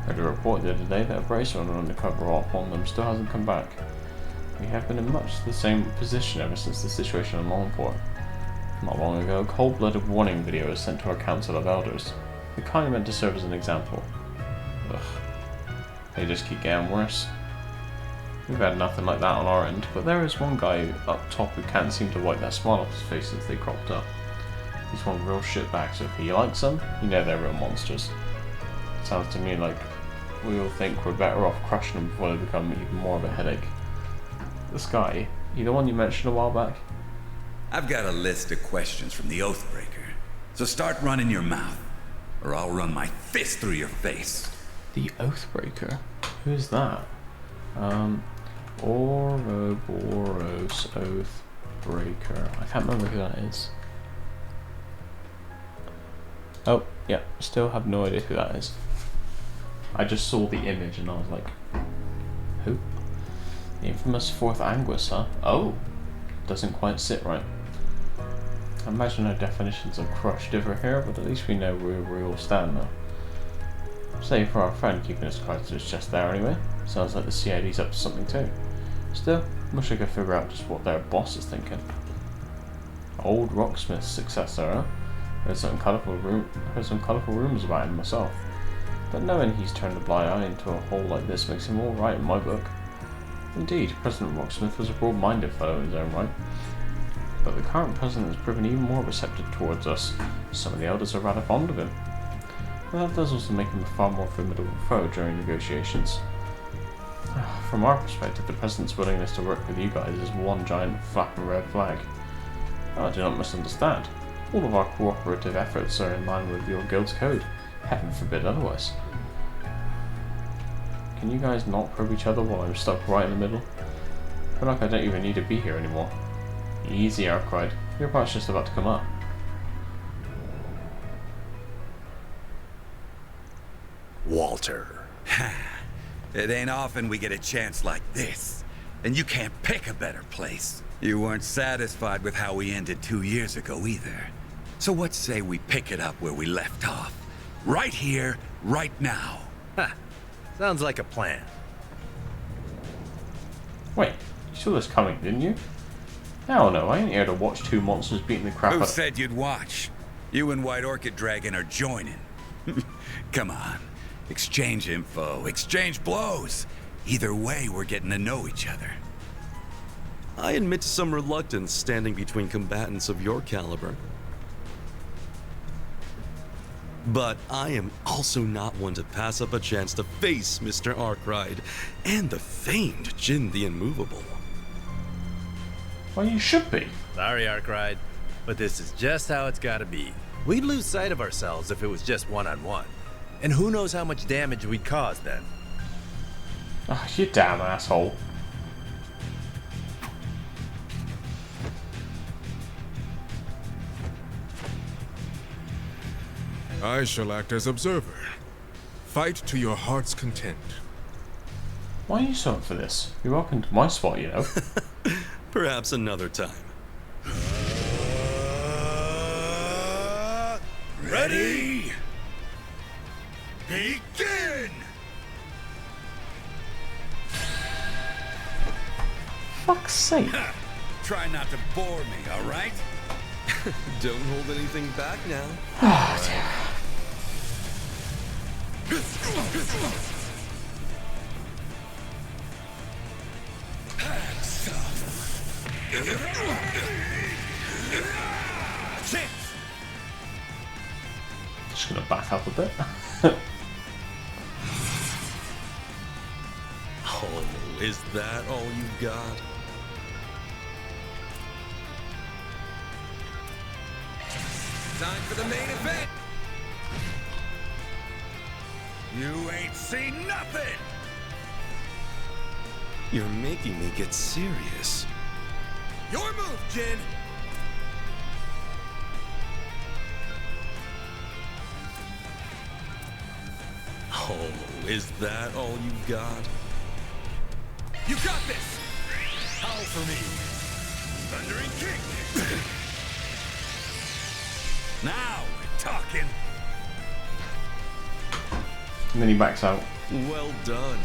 I heard a report the other day that a bracer on an undercover op on them still hasn't come back. We have been in much the same position ever since the situation in Longport. Not long ago, a cold-blooded warning video was sent to our Council of Elders. It kindly meant to serve as an example. Ugh. They just keep getting worse. We've had nothing like that on our end, but there is one guy up top who can't seem to wipe that smile off his face since they cropped up. He's one real shitbag, so if he likes them, you know they're real monsters. Sounds to me like we all think we're better off crushing them before they become even more of a headache. This guy, he the one you mentioned a while back? I've got a list of questions from the Oathbreaker, so start running your mouth, or I'll run my fist through your face. The Oathbreaker? Who's that? Ouroboros Oathbreaker. I can't remember who that is. Oh, yeah, still have no idea who that is. I just saw the image and I was like, who? The infamous Fourth Anguis, huh? Oh, doesn't quite sit right. I imagine our definitions of crush differ here, but at least we know where we all stand now. Say for our friend keeping his cards to his chest there anyway. Sounds like the CID's up to something too. Still, wish I could figure out just what their boss is thinking. Old Rocksmith's successor, huh? Heard some colourful rumours about him myself. But knowing he's turned a blind eye into a hole like this makes him alright in my book. Indeed, President Rocksmith was a broad-minded fellow in his own right. But the current president has proven even more receptive towards us. Some of the elders are rather fond of him. But that does also make him a far more formidable foe during negotiations. From our perspective, the president's willingness to work with you guys is one giant flapping red flag. Oh, do not misunderstand. All of our cooperative efforts are in line with your guild's code. Heaven forbid otherwise. Can you guys not probe each other while I'm stuck right in the middle? I feel like I don't even need to be here anymore. Easy, Arkwright. Your part's just about to come up. Walter. It ain't often we get a chance like this. And you can't pick a better place. You weren't satisfied with how we ended 2 years ago either. So what say we pick it up where we left off? Right here, right now. Ha! Sounds like a plan. Wait, you saw this coming, didn't you? Hell no, I ain't here to watch two monsters beating the crap out. Who said you'd watch? You and White Orchid Dragon are joining. Come on. Exchange info, exchange blows. Either way, we're getting to know each other. I admit to some reluctance standing between combatants of your caliber. But I am also not one to pass up a chance to face Mr. Arkwright and the famed Jin the Immovable. Well, you should be. Sorry, Arkwright, but this is just how it's gotta be. We'd lose sight of ourselves if it was just one-on-one. And who knows how much damage we'd cause then. Oh, you damn asshole. I shall act as observer. Fight to your heart's content. Why are you so up for this? You're welcome to my spot, you know. Perhaps another time. Ready? Begin! Fuck's sake. Try not to bore me, alright? Don't hold anything back now. Oh, dear. Just gonna back up a bit. Oh, is that all you've got? Time for the main event! You ain't seen nothing! You're making me get serious. Your move, Jin! is that all you've got? You got this! Howl for me. Thundering kick! Now we're talking. And then he backs out. Well done.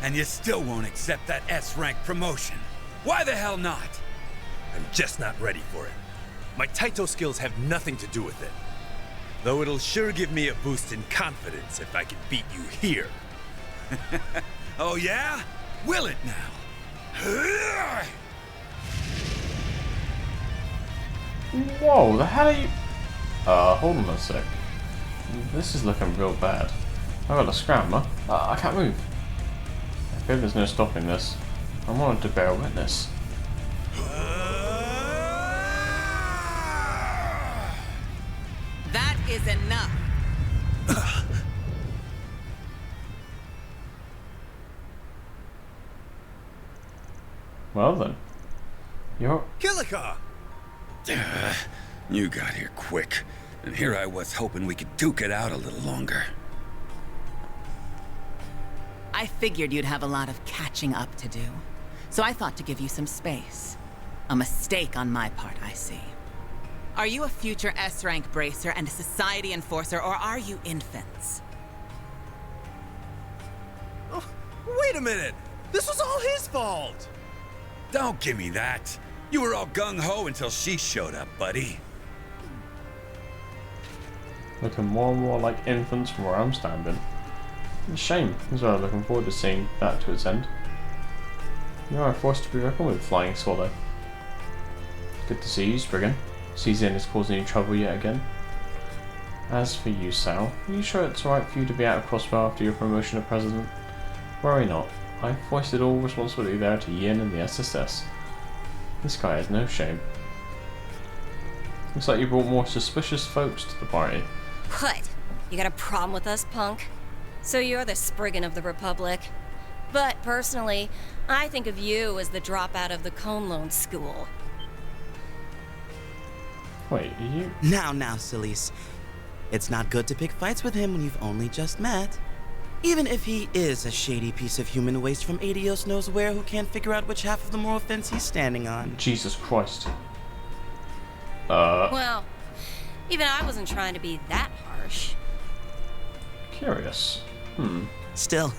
And you still won't accept that S-rank promotion. Why the hell not? I'm just not ready for it. My Taito skills have nothing to do with it. Though it'll sure give me a boost in confidence if I can beat you here. Oh yeah? Will it now? Whoa, the hell are you... hold on a sec. This is looking real bad. I got a scrammer. I can't move. I feel there's no stopping this. I wanted to bear witness. That is enough. Well then. You're... Kilika! You got here quick, and here I was hoping we could duke it out a little longer. I figured you'd have a lot of catching up to do, so I thought to give you some space. A mistake on my part, I see. Are you a future S-rank bracer and a society enforcer, or are you infants? Oh, wait a minute! This was all his fault! Don't give me that. You were all gung-ho until she showed up, buddy. Looking more and more like infants from where I'm standing. It's a shame, as well. Looking forward to seeing that to its end. You are a force to be reckoned with, Flying Swallow. Good to see you, Spriggan. Season is causing you trouble yet again. As for you, Sal, are you sure it's alright for you to be out of Crossbow after your promotion to President? Worry not. I've foisted all responsibility there to Yin and the SSS. This guy has no shame. Looks like you brought more suspicious folks to the party. What? You got a problem with us, punk? So you're the Spriggan of the Republic. But personally, I think of you as the dropout of the Conlone School. Wait, are you... Now, Sillies. It's not good to pick fights with him when you've only just met. Even if he is a shady piece of human waste from Adios knows where who can't figure out which half of the moral fence he's standing on. Jesus Christ. Well, even I wasn't trying to be that harsh. Curious. Still,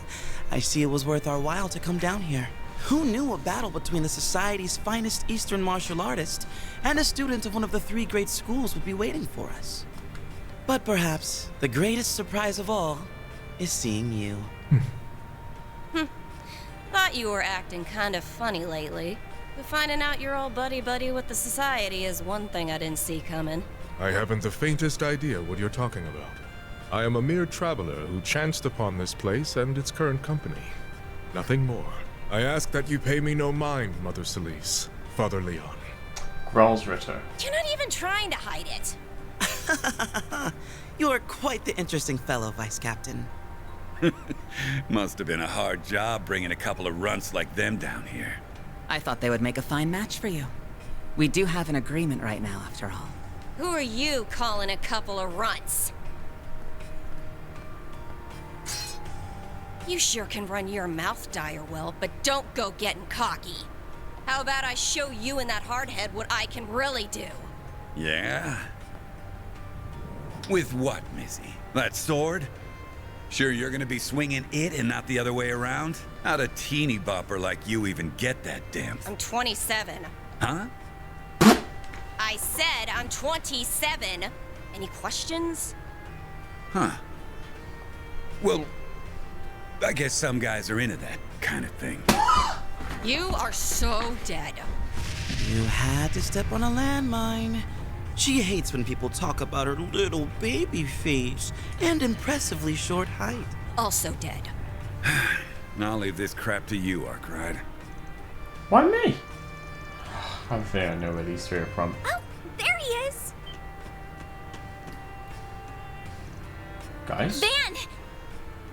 I see it was worth our while to come down here. Who knew a battle between the Society's finest Eastern martial artist and a student of one of the 3 great schools would be waiting for us? But perhaps the greatest surprise of all is seeing you. Thought you were acting kind of funny lately. But finding out you're all buddy-buddy with the Society is one thing I didn't see coming. I haven't the faintest idea what you're talking about. I am a mere traveler who chanced upon this place and its current company. Nothing more. I ask that you pay me no mind, Mother Celise, Father Leon. Growls Ritter. You're not even trying to hide it. You are quite the interesting fellow, Vice Captain. Must have been a hard job bringing a couple of runts like them down here. I thought they would make a fine match for you. We do have an agreement right now, after all. Who are you calling a couple of runts? You sure can run your mouth dire well, but don't go getting cocky. How about I show you and that hardhead what I can really do? Yeah? With what, Missy? That sword? Sure you're gonna be swinging it and not the other way around? How'd a teeny bopper like you even get that damn I'm 27. Huh? I said I'm 27. Any questions? Huh. Well, I guess some guys are into that kind of thing. You are so dead. You had to step on a landmine. She hates when people talk about her little baby face and impressively short height. Also dead. I'll leave this crap to you, Arkwright. Why me? I think I know where these 3 are from. Oh, there he is. Guys? Van!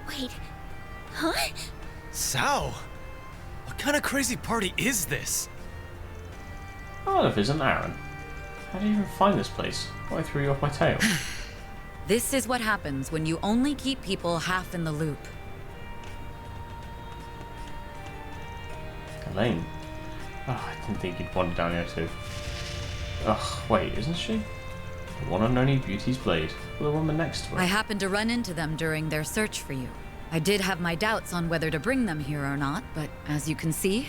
Wait. Huh? Sao? What kind of crazy party is this? Olive isn't Aaron. How did you even find this place? Why threw you off my tail? This is what happens when you only keep people half in the loop. Elaine. Oh, I didn't think you'd wander down here too. Ugh, wait, isn't she? The one and only Beauty's Blade, with the woman next to her. I happened to run into them during their search for you. I did have my doubts on whether to bring them here or not, but as you can see...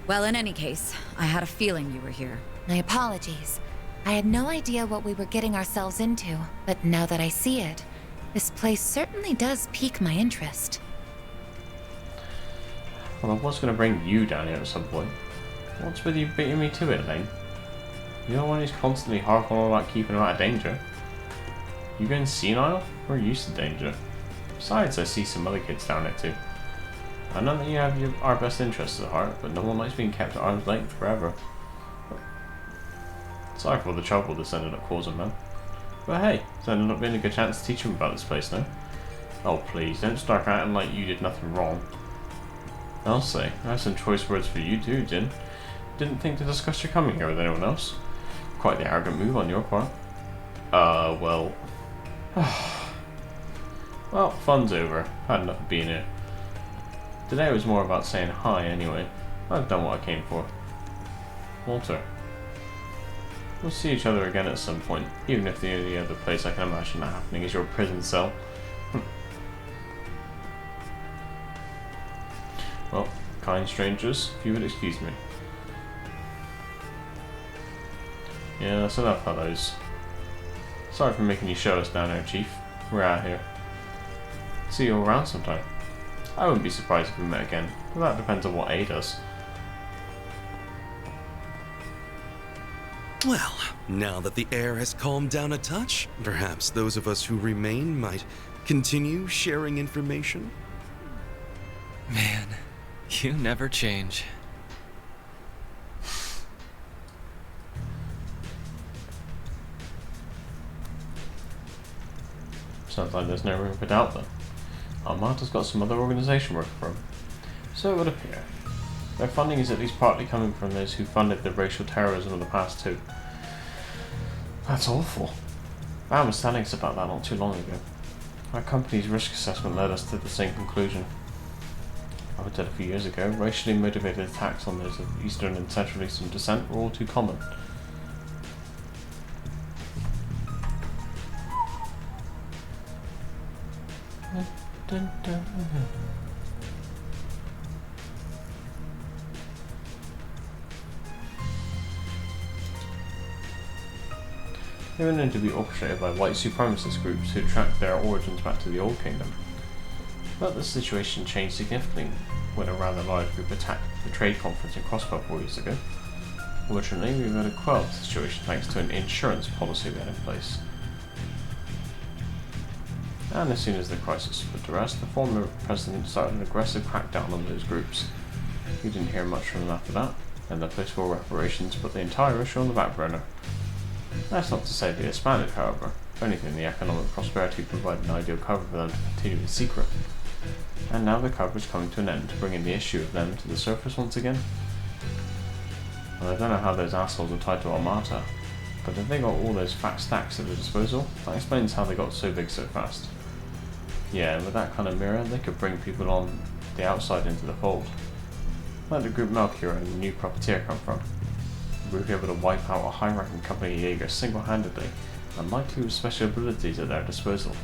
Well, in any case, I had a feeling you were here. My apologies. I had no idea what we were getting ourselves into, but now that I see it, this place certainly does pique my interest. Well, I was going to bring you down here at some point. What's with you beating me to it, Elaine? You're the one who's constantly harping on about keeping them out of danger. You going senile? We're used to danger. Besides, I see some other kids down there too. I know that you have our best interests at heart, but no one likes being kept at arm's length forever. Sorry for all the trouble this ended up causing, man. But hey, it's ended up being a good chance to teach him about this place now. Oh please, don't start acting like you did nothing wrong. I'll say, I have some choice words for you too, Jin. Didn't think to discuss your coming here with anyone else. Quite the arrogant move on your part. Well... Well, fun's over. Had enough of being here. Today was more about saying hi anyway. I've done what I came for. Walter. We'll see each other again at some point, even if the only other place I can imagine that happening is your prison cell. Well, kind strangers, if you would excuse me. Yeah, that's enough, fellows. Sorry for making you show us down there, Chief. We're out here. See you all around sometime. I wouldn't be surprised if we met again, but that depends on what A does. Well, now that the air has calmed down a touch, perhaps those of us who remain might continue sharing information? Man, you never change. Sounds like there's no room for doubt then. Armata's got some other organisation working for him. So it would appear. Their funding is at least partly coming from those who funded the racial terrorism of the past too. That's awful. I had understandings about that not too long ago. Our company's risk assessment led us to the same conclusion. I did a few years ago, racially motivated attacks on those of Eastern and Central Eastern descent were all too common. They were known to be orchestrated by white supremacist groups who tracked their origins back to the Old Kingdom. But the situation changed significantly when a rather large group attacked the trade conference in Crossbow 4 years ago. Fortunately, we were able to quell the situation thanks to an insurance policy we had in place. And as soon as the crisis was put to rest, the former president started an aggressive crackdown on those groups. We didn't hear much from them after that, and the post-war reparations put the entire issue on the back burner. That's not to say they expanded, however. If anything, the economic prosperity provided an ideal cover for them to continue in secret. And now the cover is coming to an end, bringing the issue of them to the surface once again. Well, I don't know how those assholes are tied to Armata, but if they got all those fat stacks at their disposal, that explains how they got so big so fast. Yeah, and with that kind of mirror, they could bring people on the outside into the fold. Like the group Melchior and the new Profiteer come from. We were able to wipe out a high-ranking company Jaeger single-handedly, and likely with special abilities at their disposal.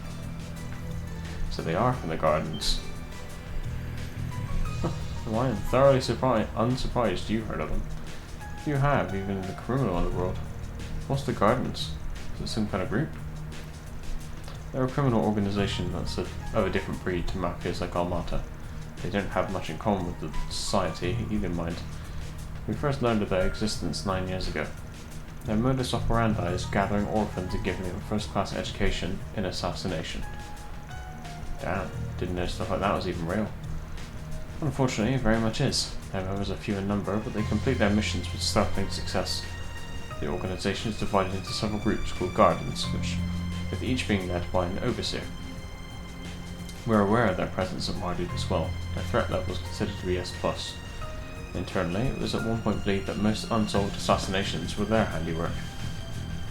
So they are from the Gardens. Well, I am thoroughly unsurprised you heard of them. You have, even in the criminal underworld. What's the Gardens? Is it some kind of group? They're a criminal organisation that's of a different breed to mafias like Armata. They don't have much in common with the society, either mind. We first learned of their existence 9 years ago. Their modus operandi is gathering orphans and giving them a first-class education in assassination. Damn, didn't know stuff like that was even real. Unfortunately, it very much is. Their members are few in number, but they complete their missions with startling success. The organisation is divided into several groups called Gardens, with each being led by an overseer. We're aware of their presence at Marduk as well. Their threat level is considered to be S+. Internally, it was at one point believed that most unsolved assassinations were their handiwork.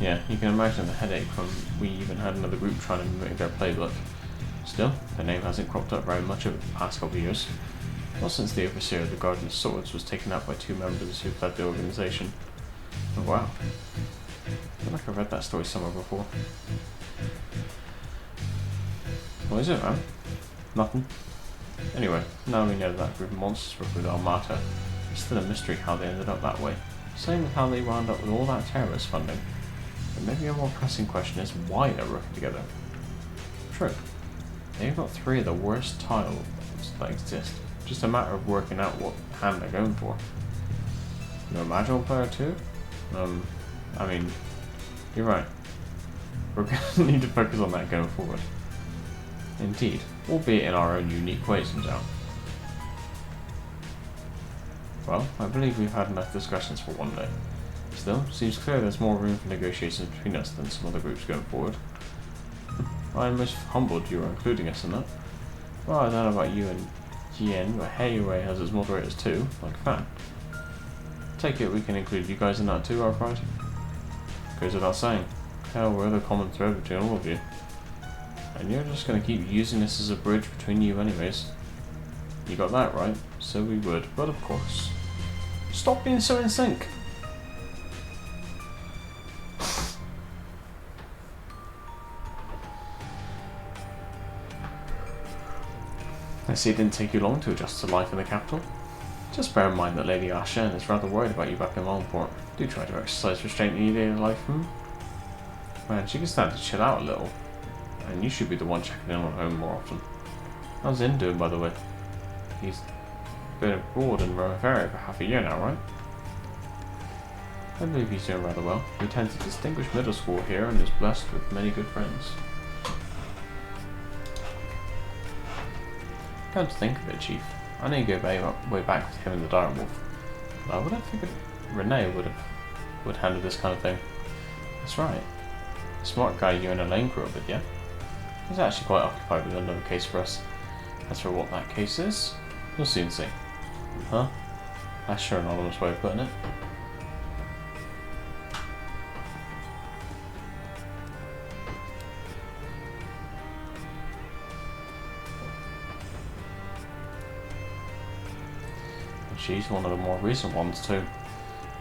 Yeah, you can imagine the headache when we even had another group trying to mimic their playbook. Still, their name hasn't cropped up very much over the past couple of years. Not since the overseer of the Garden of Swords was taken out by 2 members who fled the organization. Oh wow. I feel like I've read that story somewhere before. What is it, man? Nothing. Anyway, now we know that group of monsters work with Almata. It's still a mystery how they ended up that way. Same with how they wound up with all that terrorist funding. But maybe a more pressing question is why they're working together. True. They've got 3 of the worst tiles that exist. Just a matter of working out what hand they're going for. No Magil player too? I mean, you're right. We're going to need to focus on that going forward. Indeed, albeit in our own unique ways, no doubt. Well, I believe we've had enough discussions for one day. Still, seems clear there's more room for negotiations between us than some other groups going forward. I am most humbled you are including us in that. Well, I don't know about you and Jian, but Heiyue has its moderators too, like Fan. Take it we can include you guys in that too, our pride. Goes without saying. Hell, we're the common thread between all of you. And you're just going to keep using this as a bridge between you anyways. You got that right, so we would, but of course. Stop being so in sync! I see it didn't take you long to adjust to life in the capital. Just bear in mind that Lady Arshen is rather worried about you back in Longport. Do try to exercise restraint in your daily life, Man, she can stand to chill out a little. And you should be the one checking in on home more often. How's Zin doing, by the way? He's been abroad in Romaferia for half a year now, right? I believe he's doing rather well. He attends a distinguished middle school here and is blessed with many good friends. Come to think of it, Chief, I know you go way back with him and the Dire Wolf. But I would have figured Renee would handle this kind of thing. That's right. The smart guy you and Elaine grew up with, yeah? He's actually quite occupied with another case for us. As for what that case is, you'll soon see. Huh? That's sure an anonymous way of putting it. And she's one of the more recent ones too.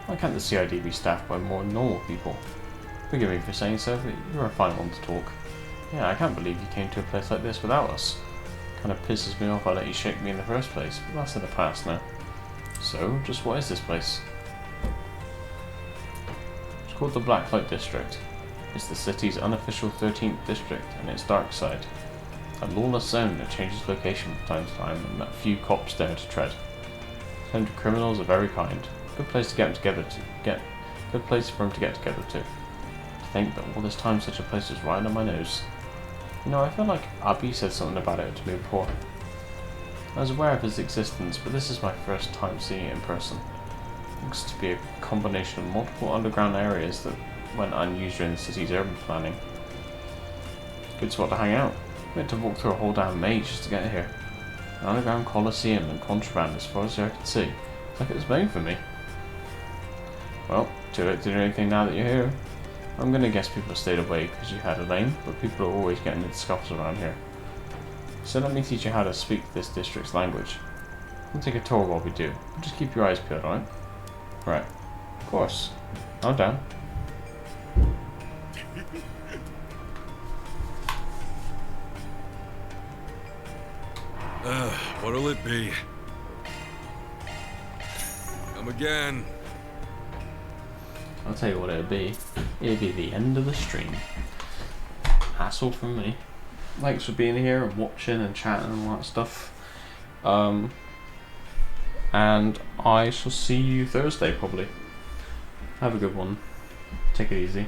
Why can't the CID be staffed by more normal people? Forgive me for saying so, but you're a fine one to talk. Yeah, I can't believe you came to a place like this without us. Kinda pisses me off I let you shake me in the first place, but that's in the past now. So, just what is this place? It's called the Blacklight District. It's the city's unofficial 13th district and its dark side. A lawless zone that changes location from time to time and that few cops dare to tread. Home to criminals of every kind. Good place to get them together to good place for them to get together to. To think that all this time such a place was right under my nose. You know, I feel like Abi said something about it to me before. I was aware of its existence, but this is my first time seeing it in person. It looks to be a combination of multiple underground areas that went unused during the city's urban planning. Good spot to hang out. We had to walk through a whole damn maze just to get here. An underground coliseum and contraband as far as the eye could see. It's like it was made for me. Well, too late to do anything now that you're here. I'm gonna guess people stayed away because you had Elaine, but people are always getting into scuffles around here. So let me teach you how to speak this district's language. We'll take a tour while we do, but just keep your eyes peeled, alright? Right. Of course. I'm down. What'll it be? Come again. I'll tell you what it'd be. It'd be the end of the stream. Hassle from me. Thanks for being here and watching and chatting and all that stuff. And I shall see you Thursday probably. Have a good one. Take it easy.